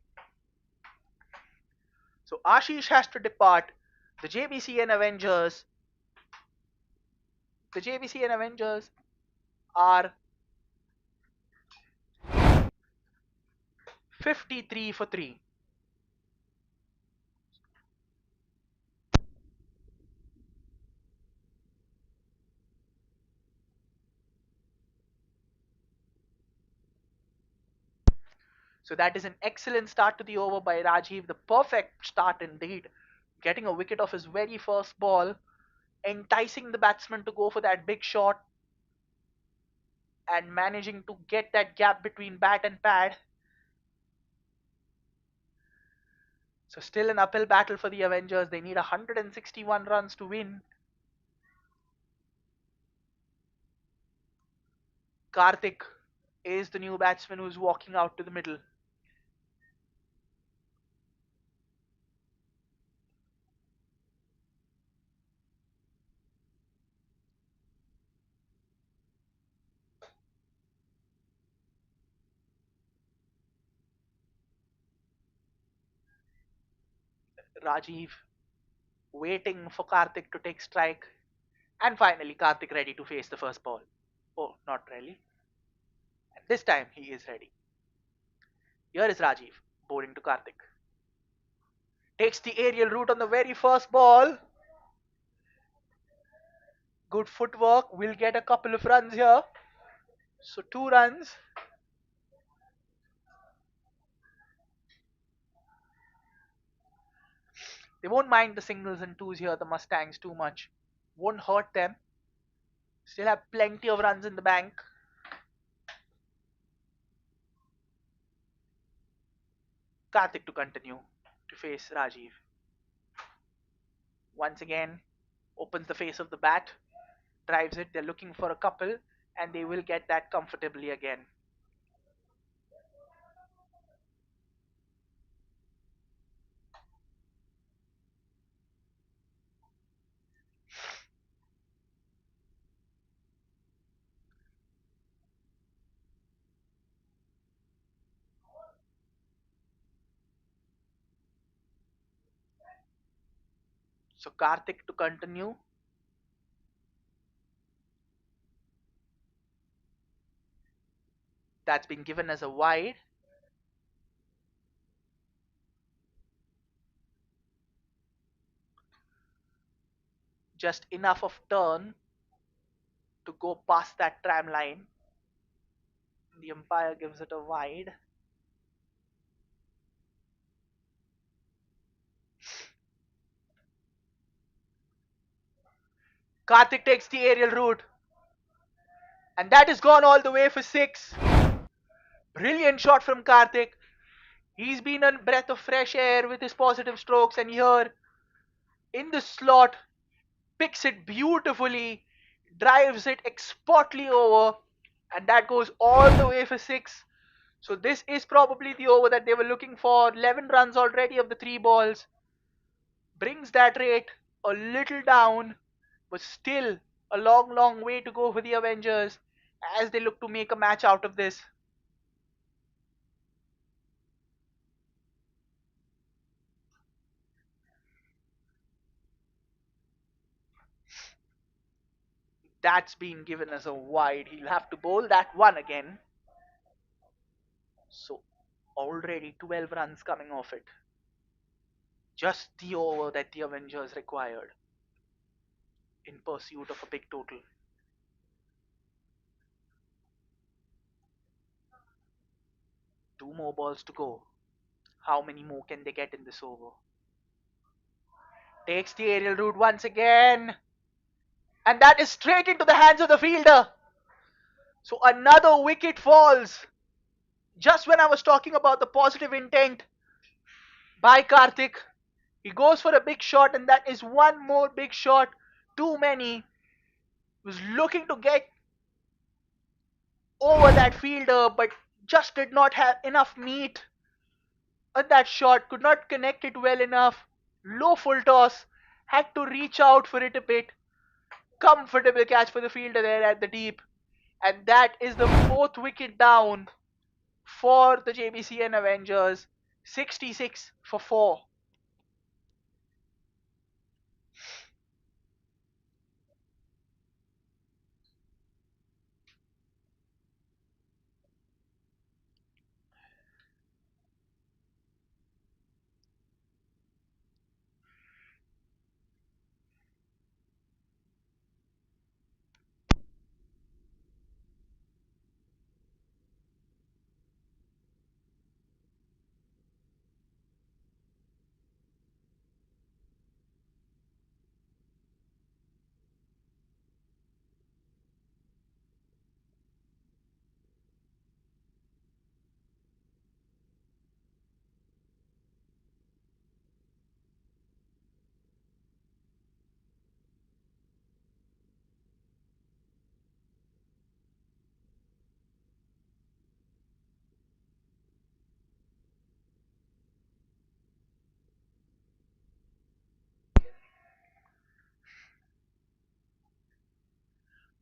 A: So Ashish has to depart. The JBCN Avengers, the JBCN Avengers are 53 for 3. So that is an excellent start to the over by Rajiv. The perfect start indeed. Getting a wicket off his very first ball, enticing the batsman to go for that big shot, and managing to get that gap between bat and pad. So still an uphill battle for the Avengers. They need 161 runs to win. Karthik is the new batsman who's walking out to the middle. Rajiv waiting for Karthik to take strike. And finally, Karthik ready to face the first ball. Oh, not really. And this time he is ready. Here is Rajiv bowling to Karthik. Takes the aerial route on the very first ball. Good footwork. Will get a couple of runs here. So 2 runs. They won't mind the singles and twos here, the Mustangs, too much. Won't hurt them. Still have plenty of runs in the bank. Karthik to continue to face Rajiv. Once again, opens the face of the bat, drives it. They're looking for a couple, and they will get that comfortably again. So Karthik to continue. That's been given as a wide. Just enough of turn to go past that tram line. The umpire gives it a wide. Karthik takes the aerial route. And that is gone all the way for 6. Brilliant shot from Karthik. He's been a breath of fresh air with his positive strokes, and here in the slot, picks it beautifully, drives it expertly over, and that goes all the way for 6. So this is probably the over that they were looking for. 11 runs already of the 3 balls. Brings that rate a little down, but still a long, long way to go for the Avengers as they look to make a match out of this. That's been given as a wide. He'll have to bowl that one again. So already 12 runs coming off it. Just the over that the Avengers required in pursuit of a big total. Two more balls to go. How many more can they get in this over? Takes the aerial route once again. And that is straight into the hands of the fielder. So another wicket falls. Just when I was talking about the positive intent by Karthik, he goes for a big shot, and that is one more big shot too many. He was looking to get over that fielder, but just did not have enough meat on that shot, could not connect it well enough. Low full toss, had to reach out for it a bit. Comfortable catch for the fielder there at the deep. And that is the fourth wicket down for the Jbcn Avengers. 66 for 4.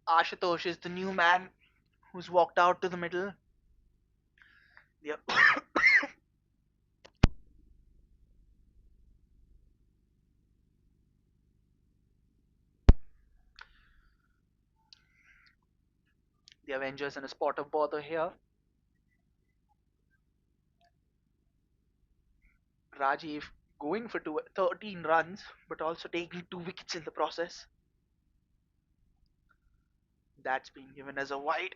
A: Ashutosh is the new man who's walked out to the middle. The, the Avengers in a spot of bother here. Rajiv going for 13 runs, but also taking 2 wickets in the process. That's been given as a wide.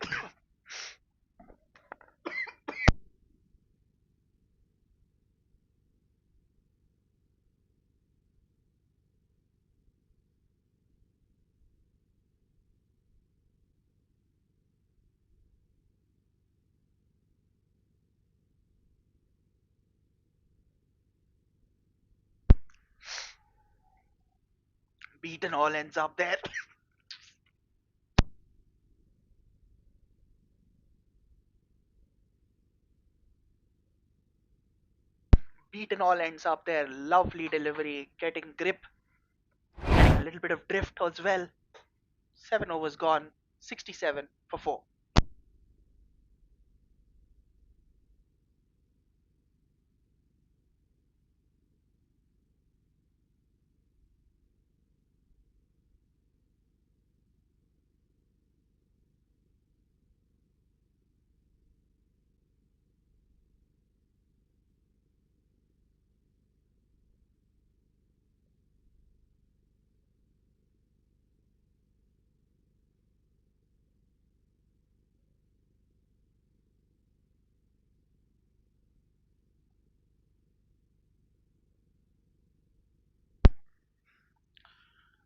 A: Beaten all ends up there. Beaten all ends up there. Lovely delivery, getting grip, getting a little bit of drift as well. 7 overs gone, 67 for 4.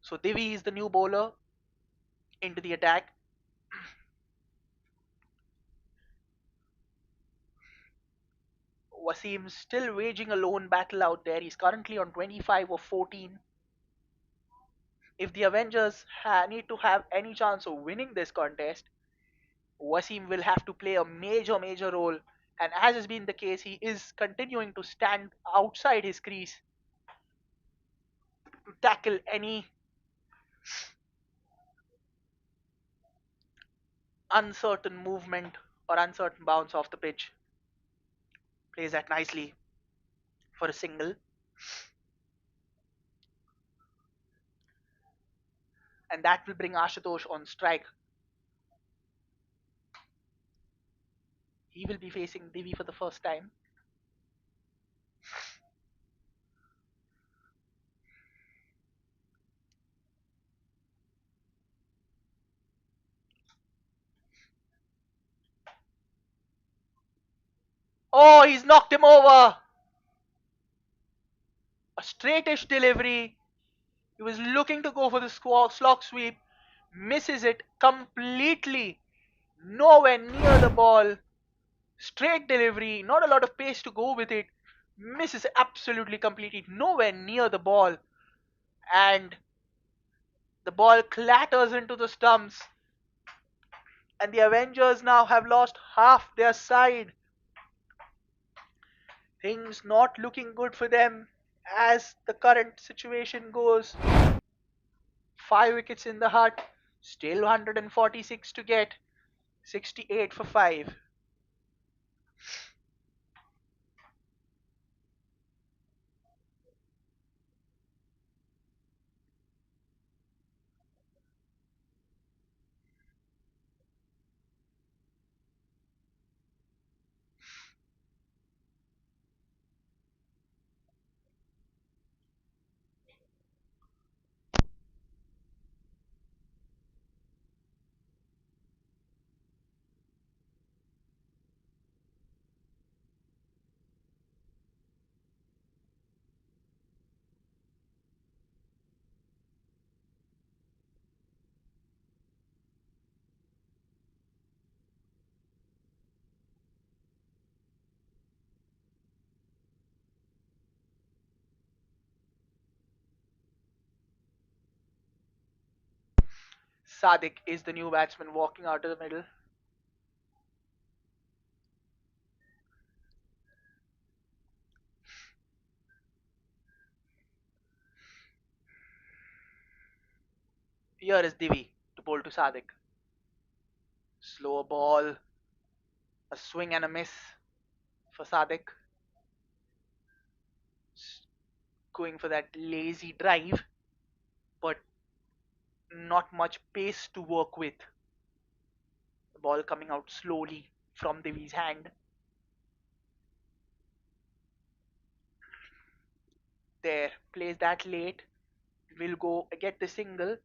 A: So Divi is the new bowler into the attack. Wasim still waging a lone battle out there. He's currently on 25 of 14. If the Avengers need to have any chance of winning this contest, Wasim will have to play a major role. And as has been the case, he is continuing to stand outside his crease to tackle any uncertain movement or uncertain bounce off the pitch. Plays that nicely for a single. And that will bring Ashutosh on strike. He will be facing Divi for the first time. Oh, he's knocked him over. A straightish delivery. He was looking to go for the slog sweep. Misses it completely. Nowhere near the ball. Straight delivery, not a lot of pace to go with it. Misses absolutely completely, nowhere near the ball. And the ball clatters into the stumps. And the Avengers now have lost half their side. Things not looking good for them as the current situation goes. 5 wickets in the hut, still 146 to get, 68 for 5. Sadiq is the new batsman walking out of the middle. Here is Divi to bowl to Sadiq. Slow ball, a swing and a miss for Sadiq. Going for that lazy drive, but not much pace to work with. The ball coming out slowly from Divi's hand. There, plays that late. Will go get the single,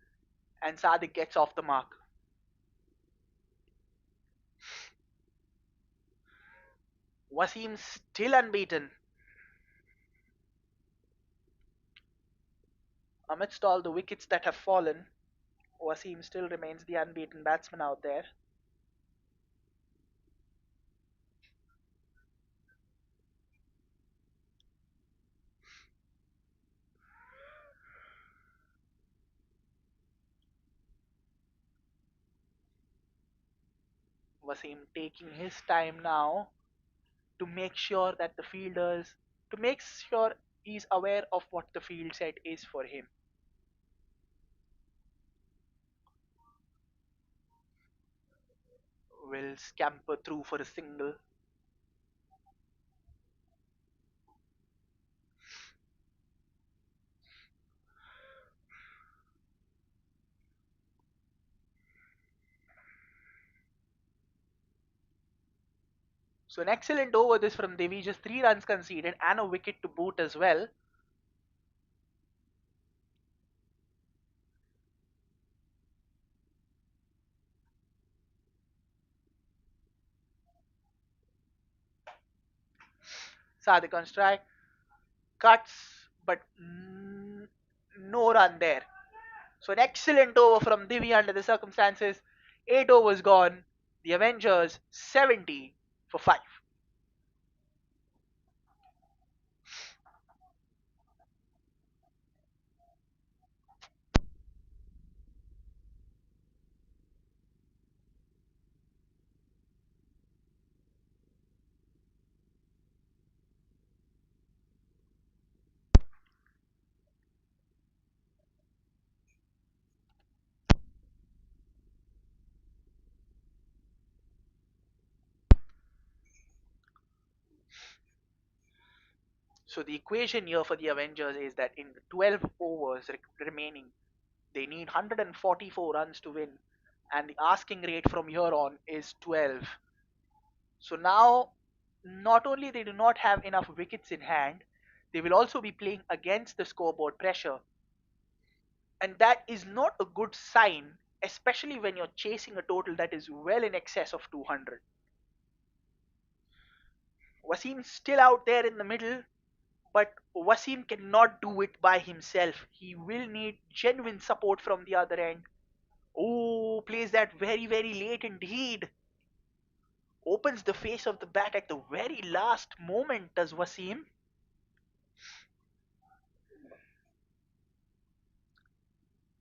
A: and Sadiq gets off the mark. Wasim still unbeaten. Amidst all the wickets that have fallen, Wasim still remains the unbeaten batsman out there. Wasim taking his time now to make sure that the fielders, to make sure he's aware of what the field set is for him. Will scamper through for a single. So an excellent over this from Devi, just 3 runs conceded and a wicket to boot as well. Sadiq on strike, cuts, but no run there. So an excellent over from Divi under the circumstances. 8 overs gone. The Avengers 70 for 5. So the equation here for the Avengers is that in the 12 overs remaining, they need 144 runs to win, and the asking rate from here on is 12. So now, not only they do not have enough wickets in hand, they will also be playing against the scoreboard pressure, and that is not a good sign, especially when you're chasing a total that is well in excess of 200. Wasim still out there in the middle, but Wasim cannot do it by himself. He will need genuine support from the other end. Oh, plays that very, very late indeed. opens the face of the bat at the very last moment, does Wasim.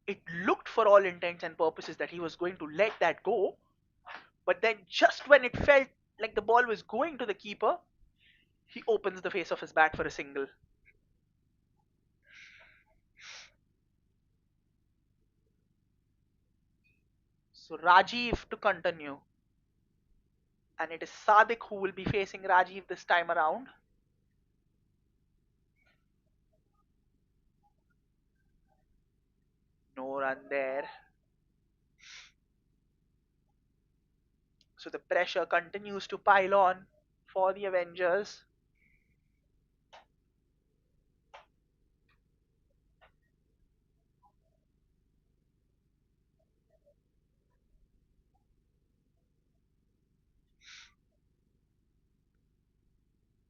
A: It looked for all intents and purposes that he was going to let that go, but then just when it felt like the ball was going to the keeper, he opens the face of his bat for a single. So Rajiv to continue. And it is Sadiq who will be facing Rajiv this time around. No run there. So the pressure continues to pile on for the Avengers.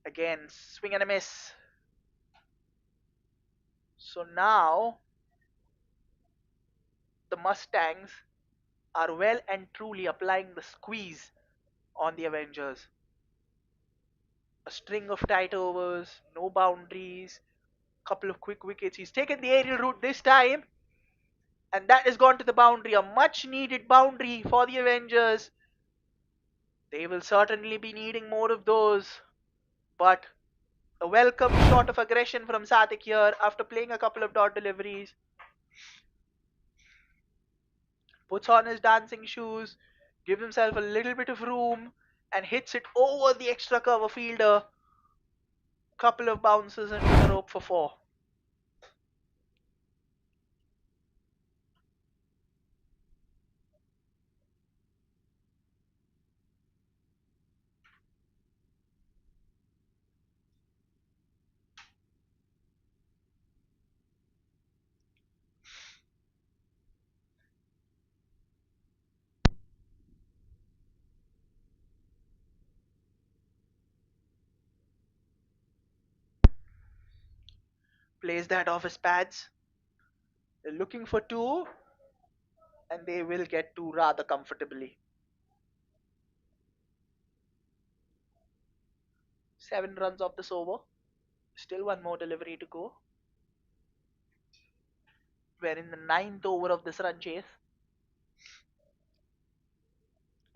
A: Again, swing and a miss. So now the Mustangs are well and truly applying the squeeze on the Avengers. A string of tight overs, no boundaries, couple of quick wickets. He's taken the aerial route this time, and that has gone to the boundary. A much needed boundary for the Avengers. They will certainly be needing more of those. But a welcome shot of aggression from Satik here after playing a couple of dot deliveries. Puts on his dancing shoes, gives himself a little bit of room, and hits it over the extra cover fielder. Couple of bounces into the rope for four. Plays that off his pads. They're looking for two, and they will get two rather comfortably. 7 runs off this over. Still one more delivery to go. We're in the ninth over of this run chase.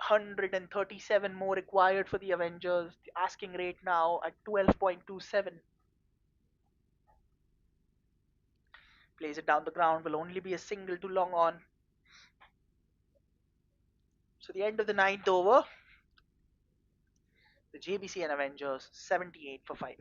A: 137 more required for the Avengers. The asking rate now at 12.27. Plays it down the ground, will only be a single too long on. So the end of the ninth over, the Jbcn Avengers 78 for 5.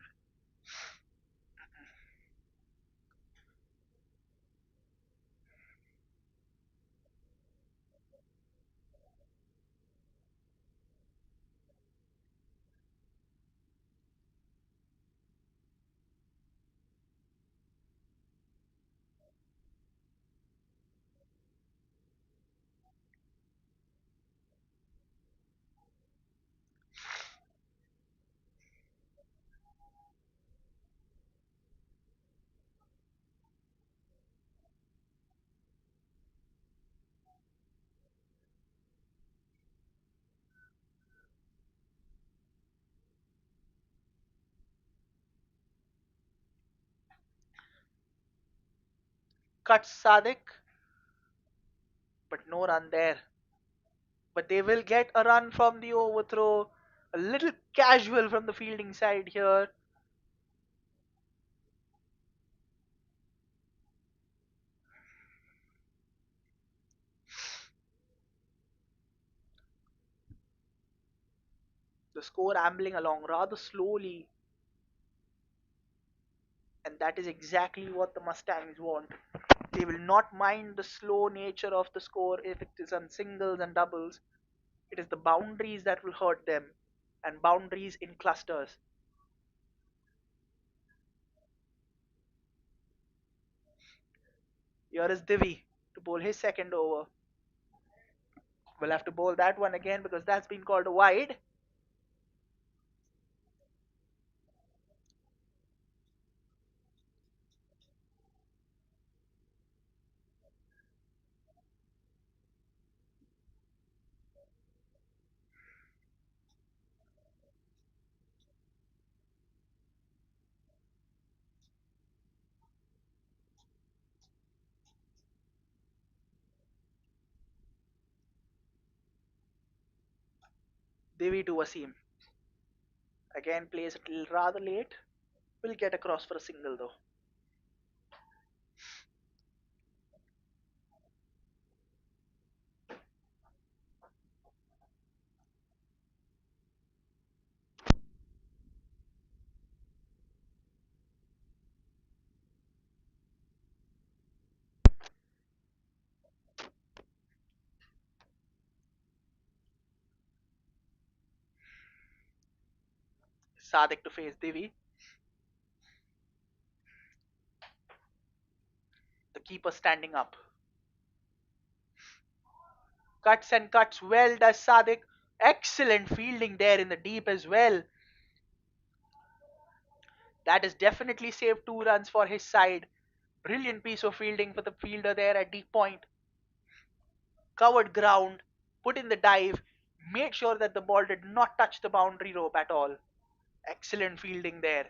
A: Cuts Sadik, but no run there. But they will get a run from the overthrow. A little casual from the fielding side here. The score ambling along rather slowly, and that is exactly what the Mustangs want. They will not mind the slow nature of the score if it is on singles and doubles. It is the boundaries that will hurt them, and boundaries in clusters. Here is Divi to bowl his second over. We'll have to bowl that one again because that's been called a wide. Divi to Wasim. Again plays it rather late. Will get across for a single though. Sadik to face Divi. The keeper standing up. Cuts and cuts well does Sadik. Excellent fielding there in the deep as well. That has definitely saved 2 runs for his side. Brilliant piece of fielding for the fielder there at deep point. Covered ground, put in the dive, made sure that the ball did not touch the boundary rope at all. Excellent fielding there.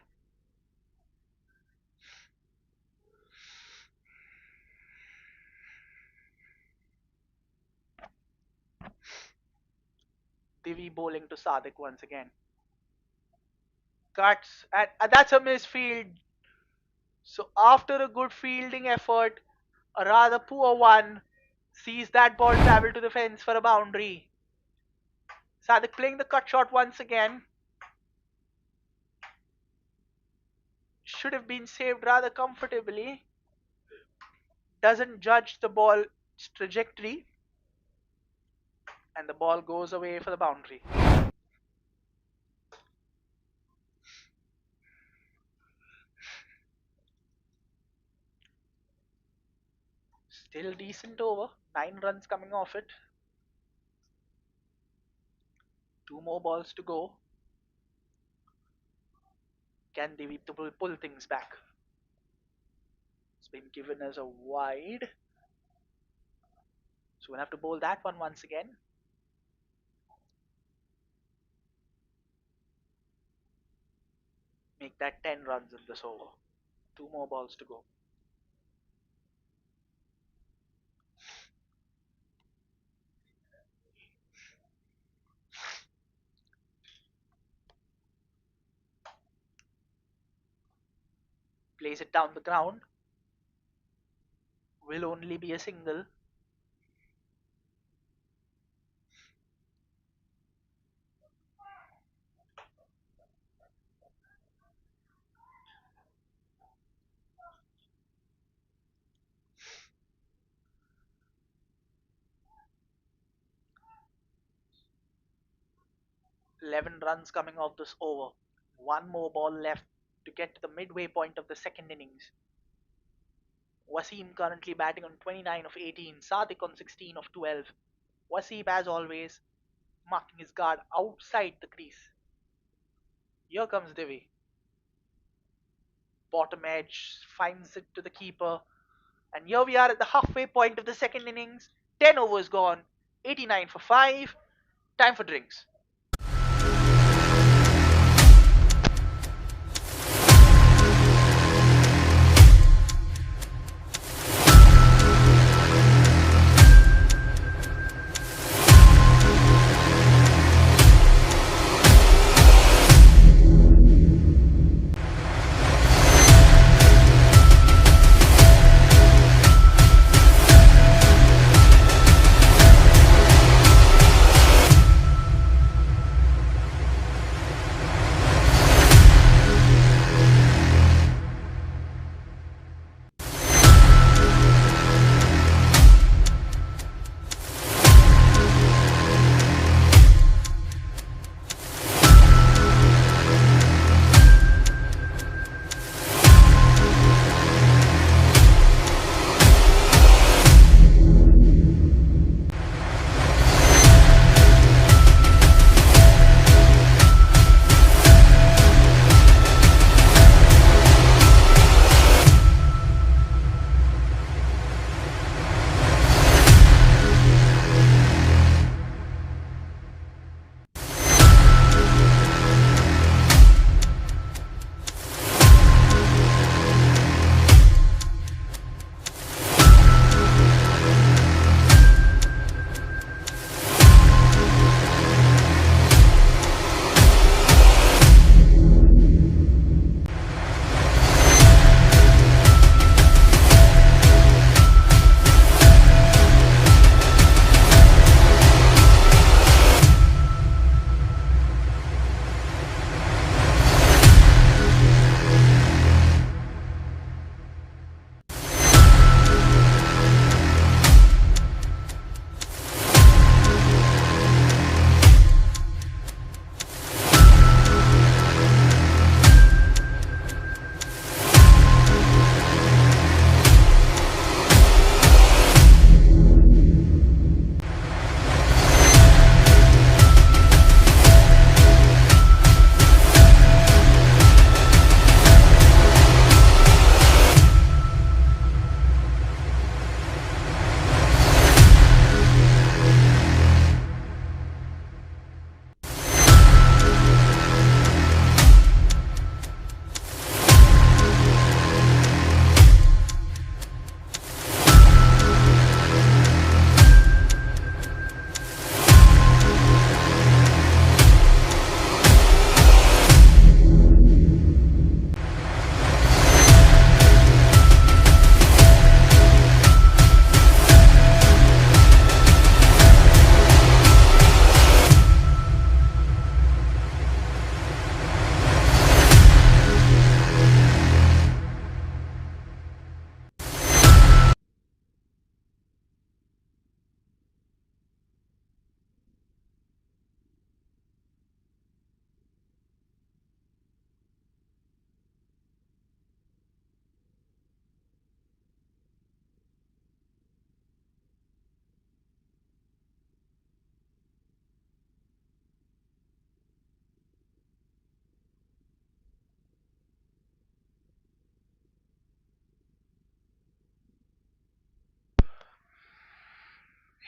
A: Divi bowling to Sadik once again. Cuts, and that's a misfield. So after a good fielding effort, a rather poor one, sees that ball travel to the fence for a boundary. Sadik playing the cut shot once again. Should have been saved rather comfortably. Doesn't judge the ball's trajectory, and the ball goes away for the boundary. Still decent over. 9 runs coming off it. 2 more balls to go. Can Devi pull things back? It's been given as a wide. So we'll have to bowl that one once again. Make that 10 runs in this over. 2 more balls to go. Plays it down the ground. Will only be a single. Eleven runs coming off this over. 1 more ball left to get to the midway point of the second innings. Wasim currently batting on 29 of 18, Sadik on 16 of 12. Wasim, as always, marking his guard outside the crease. Here comes Divi. Bottom edge, finds it to the keeper. And here we are at the halfway point of the second innings. 10 overs gone, 89 for 5. Time for drinks.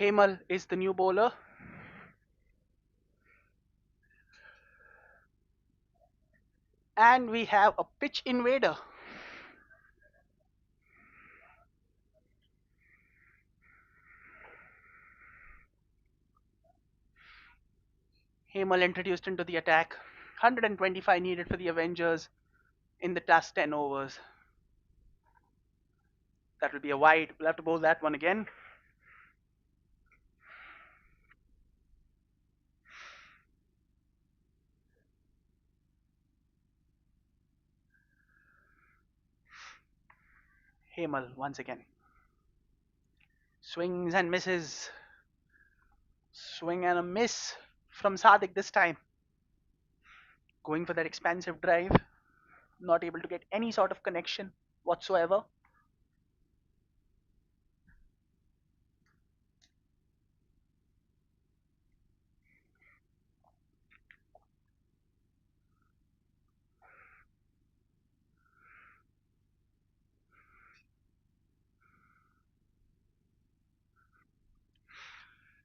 A: Hemal is the new bowler. And we have a pitch invader. Hemal introduced into the attack. 125 needed for the Avengers in the last 10 overs. That will be a wide. We'll have to bowl that one again. Hemal once again. Swings and misses. Swing and a miss from Sadik this time. Going for that expansive drive. Not able to get any sort of connection whatsoever.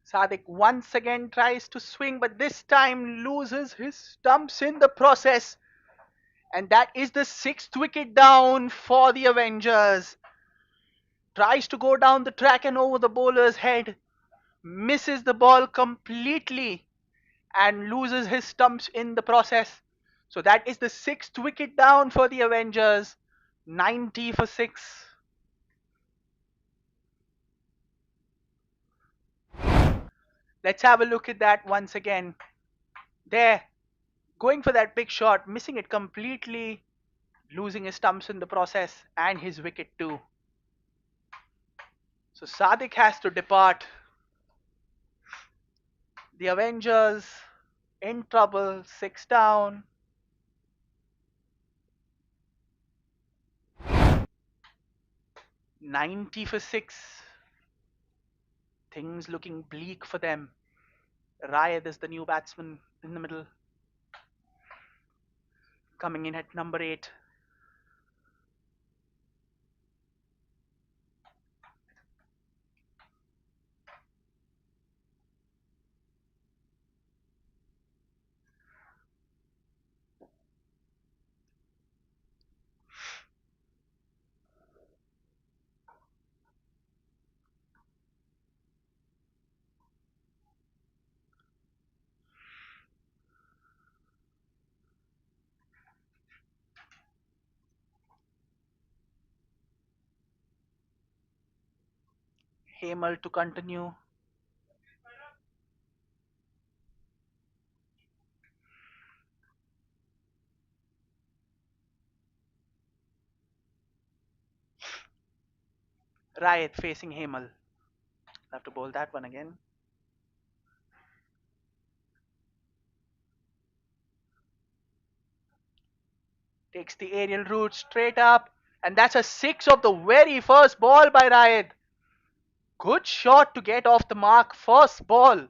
A: Sadik once again tries to swing, but this time loses his stumps in the process. And that is the 6th wicket down for the Avengers. Tries to go down the track and over the bowler's head. Misses the ball completely and loses his stumps in the process. So that is the 6th wicket down for the Avengers. 90 for 6. Let's have a look at that once again. There, going for that big shot, missing it completely, losing his stumps in the process and his wicket too. So Sadik has to depart. The Avengers in trouble, 6 down. $90 for 6. Things looking bleak for them. Rayad is the new batsman in the middle. Coming in at number 8. Hemal to continue. Rayad facing Hemal. Have to bowl that one again. Takes the aerial route straight up. And that's a 6 of the very first ball by Rayad. Good shot to get off the mark. First ball.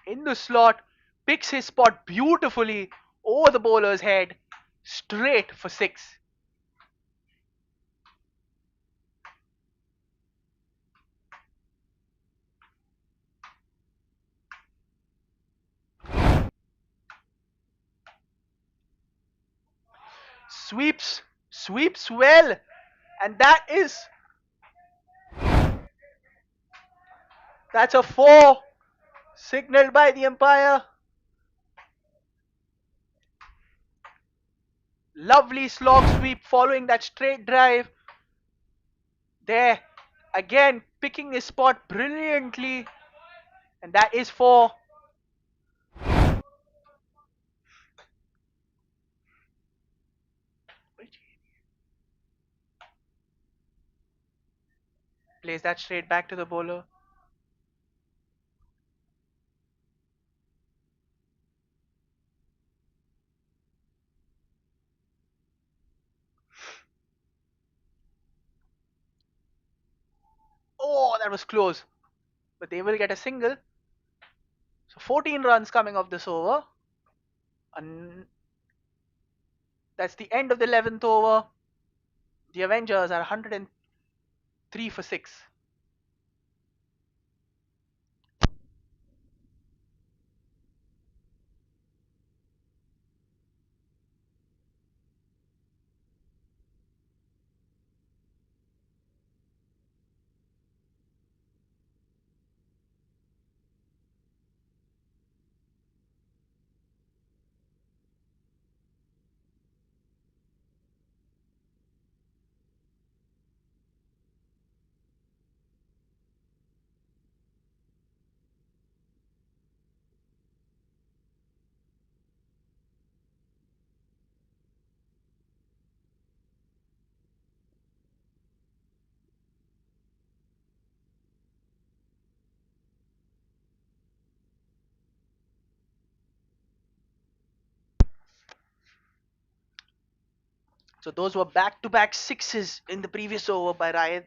A: In the slot. Picks his spot beautifully over the bowler's head. Straight for 6. Sweeps well. And that's a 4 signaled by the umpire. Lovely slog sweep following that straight drive. There, again picking his spot brilliantly. And that is 4. Plays that straight back to the bowler. Oh, that was close. But they will get a single. So 14 runs coming off this over. And that's the end of the 11th over. The Avengers are 100 3 for 6. So those were back-to-back sixes in the previous over by Rayad.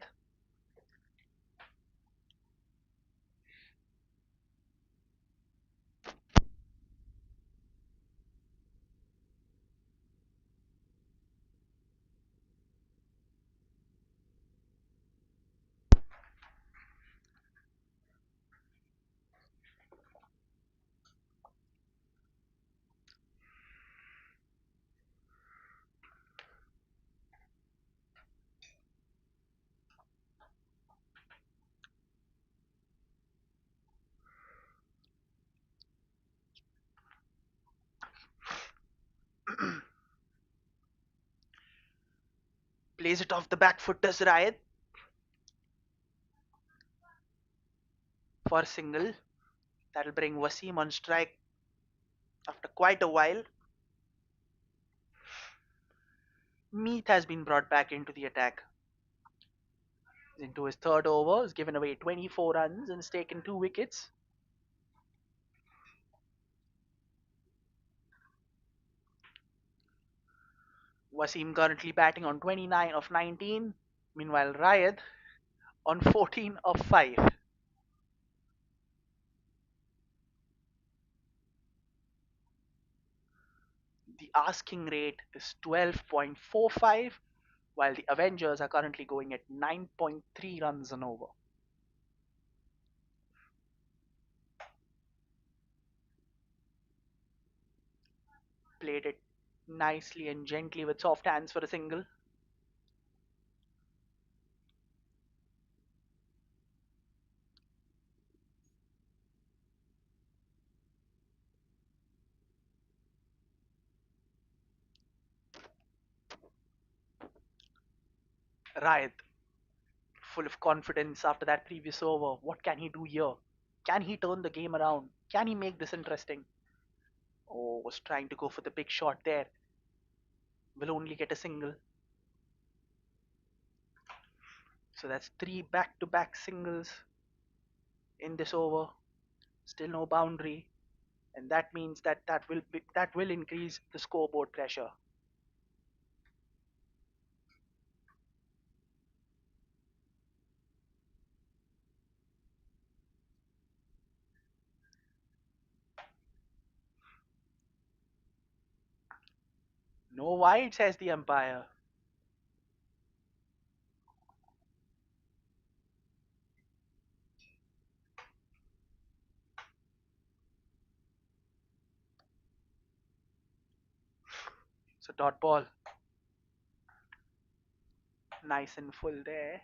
A: Plays it off the back foot, does Rayad, for a single. That'll bring Wasim on strike after quite a while. Meath has been brought back into the attack. Into his third over, has given away 24 runs and has taken 2 wickets. Wasim currently batting on 29 of 19. Meanwhile, Rayad on 14 of 5. The asking rate is 12.45, while the Avengers are currently going at 9.3 runs an over. Played it nicely and gently with soft hands for a single. Rayad, full of confidence after that previous over. What can he do here? Can he turn the game around? Can he make this interesting? Oh, was trying to go for the big shot there. Will only get a single. So that's 3 back-to-back singles in this over. Still no boundary, and that means that will increase the scoreboard pressure. No wide, says the umpire. So dot ball. Nice and full there.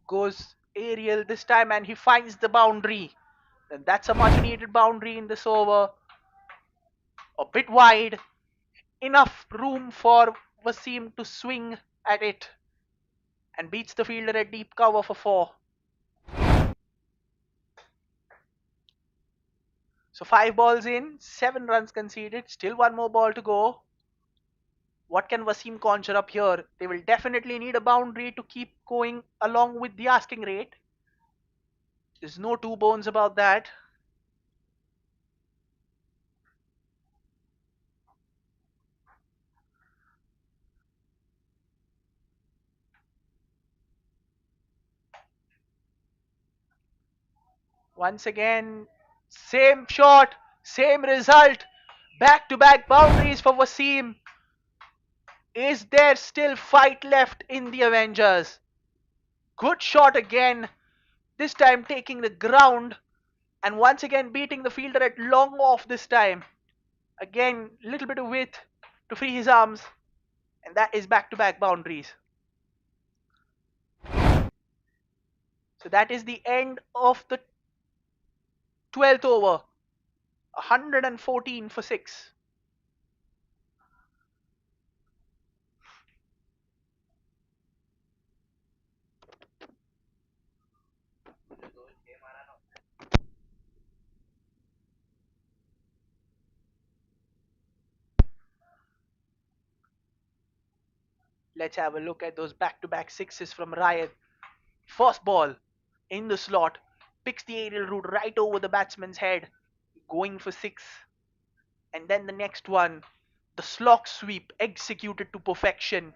A: Goes aerial this time and he finds the boundary. And that's a much needed boundary in this over. A bit wide. Enough room for Wasim to swing at it and beats the fielder at deep cover for 4. So 5 balls in, 7 runs conceded, still 1 more ball to go. What can Wasim conjure up here? They will definitely need a boundary to keep going along with the asking rate. There's no two bones about that. Once again, same shot, same result. Back to back boundaries for Wasim. Is there still fight left in the Avengers? Good shot again, this time taking the ground and once again beating the fielder at long off this time. Again, little bit of width to free his arms, and that is back-to-back boundaries. So that is the end of the 12th over. 114 for 6. Let's have a look at those back-to-back sixes from Ryan. First ball in the slot, picks the aerial route right over the batsman's head, going for 6. And then the next one, the slog sweep executed to perfection,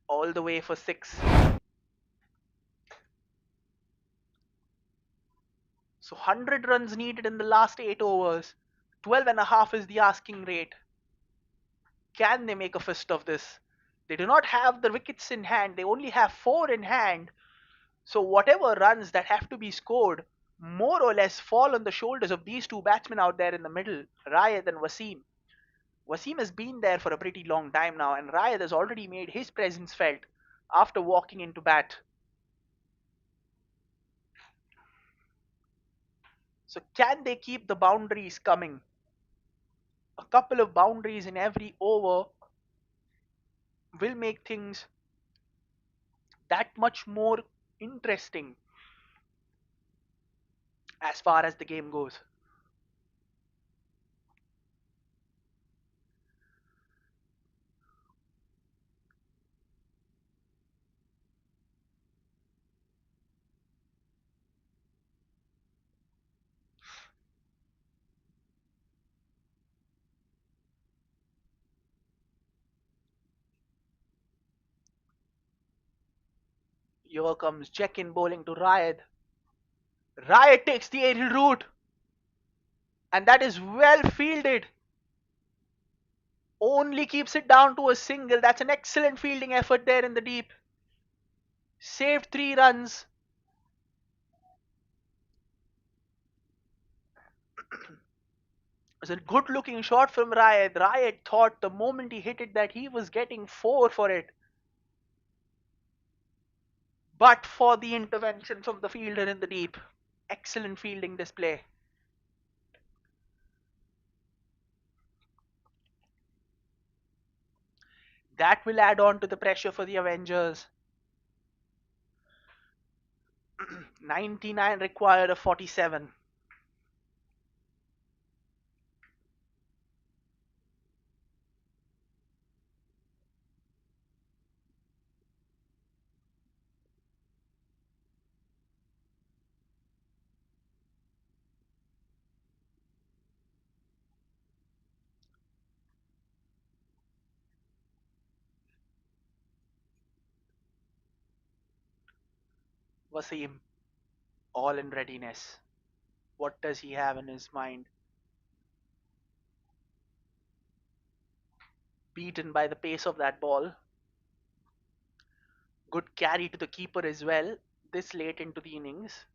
A: all the way for 6. So 100 runs needed in the last 8 overs. 12 and a half is the asking rate. Can they make a fist of this? They do not have the wickets in hand. They only have 4 in hand. So whatever runs that have to be scored more or less fall on the shoulders of these two batsmen out there in the middle, Rayad and Wasim. Wasim has been there for a pretty long time now, and Rayad has already made his presence felt after walking into bat. So can they keep the boundaries coming? A couple of boundaries in every over will make things that much more interesting as far as the game goes. Here comes Jbcn bowling to Rayad. Rayad takes the aerial route, and that is well fielded. Only keeps it down to a single. That's an excellent fielding effort there in the deep. Saved 3 runs. It was a good looking shot from Rayad. Rayad thought the moment he hit it that he was getting 4 for it. But for the intervention from the fielder in the deep. Excellent fielding display. That will add on to the pressure for the Avengers. 99 required of 47. Wasim, all in readiness. What does he have in his mind? Beaten by the pace of that ball. Good carry to the keeper as well, this late into the innings.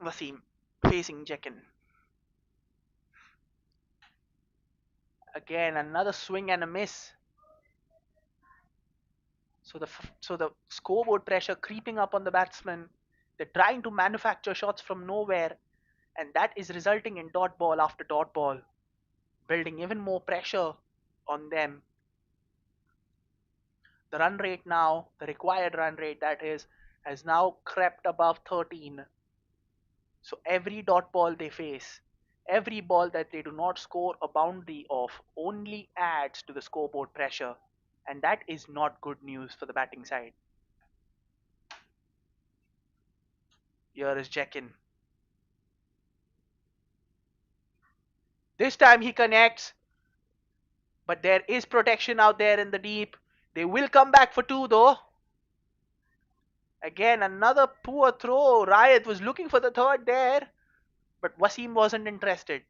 A: Wasim facing Jbcn. Again, another swing and a miss. So the scoreboard pressure creeping up on the batsman. They're trying to manufacture shots from nowhere, and that is resulting in dot ball after dot ball, building even more pressure on them. The run rate now, the required run rate that is, has now crept above 13. So every dot ball they face, every ball that they do not score a boundary of only adds to the scoreboard pressure, and that is not good news for the batting side. Here is Jbcn. This time he connects, but there is protection out there in the deep. They will come back for two though. Again, another poor throw. Riot was looking for the third there, but Wasim wasn't interested.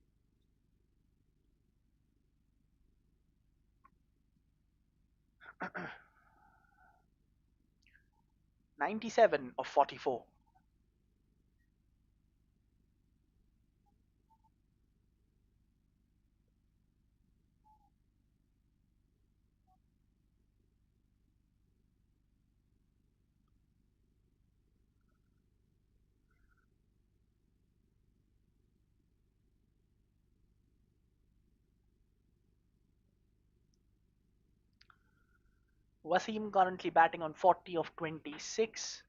A: 97 of 44. Wasim currently batting on 40 of 26.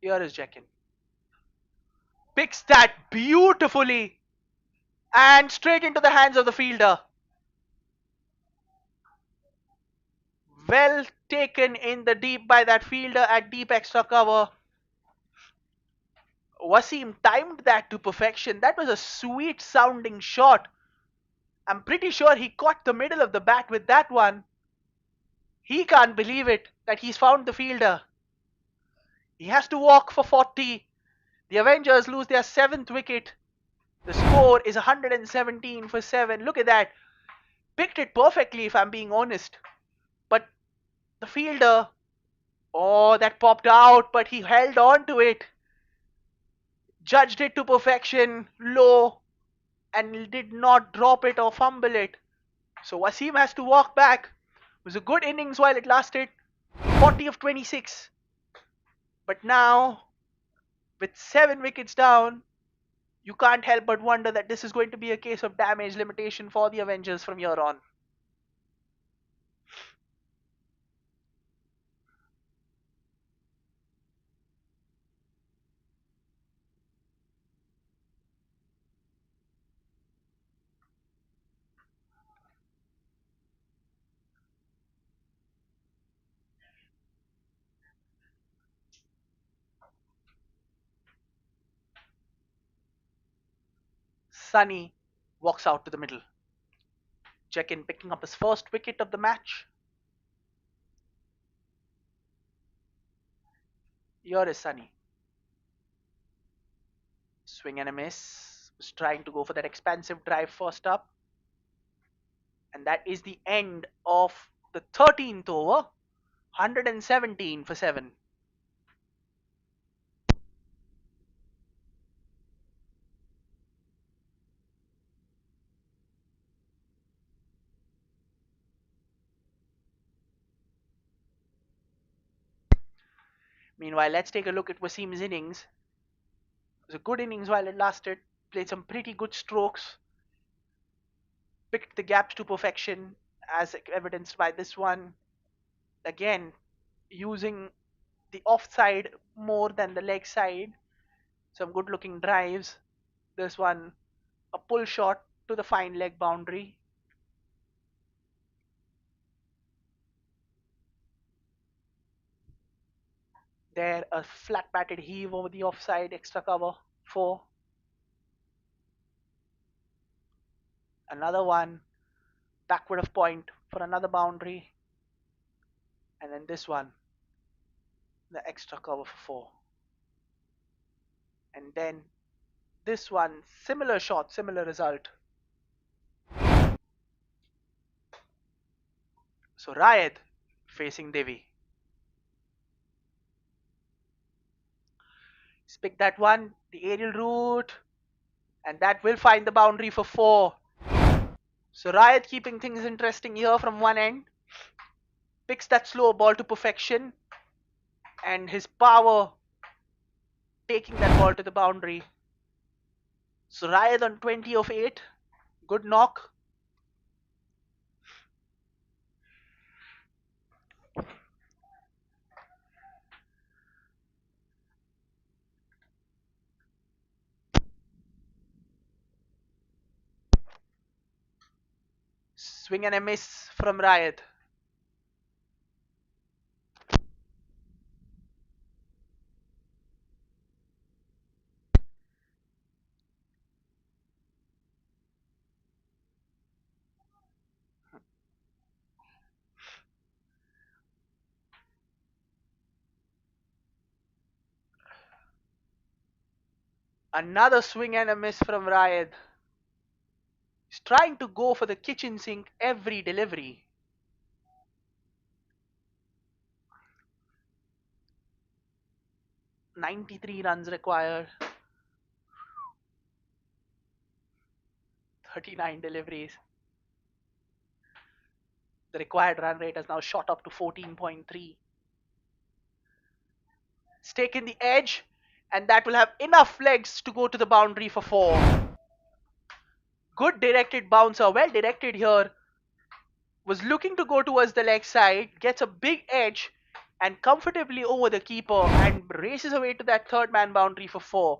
A: Here is Jekin. Picks that beautifully and straight into the hands of the fielder. Well taken in the deep by that fielder at deep extra cover. Wasim timed that to perfection. That was a sweet sounding shot. I'm pretty sure he caught the middle of the bat with that one. He can't believe it that he's found the fielder. He has to walk for 40. The Avengers lose their seventh wicket. The score is 117 for 7. Look at that. Picked it perfectly, if I'm being honest. But the fielder, oh, that popped out, but he held on to it. Judged it to perfection, low, and did not drop it or fumble it. So Wasim has to walk back. It was a good innings while it lasted. 40 of 26. But now, with 7 wickets down, you can't help but wonder that this is going to be a case of damage limitation for the Avengers from here on. Sunny walks out to the middle. Check-in picking up his first wicket of the match. Here is Sunny. Swing and a miss. Was trying to go for that expansive drive first up. And that is the end of the 13th over. 117 for 7. Meanwhile, let's take a look at Wasim's innings. It was a good innings while it lasted. Played some pretty good strokes. Picked the gaps to perfection, as evidenced by this one. Again, using the offside more than the leg side. Some good looking drives. This one, a pull shot to the fine leg boundary. There, a flat batted heave over the offside, extra cover 4. Another one, backward of point for another boundary. And then this one, the extra cover for 4. And then this one, similar shot, similar result. So Rayed facing Devi. He's picked that one, the aerial route, and that will find the boundary for 4. So Rayed keeping things interesting here from one end. Picks that slow ball to perfection, and his power taking that ball to the boundary. So Rayed on 20 of 8. Good knock. Swing and a miss from Rayed. Another swing and a miss from Rayad. He's trying to go for the kitchen sink every delivery. 93 runs required. 39 deliveries. The required run rate has now shot up to 14.3. It's taken the edge, and that will have enough legs to go to the boundary for 4. Good directed bouncer, well directed here. Was looking to go towards the leg side, gets a big edge, and comfortably over the keeper, and races away to that third man boundary for 4.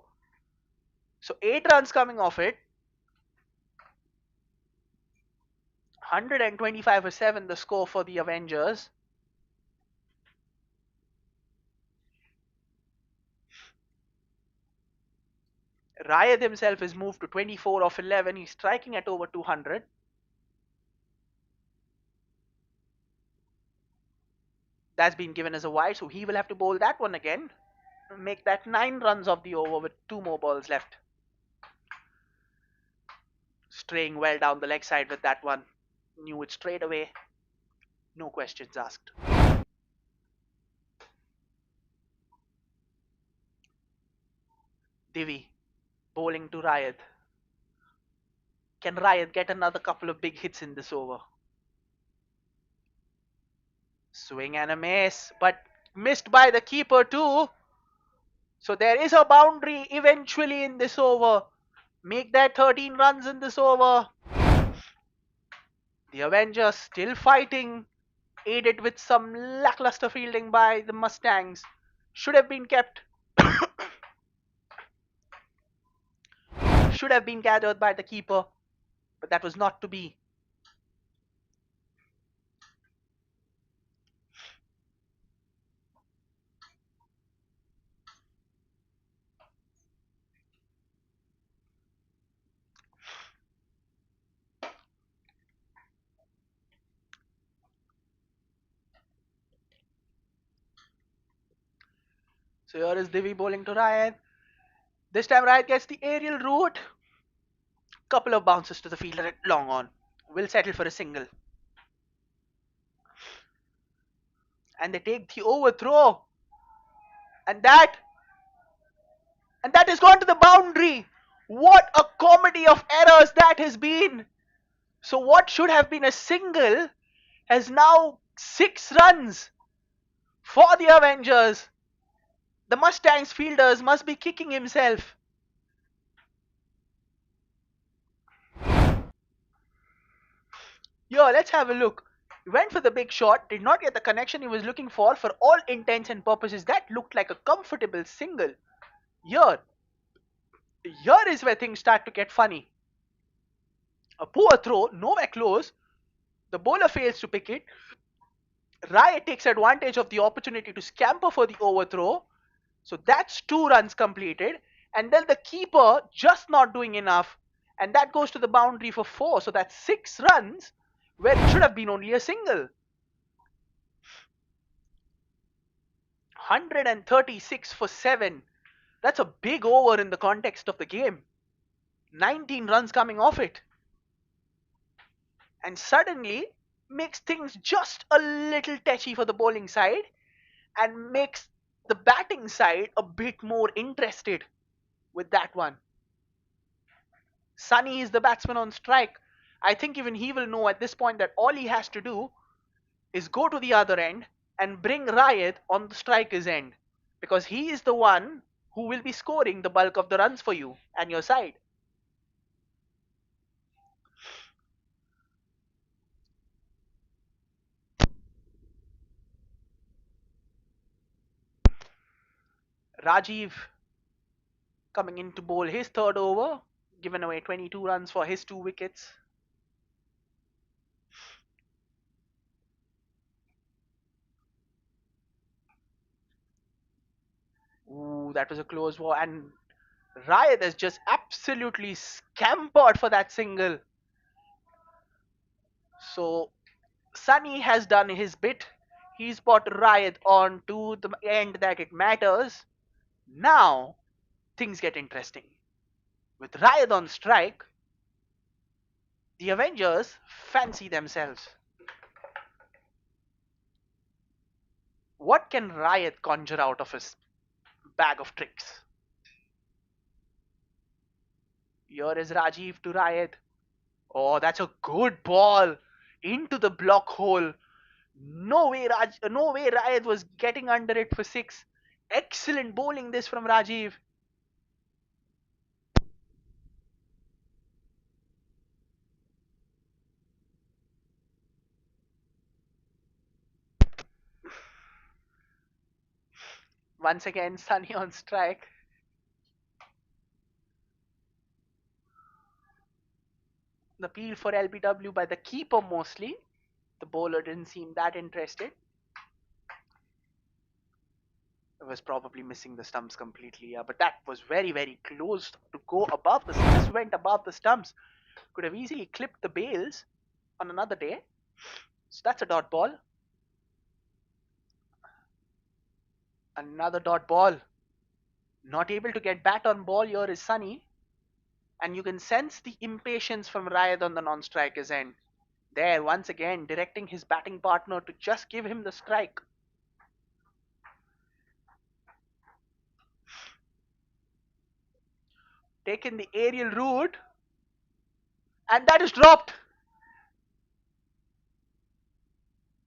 A: So 8 runs coming off it. 125 for 7 the score for the Avengers. Rayad himself has moved to 24 of 11. He's striking at over 200. That's been given as a wide, so he will have to bowl that one again. Make that 9 runs of the over with 2 more balls left. Straying well down the leg side with that one. Knew it straight away. No questions asked. Divi bowling to Rayad. Can Rayad get another couple of big hits in this over? Swing and a miss, but missed by the keeper too. So there is a boundary eventually in this over. Make that 13 runs in this over. The Avengers still fighting, aided with some lackluster fielding by the Mustangs. Should have been kept. Should have been gathered by the keeper, but that was not to be. So here is Divi bowling to Ryan. This time Ryan gets the aerial route. Couple of bounces to the fielder at long on. Will settle for a single. And they take the overthrow. And that has gone to the boundary. What a comedy of errors that has been. So what should have been a single has now 6 runs for the Avengers. The Mustangs fielders must be kicking himself. Here, let's have a look. He went for the big shot, did not get the connection he was looking for. For all intents and purposes, that looked like a comfortable single. Here is where things start to get funny. A poor throw, nowhere close. The bowler fails to pick it. Rai takes advantage of the opportunity to scamper for the overthrow. So that's 2 runs completed. And then the keeper just not doing enough. And that goes to the boundary for 4. So that's 6 runs where it should have been only a single. 136 for 7. That's a big over in the context of the game. 19 runs coming off it. And suddenly makes things just a little touchy for the bowling side and makes the batting side a bit more interested with that one. Sunny is the batsman on strike. I think even he will know at this point that all he has to do is go to the other end and bring Rayat on the striker's end, because he is the one who will be scoring the bulk of the runs for you and your side. Rajiv coming in to bowl his third over, given away 22 runs for his 2 wickets. Ooh, that was a close ball, and Rayat has just absolutely scampered for that single. So Sunny has done his bit. He's brought Rayat on to the end that it matters. Now things get interesting. With Rayad on strike, the Avengers fancy themselves. What can Rayad conjure out of his bag of tricks? Here is Rajiv to Rayad. Oh, that's a good ball into the block hole. No way Rayad was getting under it for six. Excellent bowling this from Rajiv. Once again, Sunny on strike. The appeal for LBW by the keeper mostly. The bowler didn't seem that interested. Was probably missing the stumps completely, yeah. But that was very, very close to go above the. Just went above the stumps. Could have easily clipped the bails on another day. So that's a dot ball. Another dot ball. Not able to get bat on ball here is Sunny. And you can sense the impatience from Rayad on the non-striker's end. There, once again, directing his batting partner to just give him the strike. Taken the aerial route. And that is dropped.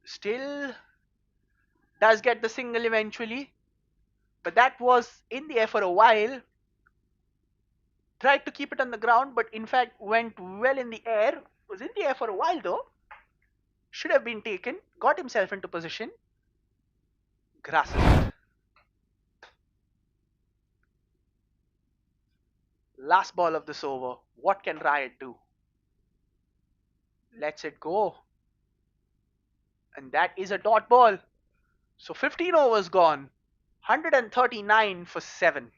A: Still does get the single eventually. But that was in the air for a while. Tried to keep it on the ground, but in fact went well in the air. Was in the air for a while though. Should have been taken. Got himself into position. Grasses it. Last ball of this over. What can Riot do? Lets it go. And that is a dot ball. So 15 overs gone. 139 for 7.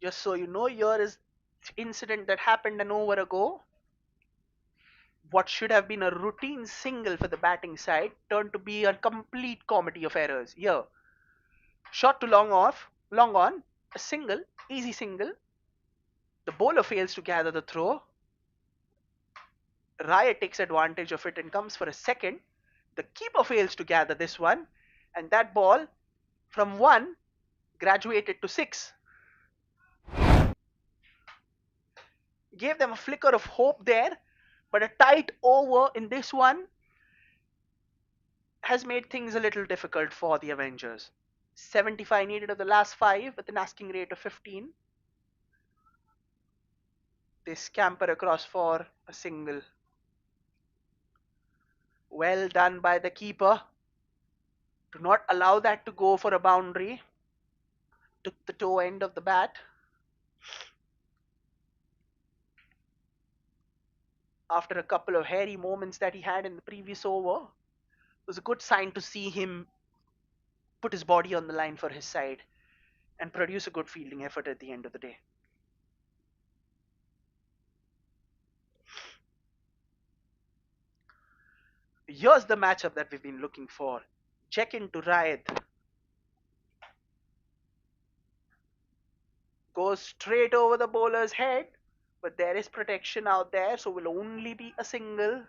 A: Just so you know, here is incident that happened an over ago. What should have been a routine single for the batting side turned to be a complete comedy of errors. Here, shot to long on, a single, easy single. The bowler fails to gather the throw. Raya takes advantage of it and comes for a second. The keeper fails to gather this one, and that ball from 1 graduated to 6. Gave them a flicker of hope there, but a tight over in this one has made things a little difficult for the Avengers. 75 needed of the last 5 with an asking rate of 15. They scamper across for a single. Well done by the keeper to not allow that to go for a boundary. Took the toe end of the bat. After a couple of hairy moments that he had in the previous over, it was a good sign to see him put his body on the line for his side and produce a good fielding effort at the end of the day. Here's the matchup that we've been looking for. Check into Raid. Goes straight over the bowler's head, but there is protection out there, so will only be a single.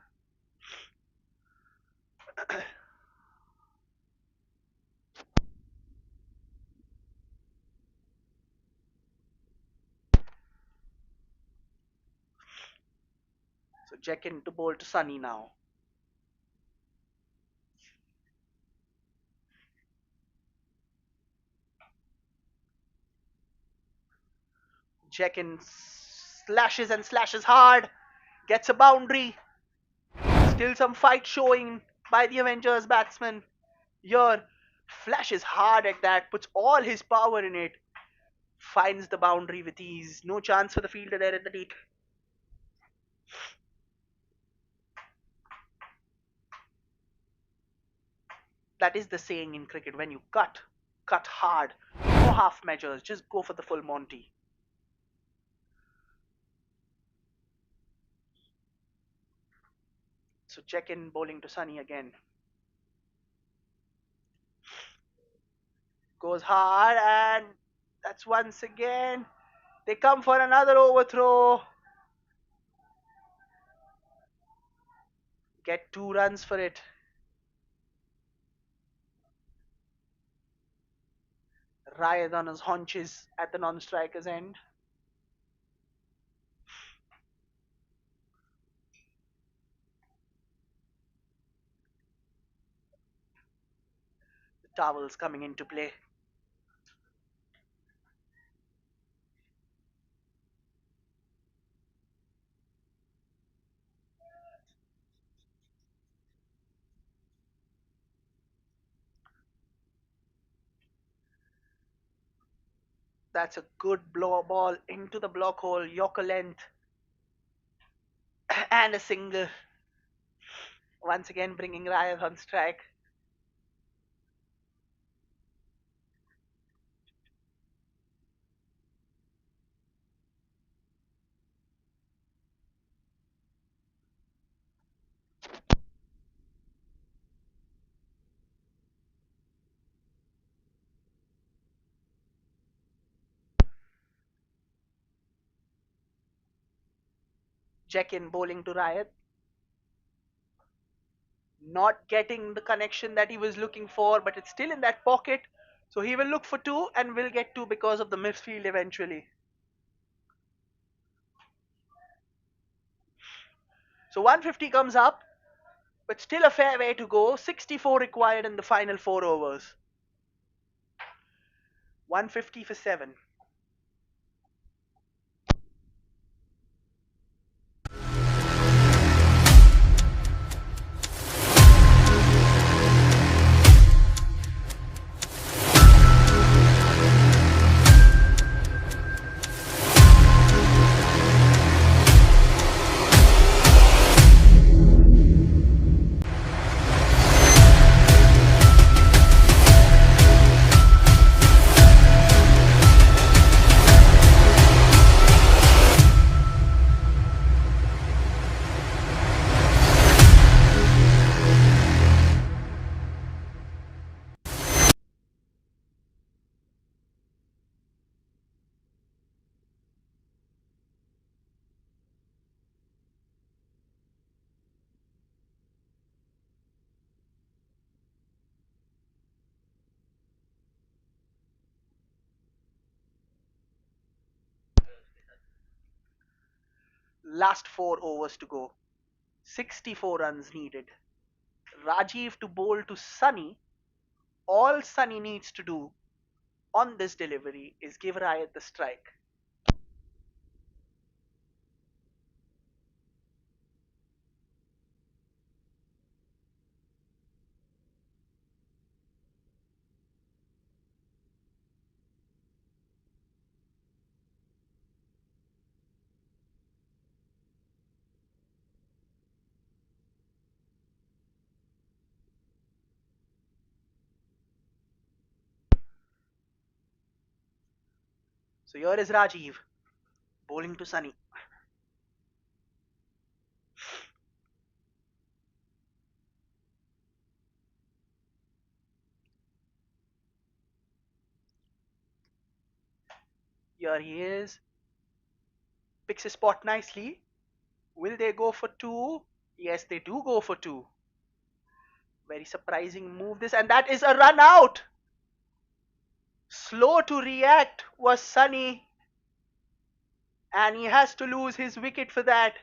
A: So check into bowl to Sunny now. Jekin slashes and slashes hard, gets a boundary. Still some fight showing by the Avengers batsman. Here, flashes hard at that, puts all his power in it, finds the boundary with ease. No chance for the fielder there at the deep. That is the saying in cricket: when you cut, cut hard. No half measures, just go for the full Monty. So check in bowling to Sunny again. Goes hard, and that's once again. They come for another overthrow. Get 2 runs for it. Ryan on his haunches at the non-striker's end. The towels coming into play. That's a good blow ball into the block hole. Yorker length. And a single. Once again bringing Ryan on strike. Jbcn bowling to Ryan. Not getting the connection that he was looking for, but it's still in that pocket. So he will look for 2 and will get 2 because of the midfield eventually. So 150 comes up, but still a fair way to go. 64 required in the final 4 overs. 150 for 7. Last 4 overs to go. 64 runs needed. Rajiv to bowl to Sunny. All Sunny needs to do on this delivery is give Riot the strike. So here is Rajiv bowling to Sunny. Here he is. Picks his spot nicely. Will they go for 2? Yes, they do go for 2. Very surprising move this, and that is a run out. Slow to react was Sunny, and he has to lose his wicket for that.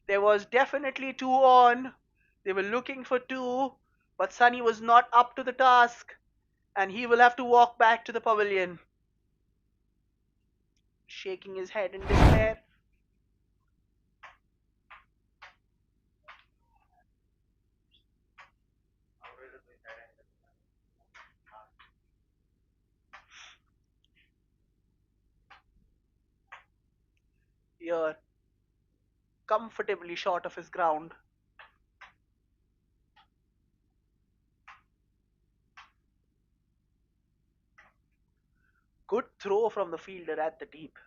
A: There was definitely 2 on. They were looking for 2, but Sunny was not up to the task, and he will have to walk back to the pavilion, shaking his head in despair. Here, comfortably short of his ground. Good throw from the fielder at the deep.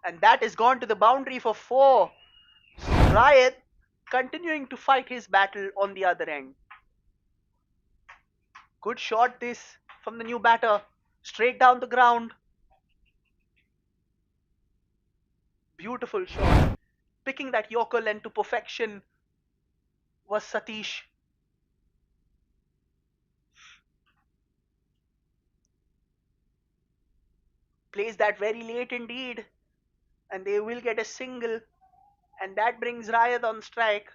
A: And that is gone to the boundary for 4. Riot continuing to fight his battle on the other end. Good shot this from the new batter. Straight down the ground. Beautiful shot. Picking that Yorker length to perfection was Satish. Plays that very late indeed. And they will get a single. And that brings Riot on strike.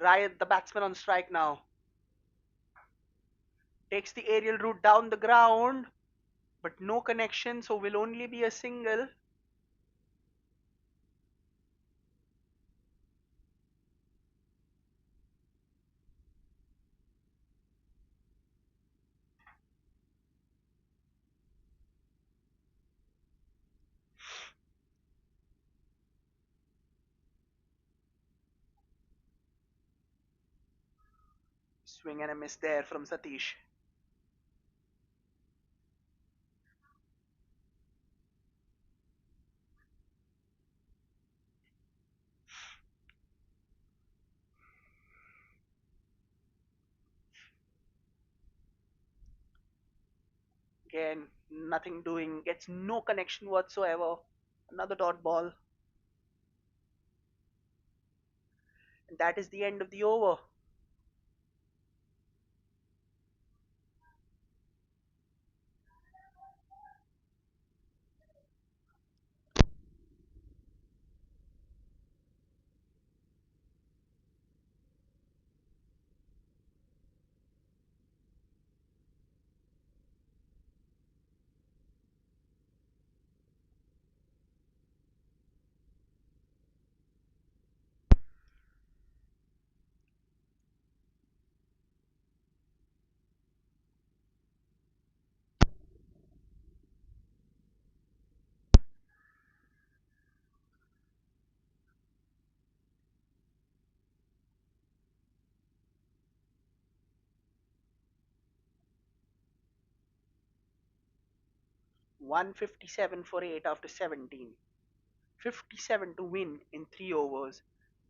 A: Riot, the batsman, on strike now. Takes the aerial route down the ground. But no connection, so will only be a single. Swing and a miss there from Satish. Again, nothing doing, gets no connection whatsoever. Another dot ball. And that is the end of the over. $157 for 8 after 17. 57 to win in 3 overs.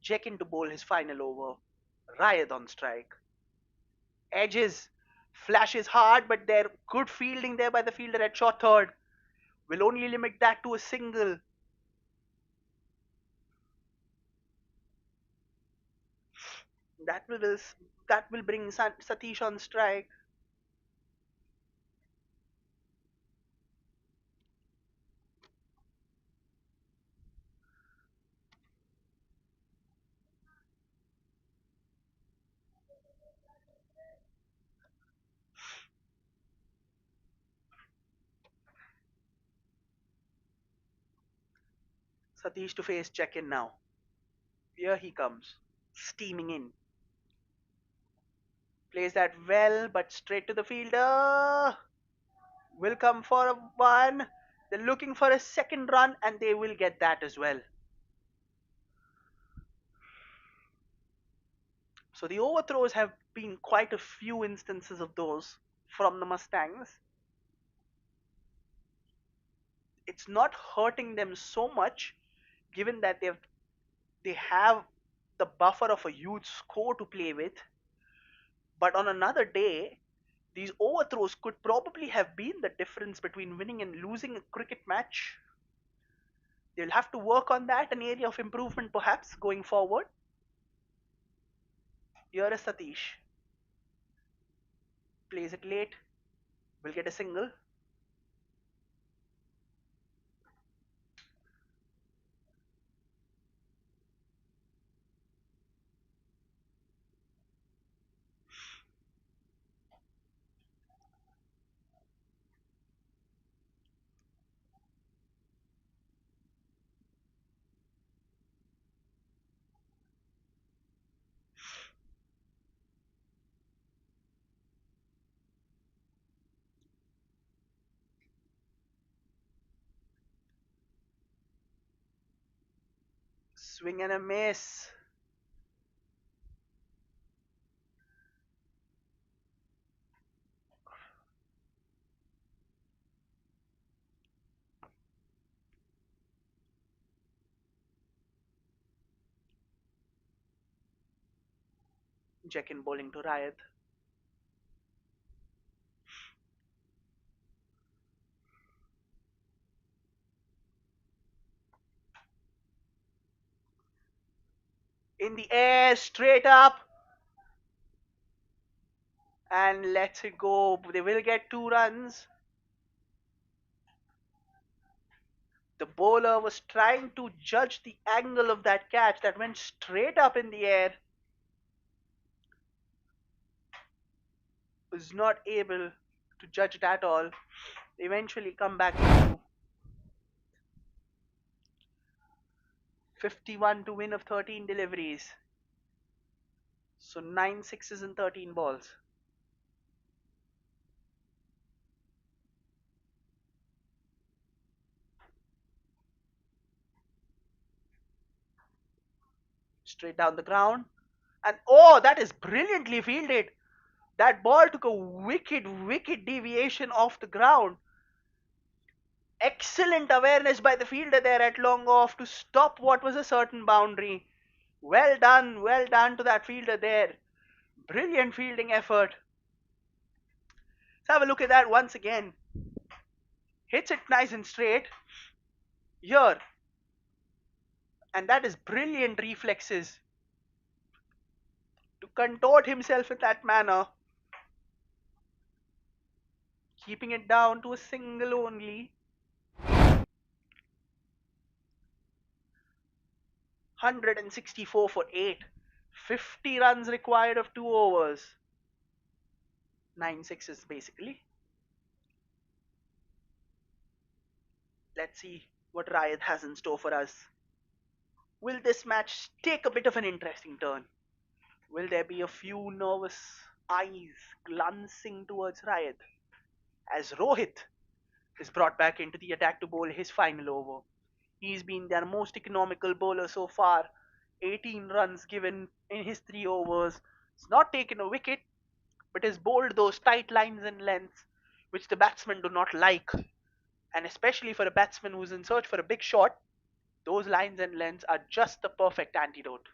A: Jbcn to bowl his final over. Riot on strike. Edges. Flashes hard, but they're good fielding there by the fielder at short third. Will only limit that to a single. That will that will bring Satish on strike. Satish to face Jbcn now. Here he comes, steaming in. Plays that well, but straight to the fielder. Will come for a one. They're looking for a second run, and they will get that as well. So the overthrows have been quite a few instances of those from the Mustangs. It's not hurting them so much, given that they have the buffer of a huge score to play with. But on another day, these overthrows could probably have been the difference between winning and losing a cricket match. They'll have to work on that, an area of improvement perhaps going forward. Here is Satish. Plays it late. Will get a single. Swing and a miss. Jcn bowling to Riot. In the air, straight up. And lets it go. They will get 2 runs. The bowler was trying to judge the angle of that catch that went straight up in the air. Was not able to judge it at all. Eventually come back to 51 to win of 13 deliveries. So 9 sixes and 13 balls. Straight down the ground. And oh, that is brilliantly fielded. That ball took a wicked deviation off the ground. Excellent awareness by the fielder there at long off to stop what was a certain boundary. Well done to that fielder there. Brilliant fielding effort. Let's have a look at that once again. Hits it nice and straight. Here. And that is brilliant reflexes. To contort himself in that manner. Keeping it down to a single only. 164 for 8. 50 runs required of 2 overs. 9 sixes basically. Let's see what Riot has in store for us. Will this match take a bit of an interesting turn? Will there be a few nervous eyes glancing towards Riot as Rohit is brought back into the attack to bowl his final over? He's been their most economical bowler so far. 18 runs given in his 3 overs. He's not taken a wicket, but has bowled those tight lines and lengths which the batsmen do not like. And especially for a batsman who's in search for a big shot, those lines and lengths are just the perfect antidote.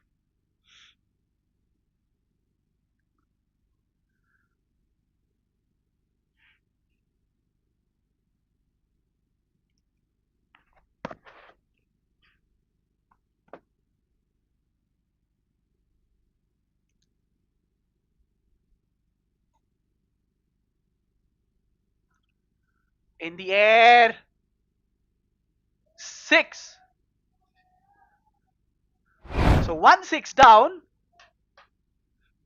A: In the air. 6. So 1-6 down.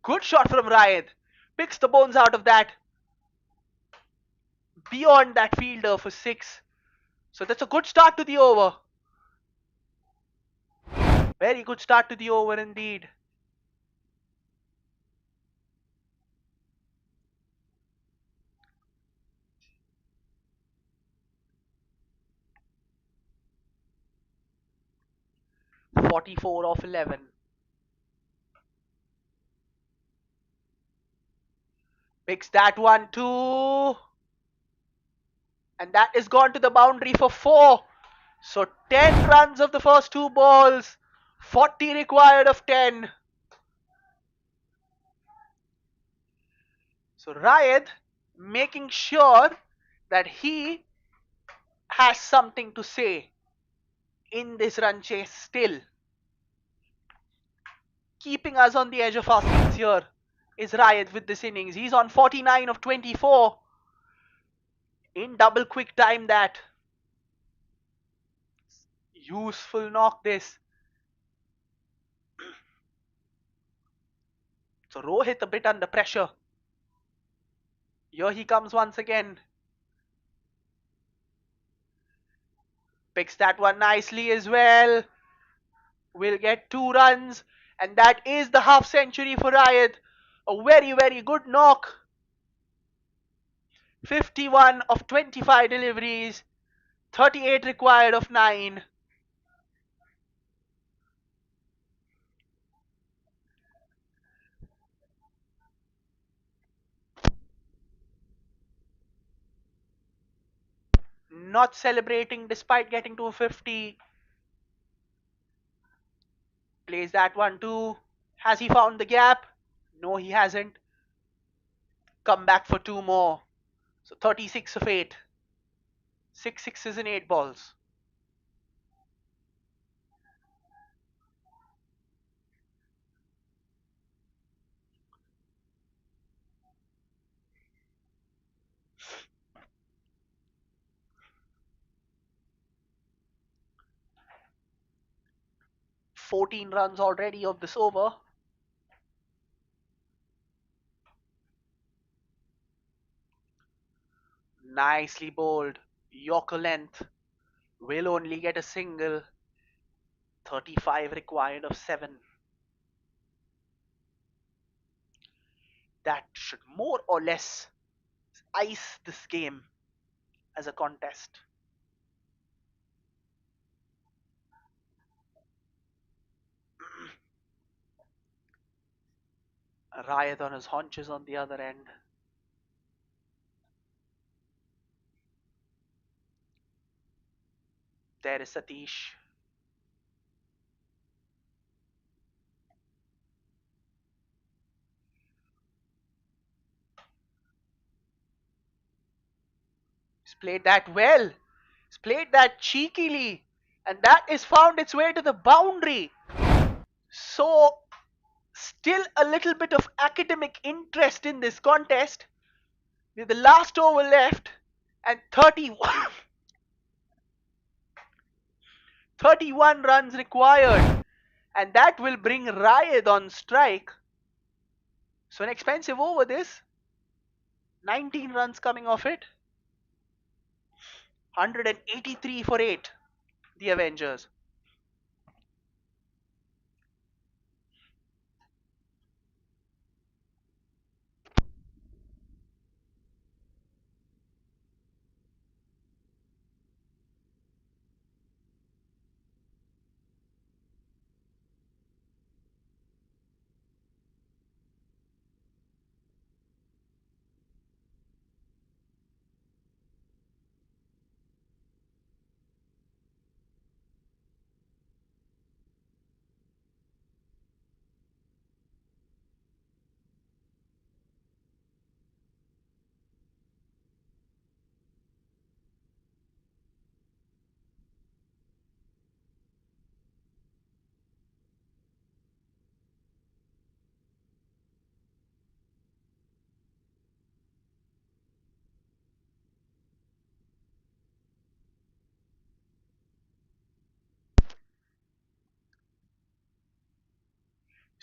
A: Good shot from Riot. Picks the bones out of that. Beyond that fielder for 6. So that's a good start to the over. Very good start to the over indeed. .44 off 11. Picks that one too. And that is gone to the boundary for 4. So 10 runs of the first 2 balls. 40 required of 10. So Riot making sure that he has something to say in this run chase still. Keeping us on the edge of our seats here is Riot with this innings. He's on 49 of 24. In double quick time that. Useful knock this. So Rohit a bit under pressure. Here he comes once again. Picks that one nicely as well. Will get 2 runs. And that is the half century for Riot. A very good knock. 51 of 25 deliveries. 38 required of 9. not celebrating despite getting to 50. Plays that one too. Has he found the gap? No, he hasn't. Come back for two more. So 36 of 8. Six sixes and 8 balls. 14 runs already of this over. Nicely bowled. Yorker length. Will only get a single. 35 required of 7. That should more or less ice this game as a contest. Rayat on his haunches on the other end. There is Satish. He's played that well. He's played that cheekily. And that is found its way to the boundary. So, still a little bit of academic interest in this contest. With the last over left and 31, 31 runs required. And that will bring Rayed on strike. So an expensive over this. 19 runs coming off it. 183 for 8. The Avengers.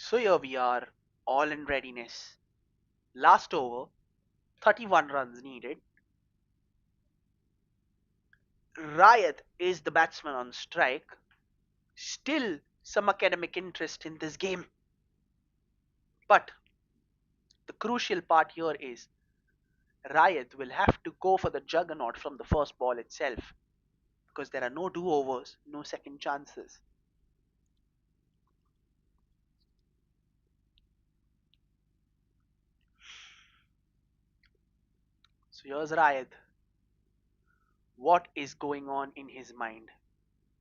A: So here we are, all in readiness. Last over, 31 runs needed. Rayat is the batsman on strike. Still some academic interest in this game. But the crucial part here is Rayat will have to go for the juggernaut from the first ball itself because there are no do-overs, no second chances. So here's Rayat. What is going on in his mind?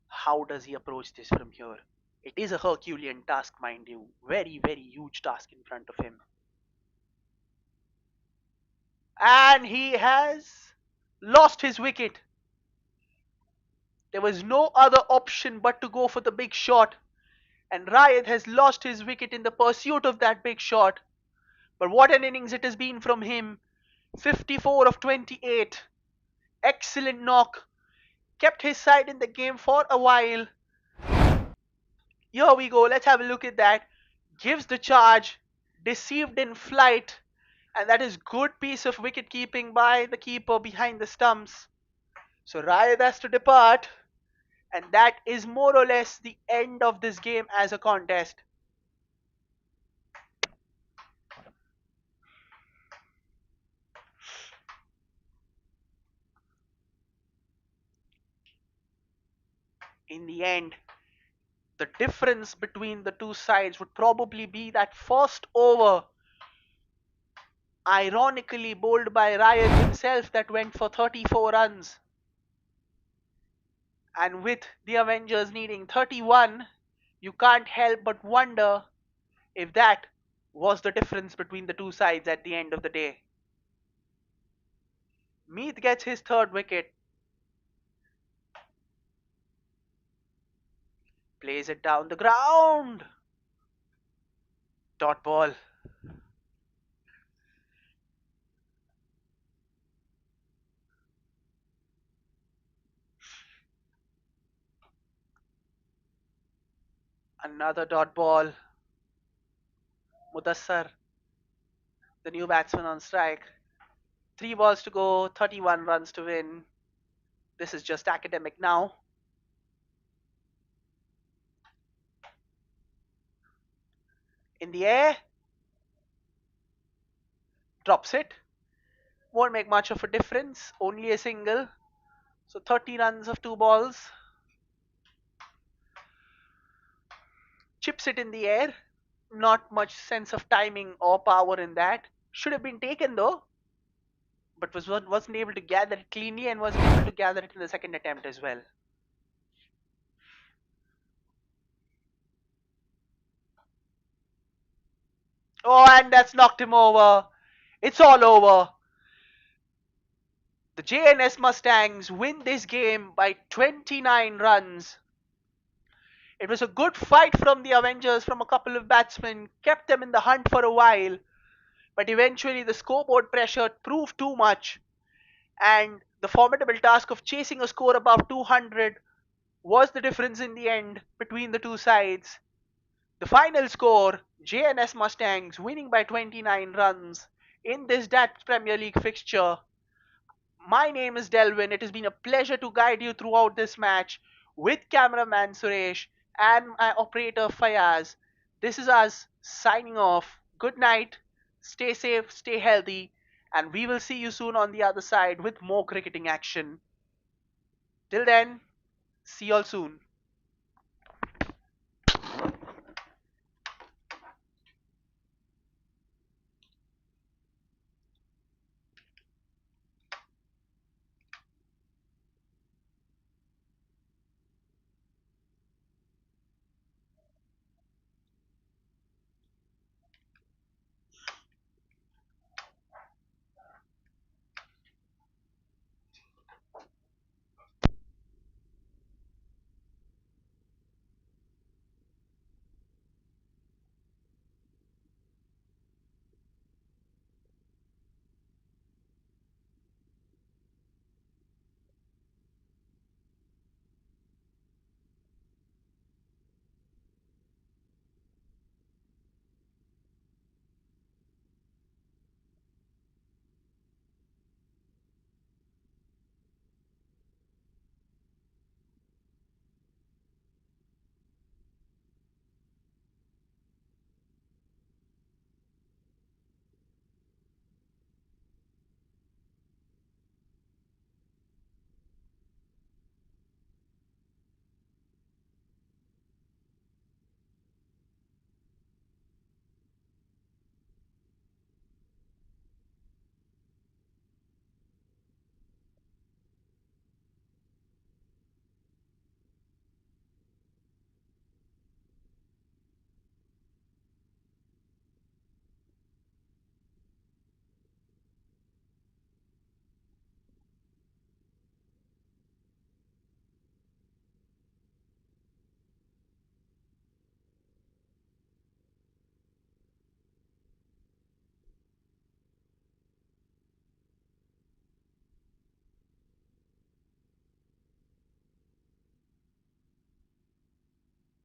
A: How does he approach this from here? It is a Herculean task, mind you. Very, very huge task in front of him. And he has lost his wicket. There was no other option but to go for the big shot. And Rayat has lost his wicket in the pursuit of that big shot. But what an innings it has been from him. 54 of 28. Excellent knock. Kept his side in the game for a while. Here we go. Let's have a look at that. Gives the charge. Deceived in flight. And that is good piece of wicket keeping by the keeper behind the stumps. So Rayat has to depart. And that is more or less the end of this game as a contest. In the end, the difference between the two sides would probably be that first over, ironically bowled by Rayat himself, that went for 34 runs. And with the Avengers needing 31, you can't help but wonder if that was the difference between the two sides at the end of the day. Meath gets his third wicket, plays it down the ground. Dot ball. Another dot ball. Mudassar, the new batsman on strike. 3 balls to go, 31 runs to win. This is just academic now. In the air, drops it. Won't make much of a difference, only a single. So 30 runs of 2 balls. Chips it in the air. Not much sense of timing or power in that. Should have been taken though, but wasn't able to gather it cleanly and wasn't able to gather it in the second attempt as well. Oh, and that's knocked him over. It's all over. The Jns Mustangs win this game by 29 runs. It was a good fight from the Avengers, from a couple of batsmen, kept them in the hunt for a while, but eventually the scoreboard pressure proved too much, and the formidable task of chasing a score above 200 was the difference in the end between the two sides. The final score, JNS Mustangs winning by 29 runs in this DAT Premier League fixture. My name is Delvin. It has been a pleasure to guide you throughout this match with cameraman Suresh and my operator Fayaz. This is us signing off. Good night. Stay safe, stay healthy, and we will see you soon on the other side with more cricketing action. Till then, see you all soon.